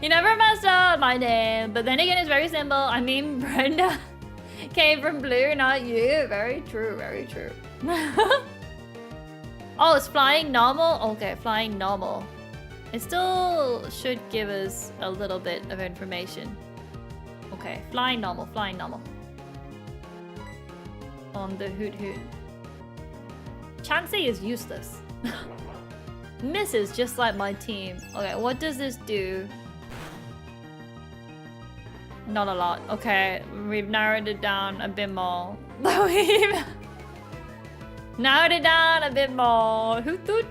You never messed up my name. But then again, it's very simple. I mean, Brenda came from blue, not you. Very true, very true. Oh, it's flying normal? Okay, flying normal. It still should give us a little bit of information. Okay, flying normal, flying normal. On the hoot hoot. Chansey is useless. Misses just like my team. Okay, what does this do? Not a lot. Okay, we've narrowed it down a bit more. We've narrowed it down a bit more. Hoot hoot.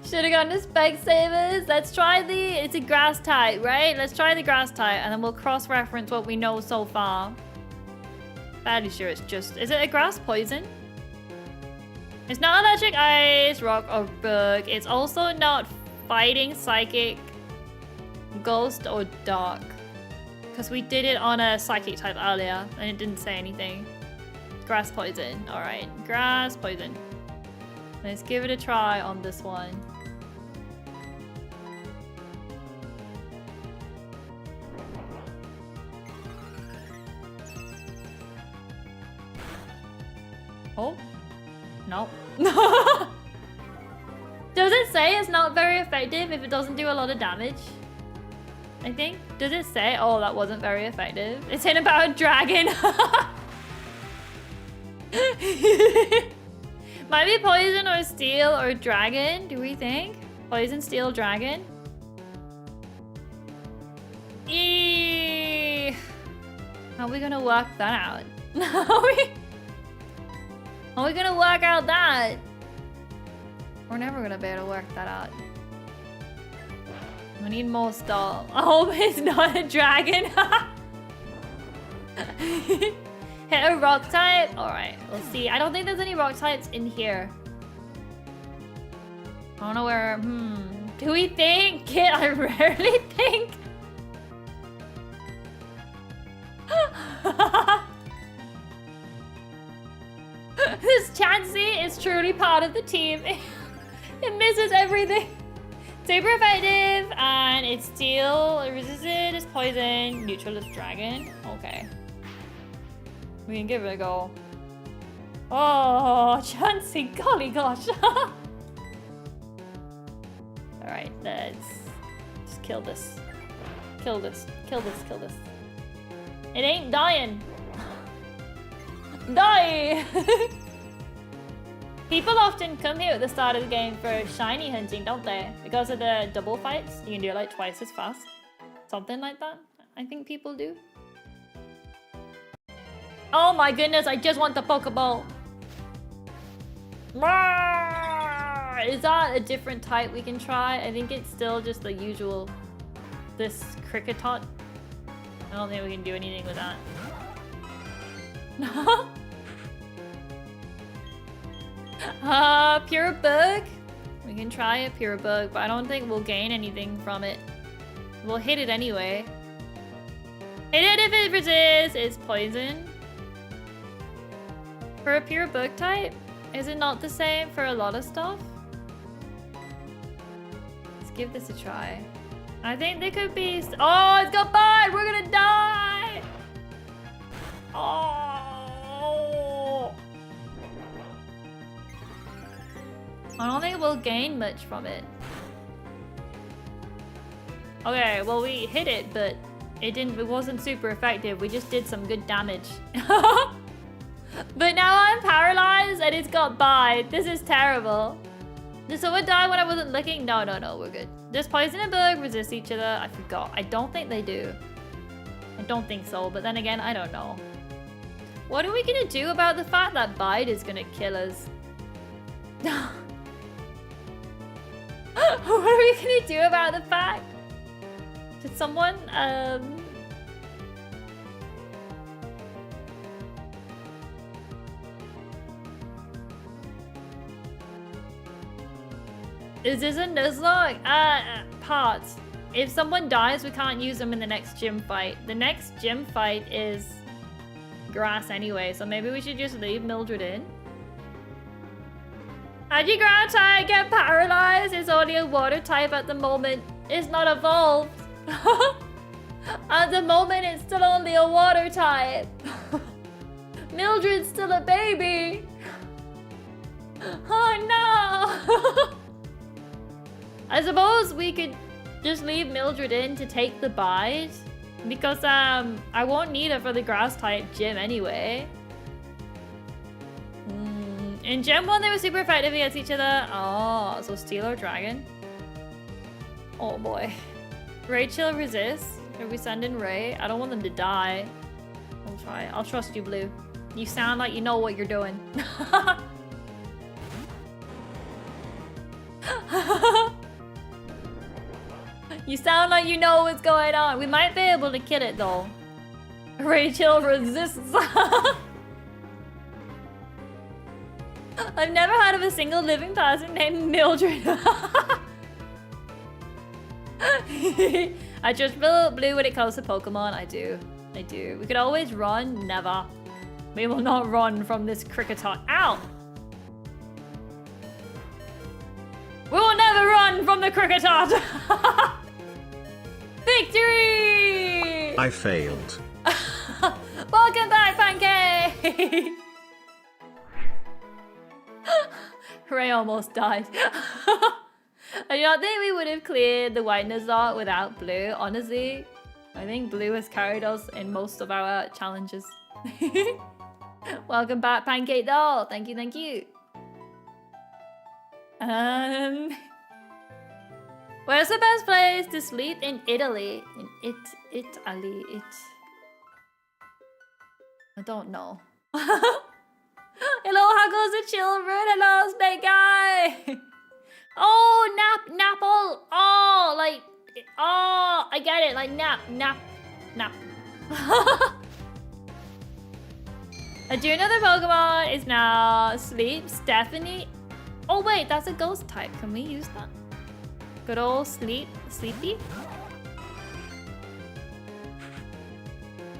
Should have gone to Specsavers. Let's try it's a grass type, right? Let's try the grass type and then we'll cross-reference what we know so far. Fairly sure it's just... Is it a grass poison? It's not electric, ice, rock, or bug. It's also not fighting, psychic, ghost, or dark. Because we did it on a psychic type earlier and it didn't say anything. Grass poison. Alright, grass poison. Let's give it a try on this one. Oh, no. Does it say it's not very effective if it doesn't do a lot of damage? I think. Does it say, oh, that wasn't very effective? It's in about a dragon. Might be poison or steel or dragon, do we think? Poison, steel, dragon? Eee. How are we gonna work that out? How are we gonna work out that? We're never gonna be able to work that out. We need more stall. I hope it's not a dragon. Hit a rock type? Alright, we'll see. I don't think there's any rock types in here. I don't know where... Do we think? Kid, I rarely think. This Chansey is truly part of the team. It misses everything. Super effective, and it's steel, resisted, it's poison, neutral is dragon. Okay. We can give it a go. Oh, Chansey, golly gosh. Alright, let's just kill this. Kill this, kill this, kill this. It ain't dying. Die! People often come here at the start of the game for shiny hunting, don't they? Because of the double fights, you can do it like twice as fast. Something like that, I think people do. Oh my goodness, I just want the Pokeball. Is that a different type we can try? I think it's still just the usual, this Cricketot. I don't think we can do anything with that. Pure bug. We can try a pure bug, but I don't think we'll gain anything from it. We'll hit it anyway. Hit it if it resists. It's poison. For a pure bug type, is it not the same for a lot of stuff? Let's give this a try. I think there could be... Oh, it's got bite! We're gonna die! Oh! I don't think we'll gain much from it. Okay, well we hit it, but it wasn't super effective. We just did some good damage. But now I'm paralyzed and it's got bite. This is terrible. Did someone die when I wasn't looking? No, we're good. Does poison and bug resist each other? I forgot. I don't think they do. I don't think so, but then again, I don't know. What are we gonna do about the fact that bite is gonna kill us? What are we gonna do about the fact? Did someone, Is this a Nuzlocke? Parts. If someone dies, we can't use them in the next gym fight. The next gym fight is grass anyway, so maybe we should just leave Mildred in. How'd your ground type get paralyzed? It's only a water type at the moment. It's not evolved. At the moment, it's still only a water type. Mildred's still a baby. Oh no! I suppose we could just leave Mildred in to take the bite. Because I won't need her for the grass type gym anyway. In Gen 1 they were super effective against each other. Oh, so Steel or Dragon? Oh boy. Rachel resists. Are we sending Ray? I don't want them to die. I'll try. I'll trust you, Blue. You sound like you know what you're doing. You sound like you know what's going on. We might be able to kill it though. Rachel resists. I've never heard of a single living person named Mildred. I just Blue when it comes to Pokemon. I do. I do. We could always run. Never. We will not run from this cricketer. Ow! We will never run from the cricketer. Victory! I failed. Welcome back, Pancake! Ray almost died. I do not think we would have cleared the whiteness art without Blue, honestly. I think Blue has carried us in most of our challenges. Welcome back, Pancake Doll. Thank you, thank you. Where's the best place to sleep in Italy? In Italy. I don't know. Hello, how goes the children? Hello, Snake Guy. Oh, Napple. Oh, like, oh, I get it. Like nap. Do another Pokemon is now Sleep. Stephanie. Oh wait, that's a ghost type. Can we use that? Good old Sleepy.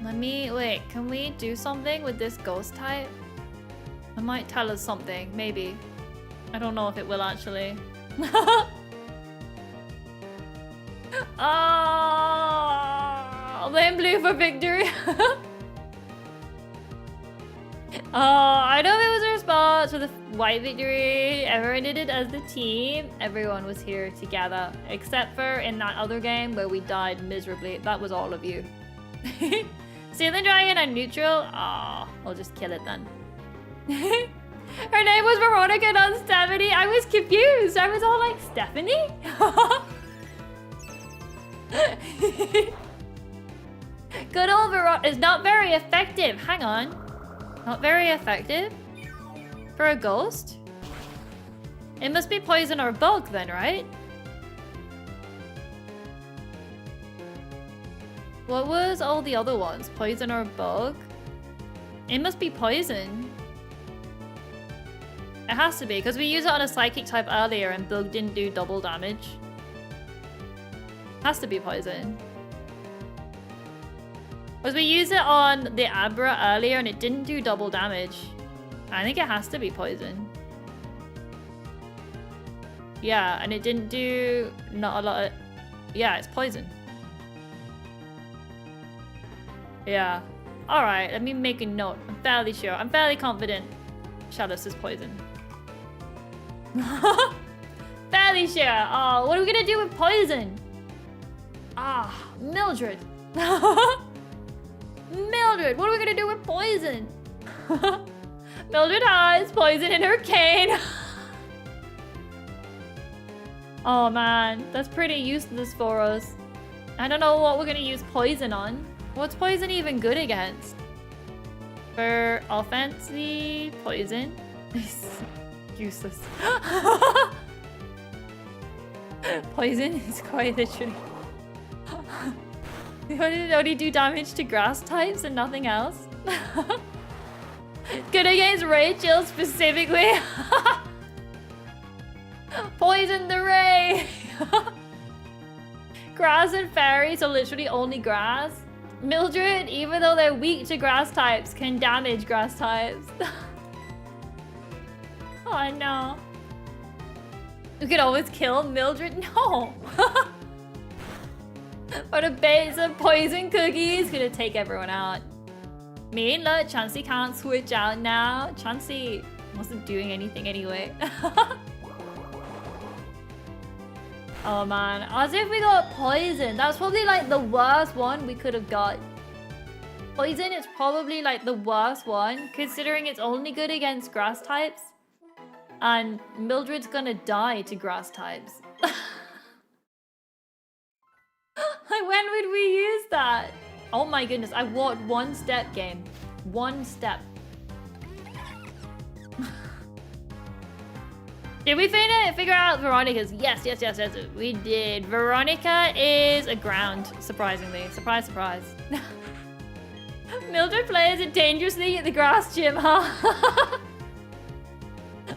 Wait, can we do something with this ghost type? It might tell us something, maybe. I don't know if it will actually. Oh, blame Blue for victory. Oh, I know it was a response for the white victory. Everyone did it as the team. Everyone was here together. Except for in that other game where we died miserably. That was all of you. See the dragon and neutral? Oh, we'll just kill it then. Her name was Veronica, not Stephanie. I was confused. I was all like, Stephanie? Good old Veronica is not very effective. Hang on. Not very effective? For a ghost? It must be poison or bug then, right? What was all the other ones? Poison or bug? It must be poison. It has to be, because we used it on a psychic type earlier and bug didn't do double damage. Has to be poison. Because we used it on the Abra earlier and it didn't do double damage. I think it has to be poison. Yeah, and it didn't do not a lot of... Yeah, it's poison. Yeah. Alright, let me make a note. I'm fairly sure. I'm fairly confident Chalice is poison. Fairly sure. Oh, what are we gonna do with poison? Ah, Mildred. Mildred, what are we gonna do with poison? Mildred has poison in her cane. Oh man, that's pretty useless for us. I don't know what we're gonna use poison on. What's poison even good against? For offensive poison? Useless. Poison is quite literally. Only do damage to grass types and nothing else. Good against Rachel specifically. Poison the Ray. Grass and fairy, so literally only grass. Mildred, even though they're weak to grass types, can damage grass types. Oh no. We could always kill Mildred? No. Or the base of poison cookies. Gonna take everyone out. Mean, look, Chansey can't switch out now. Chansey wasn't doing anything anyway. Oh man, as if we got poison. That's probably like the worst one we could have got. Poison is probably like the worst one, considering it's only good against grass types. And Mildred's gonna die to grass types. Like, when would we use that? Oh my goodness, I walked one step, game. One step. Did we figure out Veronica's? Yes. We did. Veronica is a ground, surprisingly. Surprise, surprise. Mildred plays it dangerously at the grass gym, huh?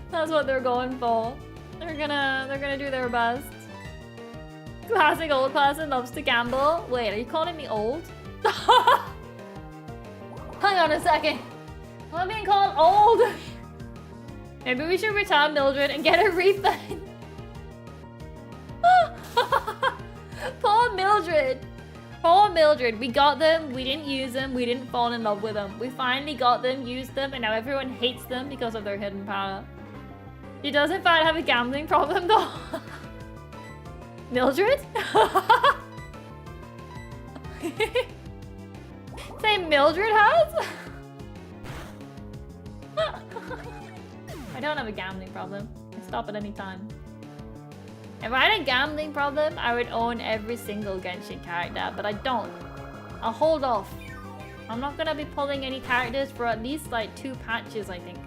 That's what they're going for. They're gonna do their best. Classic old person loves to gamble. Wait, are you calling me old? Hang on a second. I'm being called old. Maybe we should return Mildred and get a refund. Poor Mildred. Poor Mildred. We got them, we didn't use them, we didn't fall in love with them. We finally got them, used them, and now everyone hates them because of their hidden power. She does in fact have a gambling problem though. Mildred? Say Mildred has? I don't have a gambling problem. I stop at any time. If I had a gambling problem, I would own every single Genshin character, but I don't. I'll hold off. I'm not gonna be pulling any characters for at least like 2 patches, I think.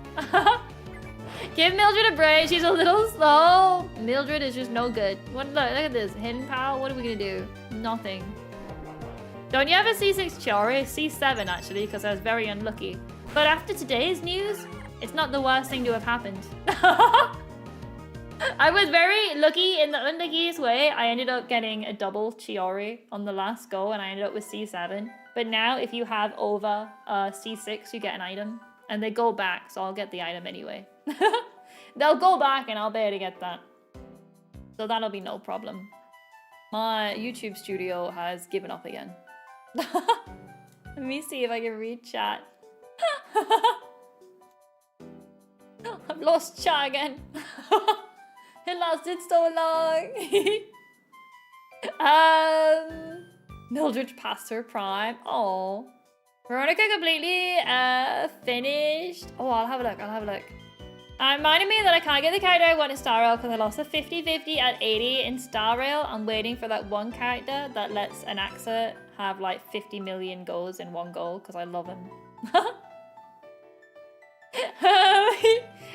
Give Mildred a break. She's a little slow. Mildred is just no good. Look at this. Hidden power. What are we gonna do? Nothing. Don't you have a C6 Chiori? C7 actually, because I was very unlucky. But after today's news, it's not the worst thing to have happened. I was very lucky in the unluckiest way. I ended up getting a double Chiori on the last go, and I ended up with C7. But now, if you have over C6, you get an item. And they go back, so I'll get the item anyway. They'll go back and I'll be able to get that. So that'll be no problem. My YouTube studio has given up again. Let me see if I can read chat. I've lost chat again. It lasted so long. Mildred passed her prime. Oh. Veronica completely finished. Oh, I'll have a look. Reminding me that I can't get the character I want in Star Rail because I lost a 50-50 at 80 in Star Rail. I'm waiting for that one character that lets an Axa have like 50 million goals in one goal because I love him.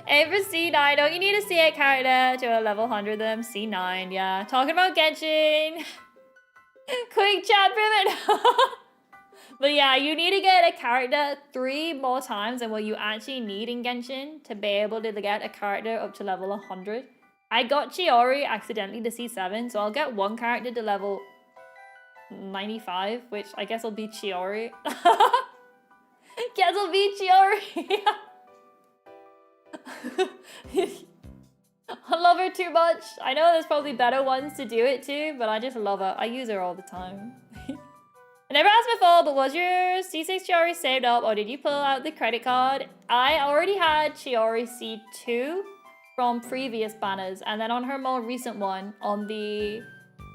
Aim for C9. Don't you need a C8 character to a level 100 them? C9, yeah. Talking about Genshin. Quick chat pivot. But yeah, you need to get a character 3 more times than what you actually need in Genshin to be able to get a character up to level 100. I got Chiori accidentally to C7, so I'll get one character to level 95, which I guess will be Chiori. Guess will be Chiori. I love her too much. I know there's probably better ones to do it to, but I just love her. I use her all the time. I never asked before, but was your C6 Chiori saved up or did you pull out the credit card? I already had Chiori C2 from previous banners, and then on her more recent one, on the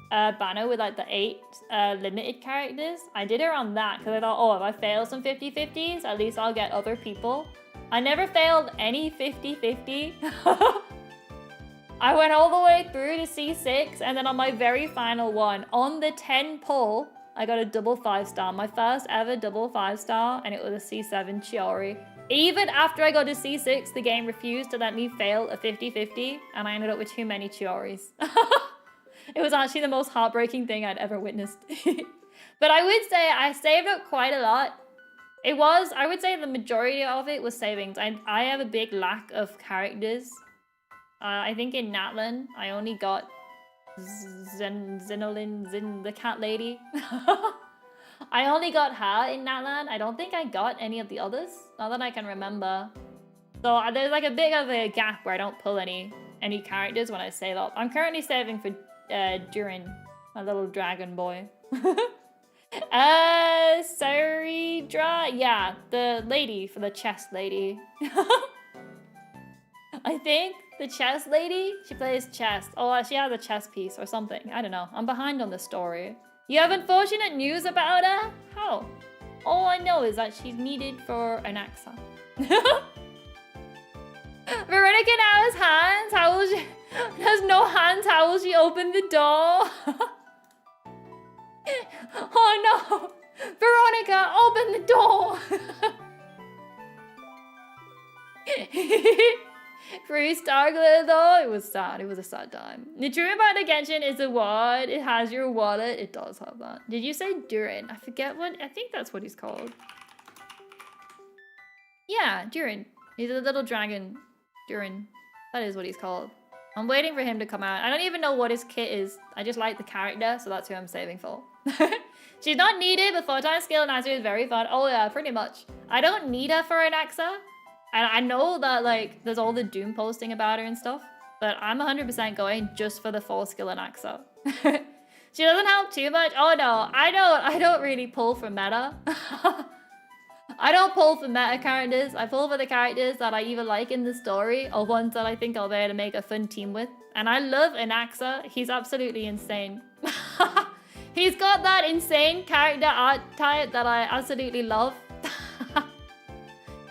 banner with like the 8 limited characters, I did her on that because I thought, oh, if I fail some 50-50s, at least I'll get other people. I never failed any 50-50. I went all the way through to C6, and then on my very final one, on the 10 pull, I got a double 5-star. My first ever double 5-star, and it was a C7 Chiori. Even after I got to C6, the game refused to let me fail a 50-50, and I ended up with too many Chioris. It was actually the most heartbreaking thing I'd ever witnessed. But I would say I saved up quite a lot. It was, I would say the majority of it was savings. I have a big lack of characters. I think in Natlan, I only got Zinolin, the cat lady. I only got her in Natlan. I don't think I got any of the others, not that I can remember. So there's like a bit of a gap where I don't pull any characters when I save up. I'm currently saving for Durin, my little dragon boy. Saridra, yeah, the lady for the chest lady. I think the chess lady, she plays chess. Oh, she has a chess piece or something. I don't know. I'm behind on the story. You have unfortunate news about her? How? All I know is that she's needed for an AXA. Veronica now has hands. How will she? Has no hands. How will she open the door? Oh no! Veronica, open the door! Free Stargler though, it was sad. It was a sad time. The true about the Genshin is a what? It has your wallet. It does have that. Did you say Durin? I forget what. I think that's what he's called. Yeah, Durin. He's a little dragon. Durin. That is what he's called. I'm waiting for him to come out. I don't even know what his kit is. I just like the character, so that's who I'm saving for. She's not needed, but 4x skill and answer is very fun. Oh yeah, pretty much. I don't need her for an AXA. And I know that like there's all the Doom posting about her and stuff, but I'm 100% going just for the 4 skill and AXA. She doesn't help too much. Oh no, I don't really pull for meta. I don't pull for meta characters. I pull for the characters that I either like in the story or ones that I think I'll be able to make a fun team with. And I love Anaxa. He's absolutely insane. He's got that insane character archetype that I absolutely love.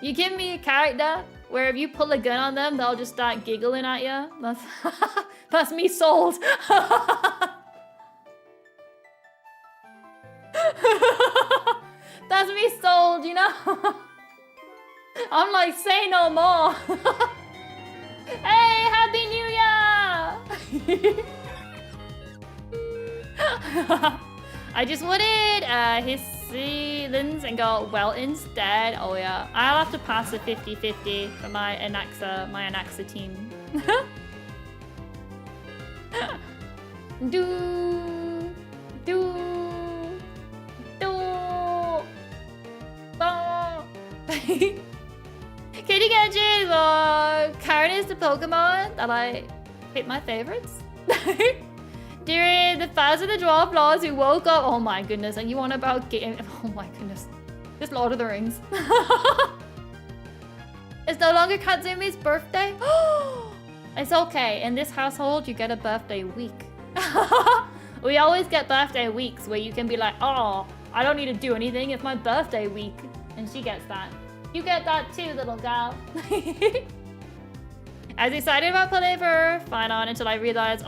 You give me a character where if you pull a gun on them, they'll just start giggling at you. That's me sold. That's me sold, you know? I'm like, say no more. Hey, Happy New Year! I just wanted his ceilings and go well instead. Oh yeah, I'll have to pass a 50-50 for my Anaxa team. Do. Kitty Genshin, Karen is the Pokemon that I pick my favorites. During the fans of the dwarf lords who woke up, oh my goodness, and you want about game, oh my goodness, just Lord of the Rings. It's no longer Katsumi's birthday. It's okay, in this household you get a birthday week. We always get birthday weeks where you can be like, oh, I don't need to do anything, it's my birthday week. And she gets that. You get that too, little gal. I was excited about playing for Final until I realized,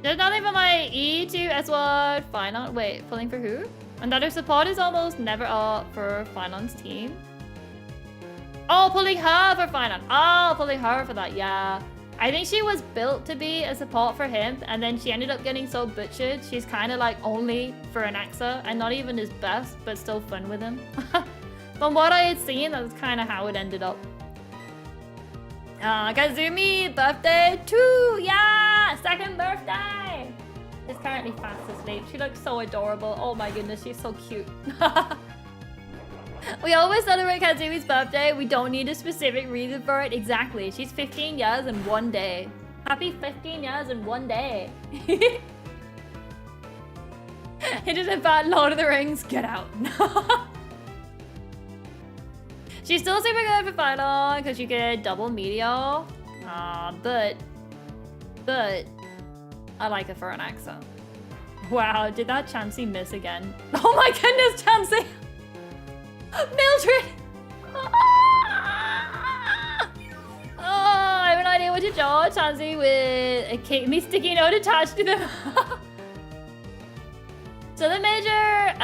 there's nothing for my E2 S1 Final. Wait, pulling for who? And that her support is almost never up for Final's team. Oh, pulling her for Final. Oh, pulling her for that, yeah. I think she was built to be a support for him, and then she ended up getting so butchered. She's kind of like only for an AXA, and not even his best, but still fun with him. From what I had seen, that's kind of how it ended up. Kitzumii, birthday 2, yeah! Second birthday! Is currently fast asleep. She looks so adorable. Oh my goodness, she's so cute. We always celebrate Katsumi's birthday. We don't need a specific reason for it. Exactly. She's 15 years and 1 day. Happy 15 years and 1 day. It is about Lord of the Rings. Get out. She's still super good for Final because you get double meteor. But I like her for an AXA. Wow, did that Chansey miss again? Oh my goodness, Chansey! Mildred! Oh, I have an idea what to draw. Chansey with a cake, me sticky note attached to them. So the major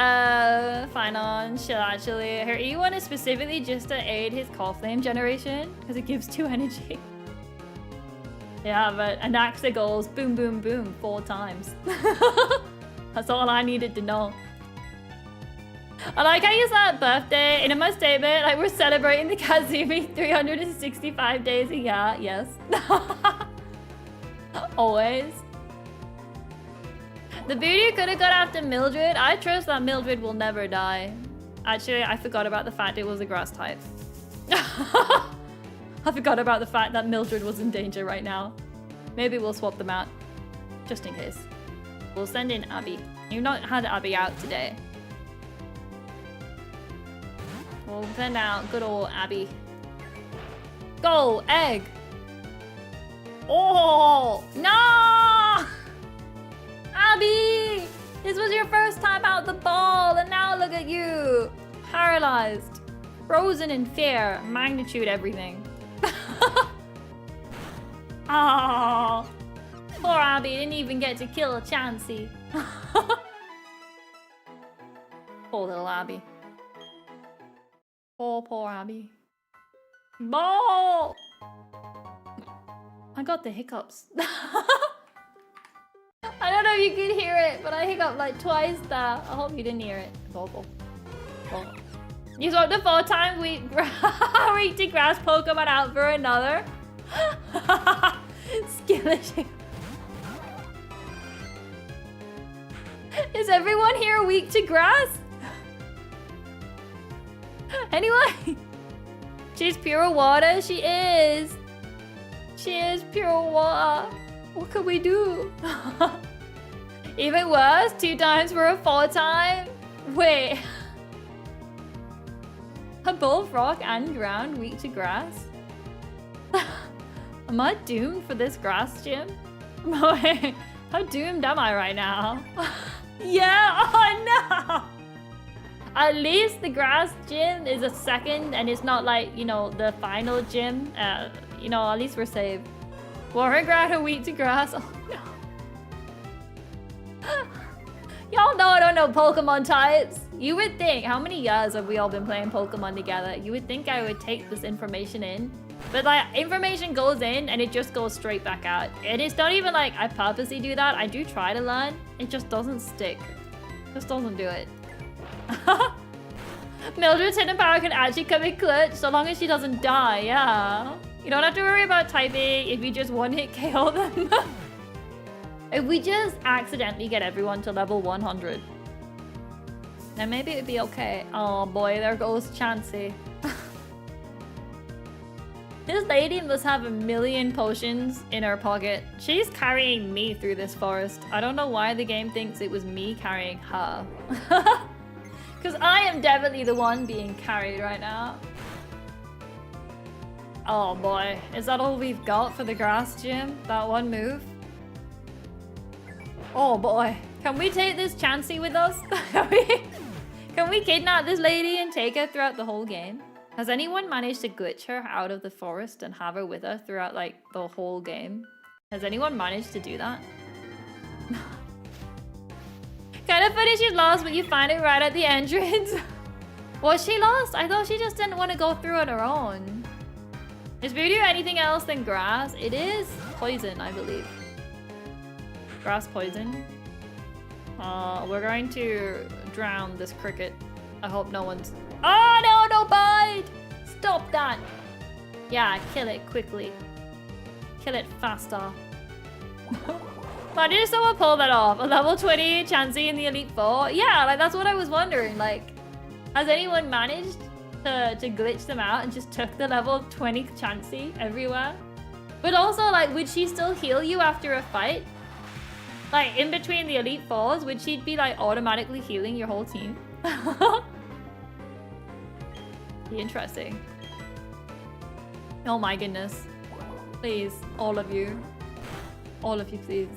Finon, she'll actually, her E1 is specifically just to aid his call flame generation because it gives 2 energy. Yeah, but Anaxa goes boom, boom, boom 4 times. That's all I needed to know. I like how you use that birthday, and in my statement, like we're celebrating the Kitzumii 365 days a year, yes. Always. The beauty could have got after Mildred. I trust that Mildred will never die. Actually, I forgot about the fact it was a grass type. I forgot about the fact that Mildred was in danger right now. Maybe we'll swap them out, just in case. We'll send in Abby. You've not had Abby out today. We'll send out good old Abby. Go, egg. Oh, no! Abby! This was your first time out the ball, and now look at you. Paralyzed. Frozen in fear. Magnitude everything. Oh, poor Abby didn't even get to kill a Chansey. Poor little Abby. Poor Abby. Ball! I got the hiccups. I don't know if you could hear it, but I hiccuped like twice there. I hope you didn't hear it. It's awful. Oh. You swapped the 4 times week to grass Pokemon out for another. Skillishing. Is everyone here weak to grass? Anyway, she's pure water. She is. She is pure water. What could we do? Even worse, 2 times for a 4 time. Wait. Are both rock and ground weak to grass? Am I doomed for this grass gym? How doomed am I right now? Yeah, oh no! At least the grass gym is a second and it's not like, you know, the final gym. You know, at least we're safe. Water ground and weak to grass. Oh no. Y'all know I don't know Pokemon types. You would think, how many years have we all been playing Pokemon together? You would think I would take this information in. But like, information goes in and it just goes straight back out. And it's not even like I purposely do that. I do try to learn. It just doesn't stick. Just doesn't do it. Mildred's hidden power can actually come in clutch so long as she doesn't die, yeah. You don't have to worry about typing if you just one-hit KO them. If we just accidentally get everyone to level 100, then maybe it'd be okay. Oh boy, there goes Chansey. This lady must have 1,000,000 potions in her pocket. She's carrying me through this forest. I don't know why the game thinks it was me carrying her. Because I am definitely the one being carried right now. Oh boy, is that all we've got for the grass gym? That one move? Oh boy, can we take this Chansey with us? Can we kidnap this lady and take her throughout the whole game? Has anyone managed to glitch her out of the forest and have her with her throughout like the whole game? Has anyone managed to do that? Kind of funny she's lost, but you find it right at the entrance. Was she lost? I thought she just didn't want to go through on her own. Is voodoo anything else than grass? It is poison, I believe. Grass poison. We're going to drown this cricket. I hope no one's... Oh no, no bite! Stop that! Yeah, kill it quickly. Kill it faster. Why did someone pull that off? A level 20 Chansey in the Elite Four? Yeah, like that's what I was wondering. Like, has anyone managed to glitch them out and just took the level 20 Chansey everywhere? But also, like, would she still heal you after a fight? Like, in between the Elite Fours, would she be like automatically healing your whole team? Be interesting. Oh my goodness. Please, all of you. All of you, please.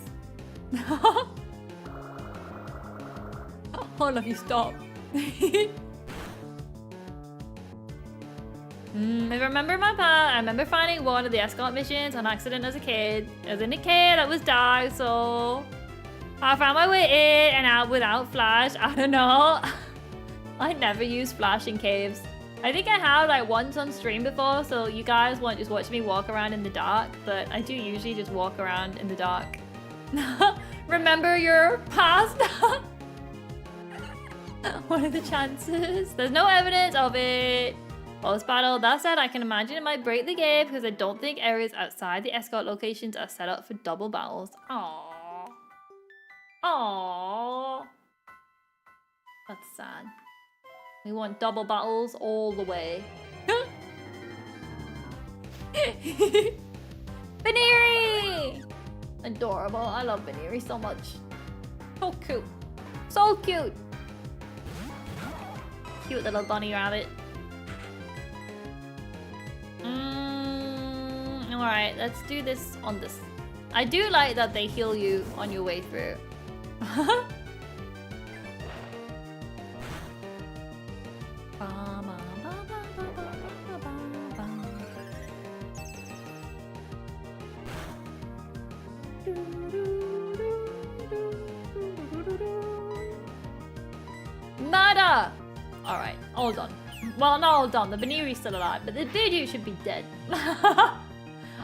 All of you, stop. I remember my part. I remember finding one of the escort missions on accident as a kid. I was in a cave that was dark, so I found my way in and out without flash. I don't know. I never use flash in caves. I think I have like once on stream before, so you guys won't just watch me walk around in the dark, but I do usually just walk around in the dark. Remember your past? What are the chances? There's no evidence of it. Post battle. That said, I can imagine it might break the game because I don't think areas outside the escort locations are set up for double battles. Aww. Aww. That's sad. We want double battles all the way. Baneri! Adorable. I love Baneri so much. So cute. So cute. Cute little bunny rabbit. Alright, let's do this on this. I do like that they heal you on your way through. Murder! Alright, all done. Well, not all done. The Baniri's still alive, but the Voodoo should be dead.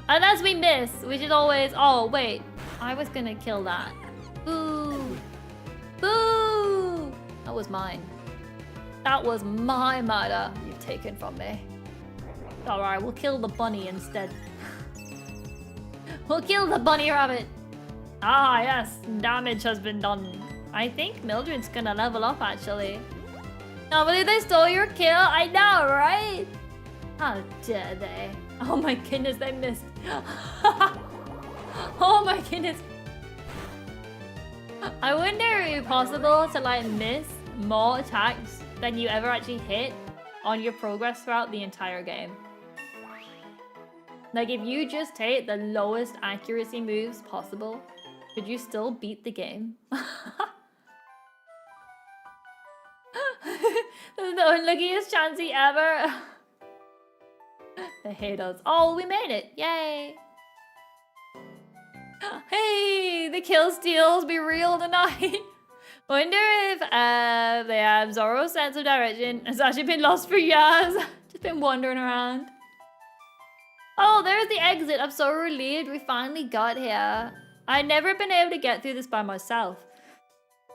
Unless we miss, which is always... Oh, wait. I was gonna kill that. Boo! Boo! That was mine. That was my murder you've taken from me. Alright, we'll kill the bunny instead. We'll kill the bunny rabbit. Ah, yes. Damage has been done. I think Mildred's gonna level up, actually. Can't believe they stole your kill. I know, right? How dare they? Oh my goodness, they missed. Oh my goodness. I wonder if it's possible to like miss more attacks than you ever actually hit on your progress throughout the entire game. Like if you just hit the lowest accuracy moves possible, could you still beat the game? This is the unluckiest chancey ever. They hate us. Oh, we made it. Yay. Hey, the kill steals be real tonight. Wonder if they have Zoro's sense of direction. It's actually been lost for years. Just been wandering around. Oh, there's the exit. I'm so relieved we finally got here. I'd never been able to get through this by myself.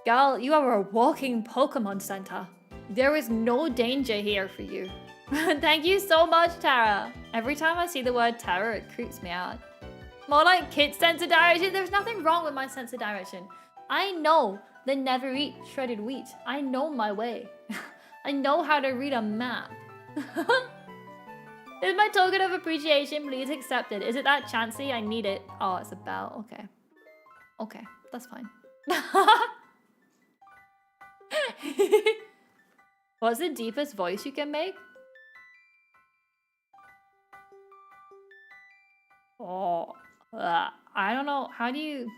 Gal, you are a walking Pokemon Center. There is no danger here for you. Thank you so much, Tara. Every time I see the word Tara, it creeps me out. More like Kit's sense of direction. There's nothing wrong with my sense of direction. I know the never eat shredded wheat. I know my way. I know how to read a map. This is my token of appreciation. Please accept it. Is it that Chansey? I need it. Oh, it's a bell. Okay. Okay, that's fine. What's the deepest voice you can make? Oh, I don't know. How do you...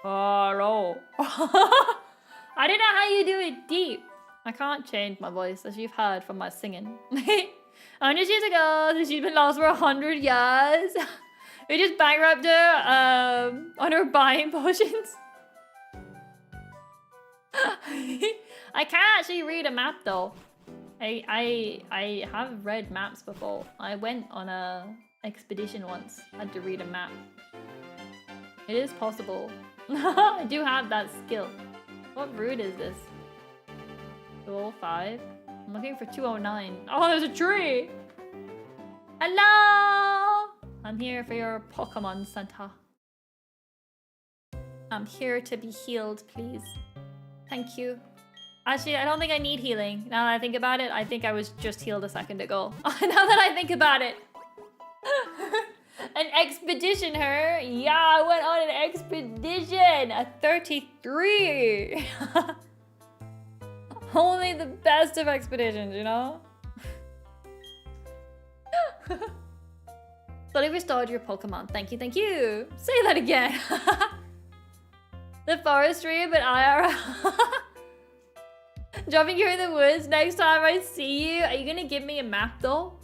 Hello. I don't know how you do it deep. I can't change my voice, as you've heard from my singing. 100 years ago, she's been lost for 100 years. We just bankrupted her on her buying potions. I can't actually read a map though. I have read maps before. I went on a expedition once. I had to read a map. It is possible. I do have that skill. What route is this? 205? I'm looking for 209. Oh, there's a tree! Hello! I'm here for your Pokemon Center. I'm here to be healed, please. Thank you. Actually, I don't think I need healing. Now that I think about it, I think I was just healed a second ago. Now that I think about it. An expedition, her? Yeah, I went on an expedition! A 33! Only the best of expeditions, you know? Fully restored your Pokemon. Thank you, thank you. Say that again. The forestry, but IRL. Dropping here in the woods. Next time I see you, are you gonna give me a map though?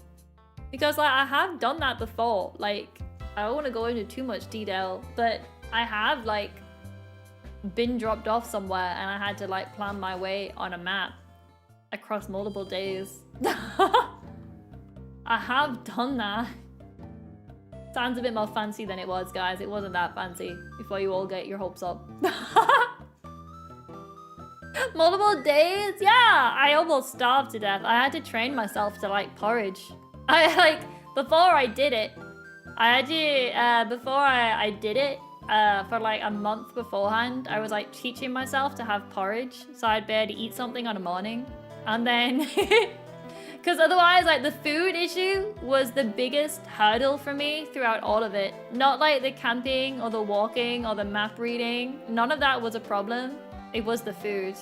Because like, I have done that before. Like, I don't want to go into too much detail, but I have like been dropped off somewhere and I had to like plan my way on a map across multiple days. I have done that. Sounds a bit more fancy than it was, guys. It wasn't that fancy before you all get your hopes up. Multiple days? Yeah, I almost starved to death. I had to train myself to like porridge. Before I did it, I had to, before I did it, for like a month beforehand, I was like teaching myself to have porridge so I'd be able to eat something on a morning. And then, because otherwise like the food issue was the biggest hurdle for me throughout all of it. Not like the camping or the walking or the map reading. None of that was a problem. It was the food.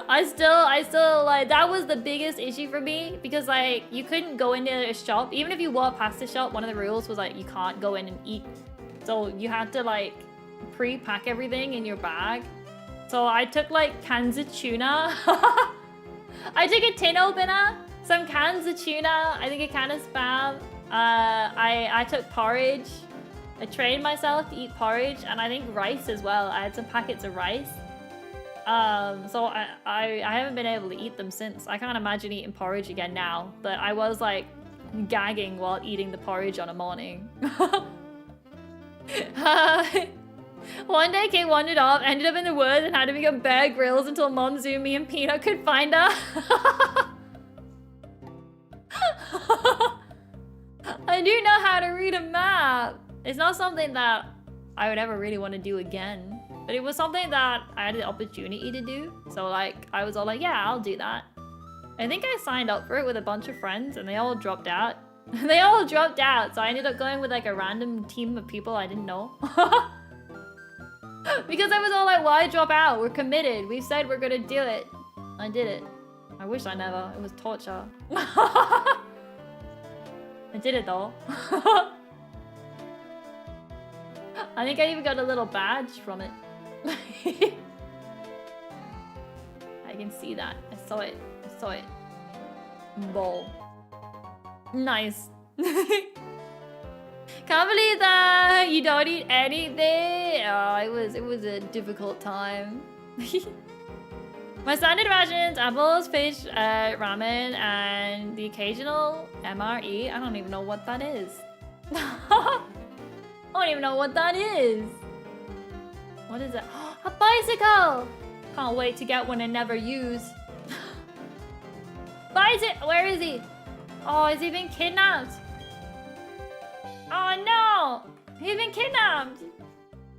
I still like, that was the biggest issue for me because like you couldn't go into a shop. Even if you walk past the shop, one of the rules was like you can't go in and eat. So you had to like pre-pack everything in your bag. So I took like cans of tuna. I took a tin opener, some cans of tuna, I think a can of Spam. I took porridge. I trained myself to eat porridge and I think rice as well. I had some packets of rice. So I haven't been able to eat them since. I can't imagine eating porridge again now, but I was like gagging while eating the porridge on a morning. One day Kate wandered off, ended up in the woods and had to become Bear Grylls until Mom zoomed me and Peanut could find her. I do know how to read a map. It's not something that I would ever really want to do again. But it was something that I had the opportunity to do. So like, I was all like, yeah, I'll do that. I think I signed up for it with a bunch of friends and they all dropped out. They all dropped out. So I ended up going with like a random team of people I didn't know. Because I was all like, why drop out? We're committed. We said we're gonna do it. I did it. I wish I never. It was torture. I did it though. I think I even got a little badge from it. I can see that. I saw it. I saw it. Ball. Nice. Can't believe that you don't eat anything. Oh, it was a difficult time. My standard rations: apples, fish, ramen, and the occasional MRE. I don't even know what that is. I don't even know what that is. What is it? A bicycle! Can't wait to get one and never use. Bicycle! Where is he? Oh, has he been kidnapped? Oh no! He's been kidnapped!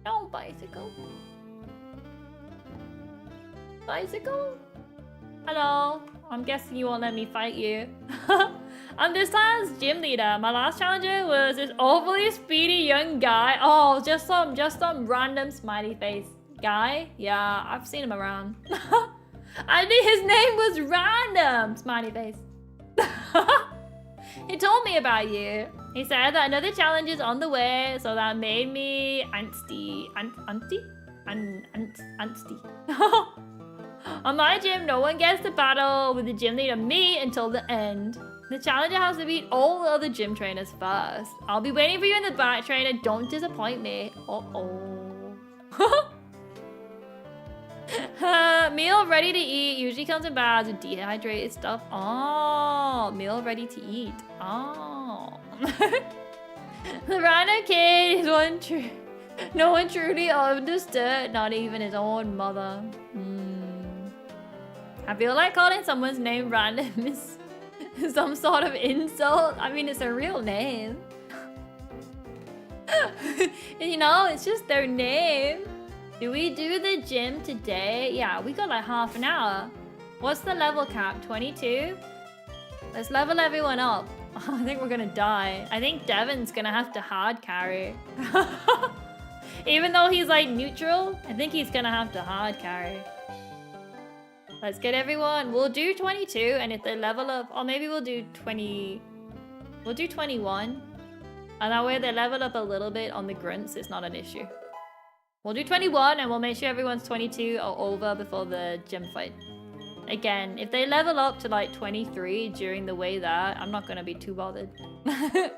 No, bicycle. Bicycle? Hello. I'm guessing you won't let me fight you. I'm this time's gym leader. My last challenger was this overly speedy young guy. Oh, just some random smiley face guy. Yeah, I've seen him around. I think his name was Random Smiley Face. He told me about you. He said that another challenge is on the way, so that made me antsy. On my gym, no one gets to battle with the gym leader, me, until the end. The challenger has to beat all the other gym trainers first. I'll be waiting for you in the back, trainer. Don't disappoint me. Meal ready to eat usually comes in bags with dehydrated stuff. Oh, meal ready to eat. Oh. The random kid is no one truly understood, not even his own mother. I feel like calling someone's name random is some sort of insult. I mean, it's a real name. You know, it's just their name. Do we do the gym today? Yeah, we got like half an hour. What's the level cap? 22? Let's level everyone up. I think we're gonna die. I think Devin's gonna have to hard carry. Even though he's like neutral, I think he's gonna have to hard carry. Let's get everyone. We'll do 22, and if they level up, or maybe we'll do 20. We'll do 21. And that way they level up a little bit on the grunts. It's not an issue. We'll do 21, and we'll make sure everyone's 22 or over before the gym fight. Again, if they level up to like 23 during the way there, I'm not gonna be too bothered. I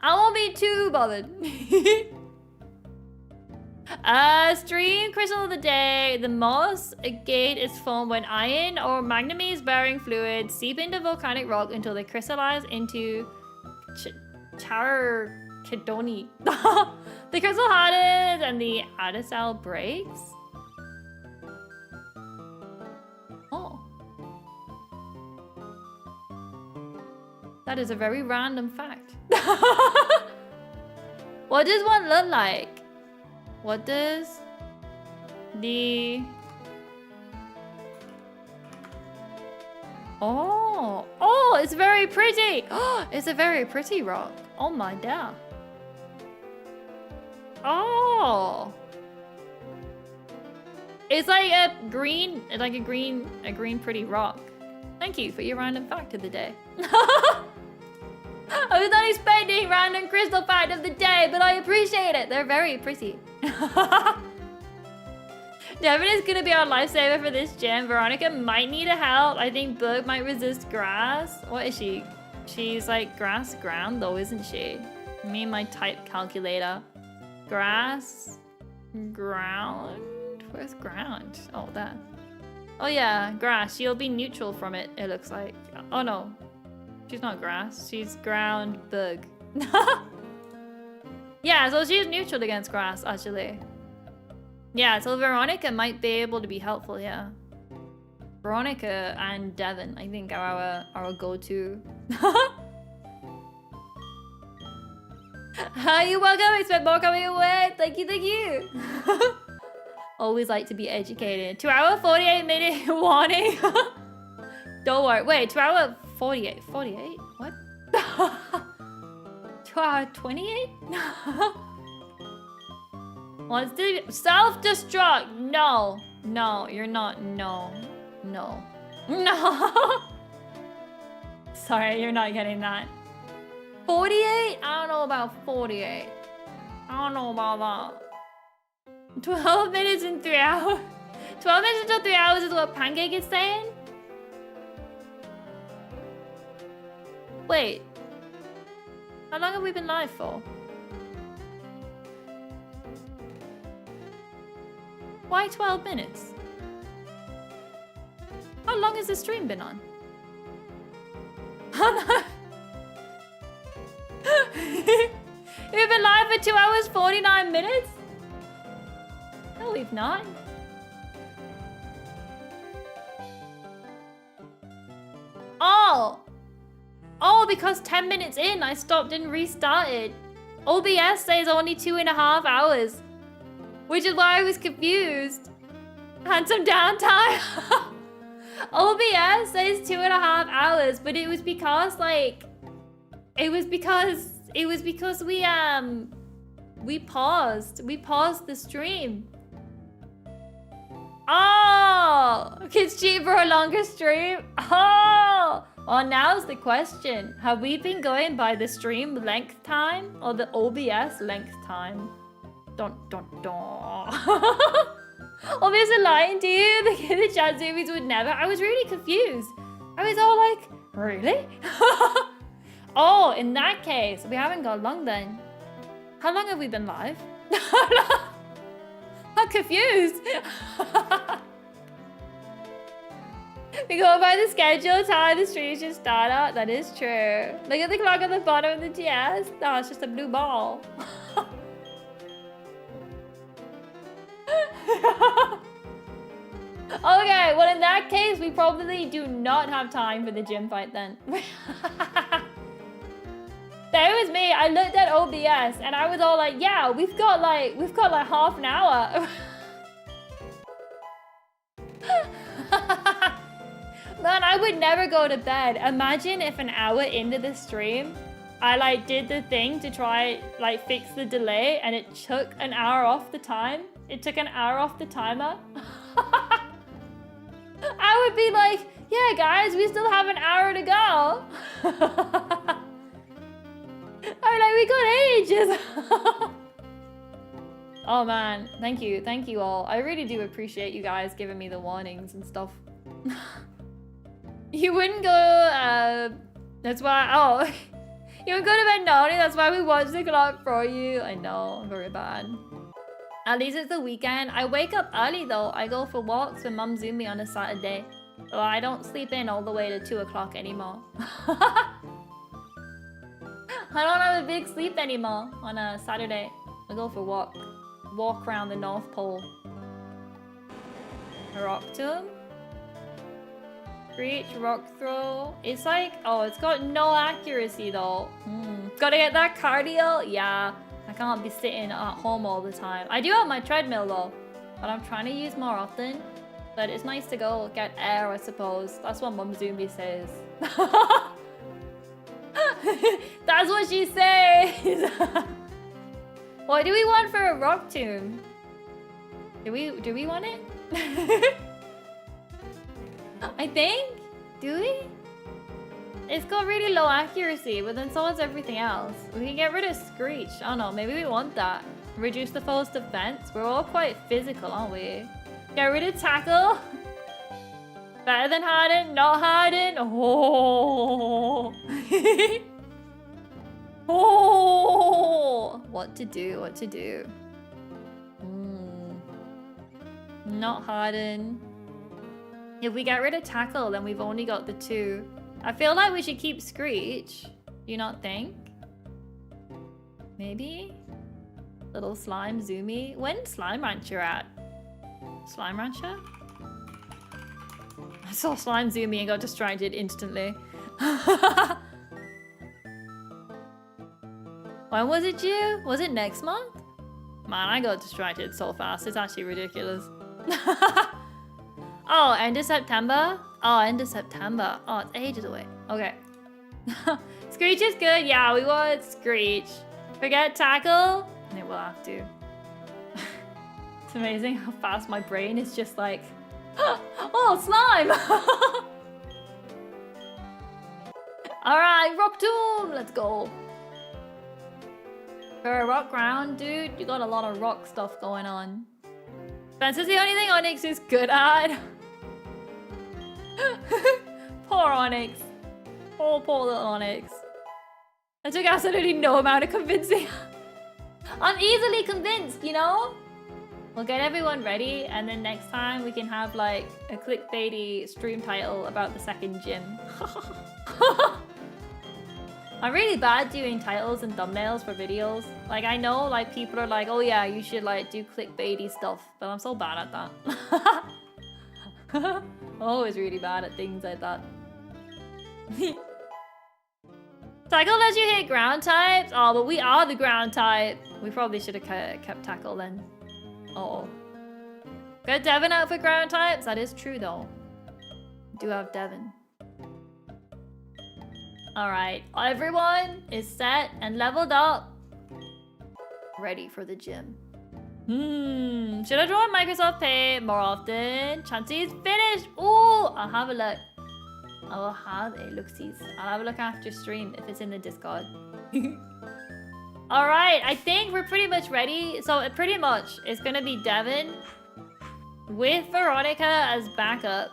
won't be too bothered. Stream crystal of the day. The moss gate is formed when iron or manganese bearing fluids seep into volcanic rock until they crystallize into charakidoni. The crystal hardens and the outer cell breaks. Oh. That is a very random fact. What does one look like? What does the... Oh, it's very pretty. Oh, it's a very pretty rock. Oh my god. Oh. It's like a green pretty rock. Thank you for your random fact of the day. I was not expecting random crystal fact of the day, but I appreciate it. They're very pretty. Devin is gonna be our lifesaver for this gym. Veronica might need a help. I think Bug might resist grass. What is she? She's like grass ground though, isn't she? Me and my type calculator. Grass ground? Where's ground? Oh, there. Oh yeah, grass. She'll be neutral from it, it looks like. Oh no. She's not grass. She's ground bug. Yeah, so she's neutral against grass, actually. Yeah, so Veronica might be able to be helpful here. Veronica and Devin, I think, are our go-to. You're welcome. Expect more coming away. Thank you, thank you. Always like to be educated. 2 hour 48 minute warning. Don't worry. Wait, 2 hour 48. 48? What? 2 hour 28? Wants to self-destruct. No. No, you're not. No. No. No. Sorry, you're not getting that. 48? I don't know about 48. I don't know about that. 12 minutes and 3 hours. 12 minutes until 3 hours is what Pancake is saying? Wait. How long have we been live for? Why 12 minutes? How long has the stream been on? How long? We've been live for 2 hours 49 minutes? No, we've not. Oh, because 10 minutes in, I stopped and restarted. OBS says only 2.5 hours, which is why I was confused. Had some downtime. OBS says 2.5 hours, but it was because like, it was because we paused the stream. Oh, kids cheat for a longer stream. Oh, well, now's the question. Have we been going by the stream length time or the OBS length time? Dun. Obviously lying to you. The chat zoomies would never. I was really confused. I was all like, really? Oh, in that case, we haven't got long then. How long have we been live? I'm confused. We go by the schedule time the stream should start out. That is true. Look at the clock at the bottom of the TS. No, it's just a blue ball. Okay, well in that case, we probably do not have time for the gym fight then. That was me. I looked at OBS and I was all like, yeah, we've got like half an hour. Man, I would never go to bed. Imagine if an hour into the stream, I like did the thing to try like fix the delay and it took an hour off the time. It took an hour off the timer. I would be like, yeah guys, we still have an hour to go. I'm like, we got ages. Oh man, thank you all. I really do appreciate you guys giving me the warnings and stuff. You wouldn't go, that's why, oh. You would go to bed naughty, that's why we watched the clock for you. I know, I'm very bad. At least it's the weekend. I wake up early though. I go for walks with Mum Zumi on a Saturday. So I don't sleep in all the way to 2 o'clock anymore. I don't have a big sleep anymore on a Saturday. I go for walk around the North Pole. Rock tomb? Reach, rock throw. It's like, oh, it's got no accuracy though. Gotta get that cardio? Yeah, I can't be sitting at home all the time. I do have my treadmill though, but I'm trying to use more often. But it's nice to go get air, I suppose. That's what Mum Zumi says. That's what she says. What do we want for a rock tomb? Do we want it? I think? Do we? It's got really low accuracy, but then so has everything else. We can get rid of Screech. I don't know, maybe we want that. Reduce the foe's defense. We're all quite physical, aren't we? Get rid of Tackle. Better than Harden, not Harden. Oh. Oh. What to do, what to do. Not Harden. If we get rid of Tackle, then we've only got the 2. I feel like we should keep Screech. Do you not think? Maybe? Little Slime Zoomy. When's Slime Rancher at? Slime Rancher? I saw Slime Zoomy and got distracted instantly. When was it due? Was it next month? Man, I got distracted so fast. It's actually ridiculous. Oh, end of September? Oh, end of September. Oh, it's ages away. Okay. Screech is good. Yeah, we want Screech. Forget Tackle? And it will have to. It's amazing how fast my brain is just like... Oh, slime! Alright, Rock Tomb! Let's go. For a rock round, dude, you got a lot of rock stuff going on. Spencer's the only thing Onyx is good at. Poor Onyx. Poor little Onyx. I took absolutely no amount of convincing. I'm easily convinced, you know? We'll get everyone ready, and then next time we can have like a clickbaity stream title about the second gym. I'm really bad doing titles and thumbnails for videos. Like, I know like people are like, oh yeah, you should like do clickbaity stuff, but I'm so bad at that. I'm always really bad at things like that. Tackle lets you hit ground types? Oh, but we are the ground type. We probably should have kept Tackle then. Uh-oh. Got Devin out for ground types? That is true though. Do have Devin. Alright, everyone is set and leveled up. Ready for the gym. Should I join Microsoft Pay more often? Chances finished. Ooh, I'll have a look. I will have a look-sees. I'll have a look after stream if it's in the Discord. Alright, I think we're pretty much ready. So pretty much it's gonna be Devin with Veronica as backup.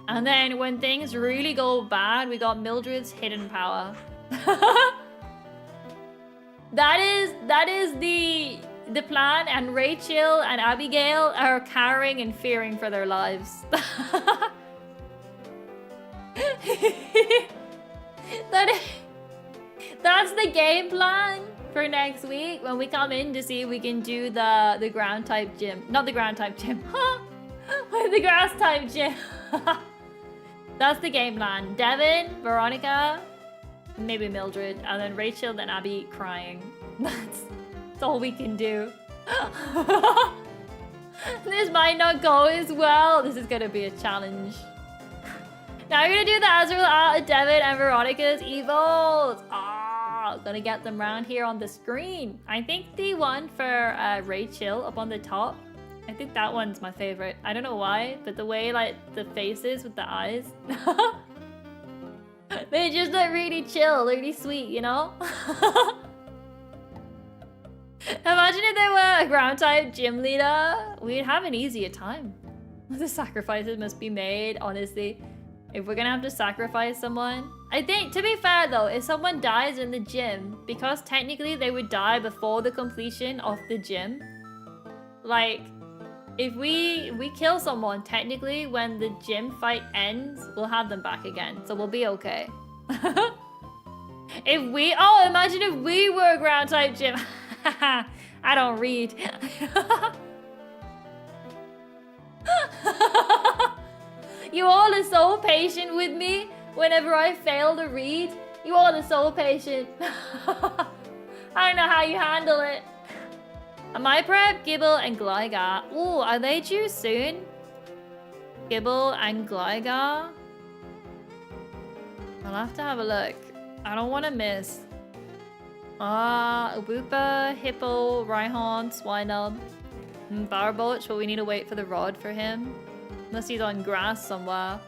And then when things really go bad, we got Mildred's hidden power. That is the plan, and Rachel and Abigail are cowering and fearing for their lives. That's the game plan for next week when we come in to see if we can do the ground type gym. Not the ground type gym. The grass type gym. That's the game plan. Devin, Veronica, maybe Mildred, and then Rachel, then Abby crying. That's all we can do. This might not go as well. This is gonna be a challenge. Now we're gonna do the Azrael art of Devin and Veronica's evils. Ah, gonna get them round here on the screen. I think the one for Rachel up on the top, I think that one's my favorite. I don't know why, but the way like the faces with the eyes, they just look really chill, really sweet, you know? Imagine if they were a ground type gym leader. We'd have an easier time. The sacrifices must be made, honestly. If we're gonna have to sacrifice someone. I think, to be fair though, if someone dies in the gym, because technically they would die before the completion of the gym, like, if we kill someone, technically, when the gym fight ends, we'll have them back again. So we'll be okay. Imagine if we were a ground type gym. I don't read. You all are so patient with me whenever I fail to read. You all are so patient. I don't know how you handle it. My prep, Gibble, and Gligar. Ooh, are they due soon? Gibble and Gligar? I'll have to have a look. I don't want to miss. Wooper, Hippo, Rhyhorn, Swinub. Power bullets, but we need to wait for the rod for him. Unless he's on grass somewhere.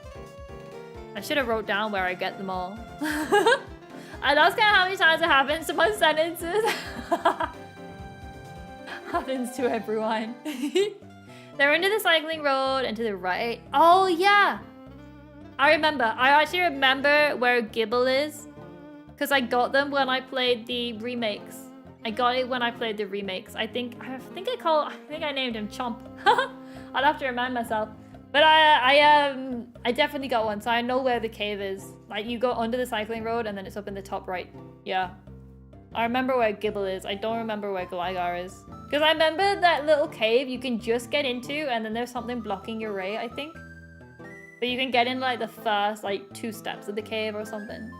I should have wrote down where I get them all. I lost count how many times it happens to my sentences. Happens to everyone. They're into the cycling road and to the right. Oh yeah! I remember. I actually remember where Gibble is. Because I got them when I played the remakes. I got it when I played the remakes. I think I named him Chomp. I'll have to remind myself. But I definitely got one, so I know where the cave is. Like, you go under the cycling road and then it's up in the top right. Yeah. I remember where Gibble is. I don't remember where Gligar is. Because I remember that little cave you can just get into and then there's something blocking your way, I think. But you can get in like the first like 2 steps of the cave or something.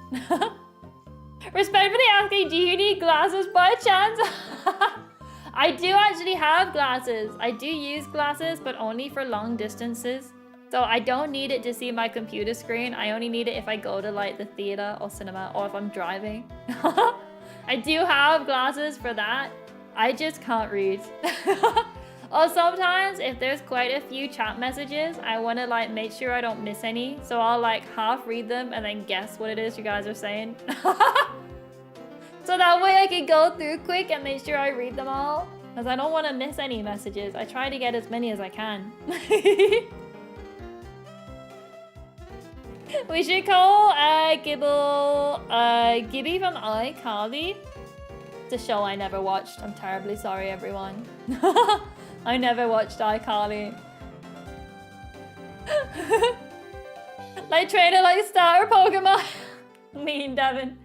Respectfully asking, do you need glasses by chance? I do actually have glasses. I do use glasses, but only for long distances. So I don't need it to see my computer screen. I only need it if I go to like the theater or cinema or if I'm driving. I do have glasses for that. I just can't read. Or sometimes if there's quite a few chat messages, I want to like make sure I don't miss any. So I'll like half read them and then guess what it is you guys are saying. So that way I can go through quick and make sure I read them all. Because I don't want to miss any messages. I try to get as many as I can. We should call Gibble, Gibby from iCarly. It's a show I never watched. I'm terribly sorry, everyone. I never watched iCarly. Like trainer, like starter Pokemon. Mean Devin.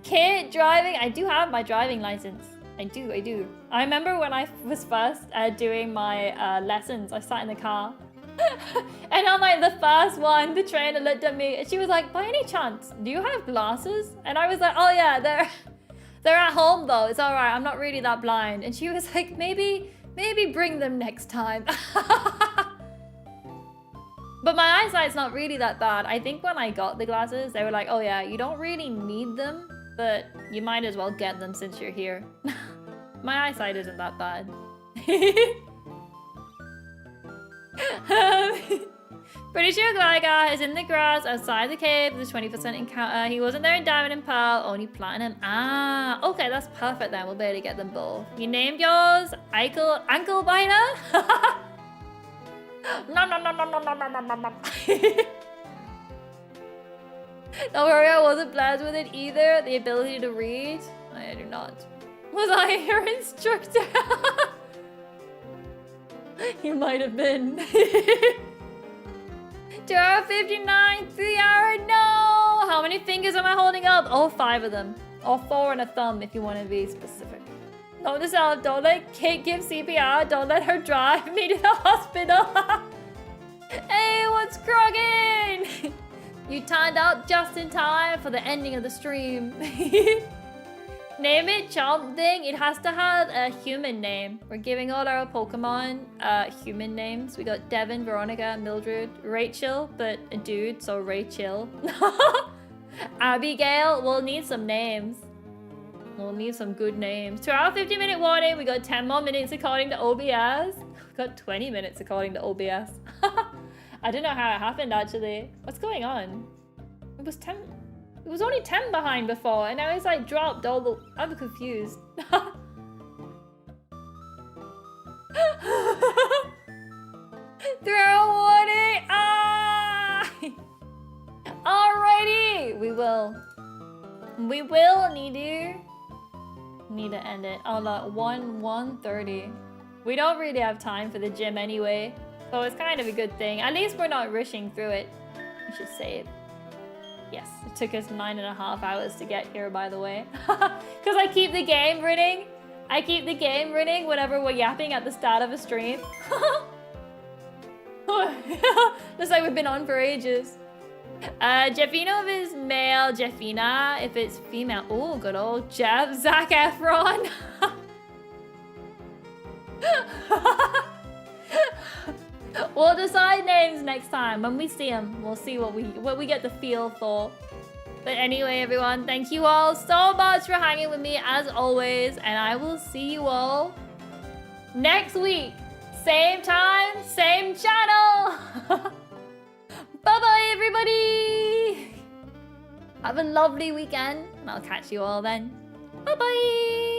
Kid driving. I do have my driving license. I do. I remember when I was first doing my lessons, I sat in the car. And on like the first one, the trainer looked at me and she was like, by any chance, do you have glasses? And I was like, oh yeah, they're at home though. It's all right. I'm not really that blind. And she was like, maybe bring them next time. But my eyesight's not really that bad. I think when I got the glasses, they were like, oh yeah, you don't really need them, but you might as well get them since you're here. My eyesight isn't that bad. Pretty sure Gligar is in the grass outside the cave. There's 20% encounter. He wasn't there in Diamond and Pearl, only Platinum. Ah, okay, that's perfect then. We'll be able to get them both. You named yours Ankle Biter? Nom nom nom nom nom nom nom nom nom. Don't worry, I wasn't blessed with it either. The ability to read. I do not. Was I your instructor? You might have been. 2 hour 59, 3 hour, no! How many fingers am I holding up? Oh, 5 of them. Or 4 and a thumb if you want to be specific. Note to self, don't let Kate give CPR. Don't let her drive me to the hospital. Hey, what's crogging? You timed out just in time for the ending of the stream. Name it Chomp Thing. It has to have a human name. We're giving all our Pokemon human names. We got Devin, Veronica, Mildred, Rachel, but a dude, so Rachel. Abigail. We'll need some names. We'll need some good names. 2 hour 50-minute warning. We got 10 more minutes according to OBS. We got 20 minutes according to OBS. I don't know how it happened actually. What's going on? It was 10. It was only 10 behind before, and now it's like dropped all the... I'm confused. 3 hour warning! Ah! Alrighty! We will need to end it. Oh look, 1:30. We don't really have time for the gym anyway, so it's kind of a good thing. At least we're not rushing through it. We should save. Yes, it took us 9.5 hours to get here, by the way. Because I keep the game running. I keep the game running whenever we're yapping at the start of a stream. Looks like we've been on for ages. Jeffino if it's male, Jeffina if it's female. Oh, good old Jeff, Zac Efron. We'll decide names next time when we see them. We'll see what we get the feel for. But anyway, everyone, thank you all so much for hanging with me as always, and I will see you all next week same time, same channel. Bye-bye, everybody. Have a lovely weekend, and I'll catch you all then. Bye-bye.